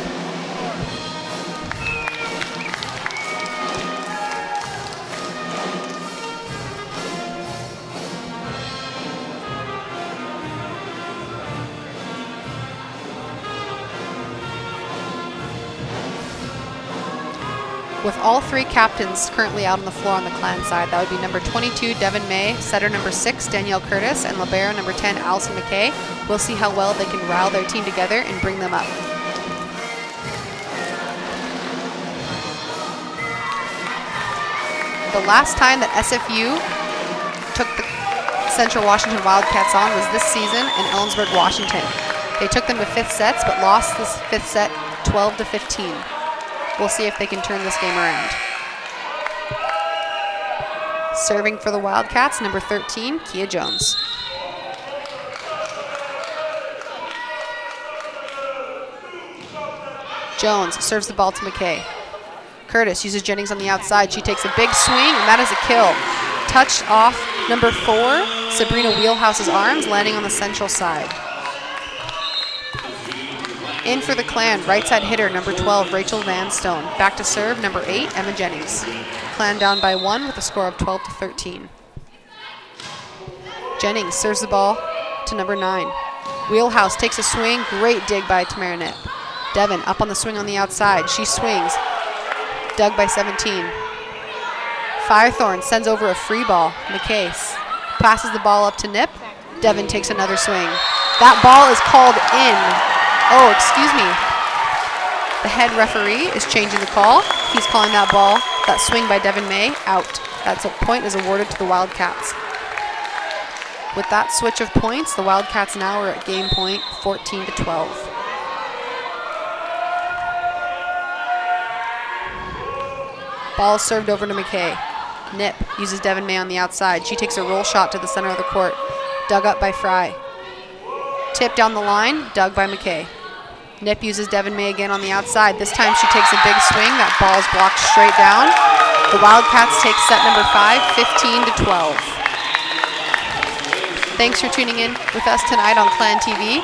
with all three captains currently out on the floor on the Clan side. That would be number 22, Devin May, setter number 6, Danielle Curtis, and libero number 10, Allison McKay. We'll see how well they can rile their team together and bring them up. The last time that SFU took the Central Washington Wildcats on was this season in Ellensburg, Washington. They took them to 5th sets, but lost this 5th set 12-15. We'll see if they can turn this game around. Serving for the Wildcats, number 13, Kia Jones. Jones serves the ball to McKay. Curtis uses Jennings on the outside. She takes a big swing, and that is a kill. Touched off number 4, Sabrina Wheelhouse's arms, landing on the Central side. In for the Clan, right side hitter, number 12, Rachel Vanstone. Back to serve, number 8, Emma Jennings. Clan down by 1 with a score of 12-13. Jennings serves the ball to number 9. Wheelhouse takes a swing, great dig by Tamara Nip. Devin up on the swing on the outside. She swings, dug by 17. Firethorn sends over a free ball. McKay passes the ball up to Nip. Devin takes another swing. That ball is called in. Oh, excuse me. The head referee is changing the call. He's calling that ball, that swing by Devin May, out. That's a point is awarded to the Wildcats. With that switch of points, the Wildcats now are at game point 14-12. Ball served over to McKay. Nip uses Devin May on the outside. She takes a roll shot to the center of the court. Dug up by Fry. Tip down the line, dug by McKay. Nip uses Devin May again on the outside. This time she takes a big swing. That ball's blocked straight down. The Wildcats take set number 5, 15-12. Thanks for tuning in with us tonight on Clan TV.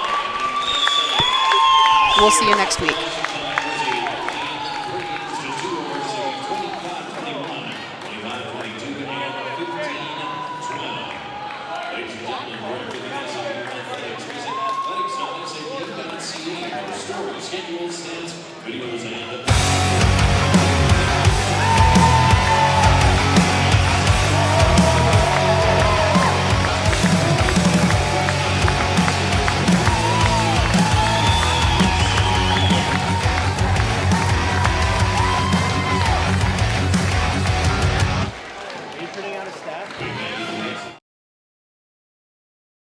We'll see you next week. Schedules, stats, videos, and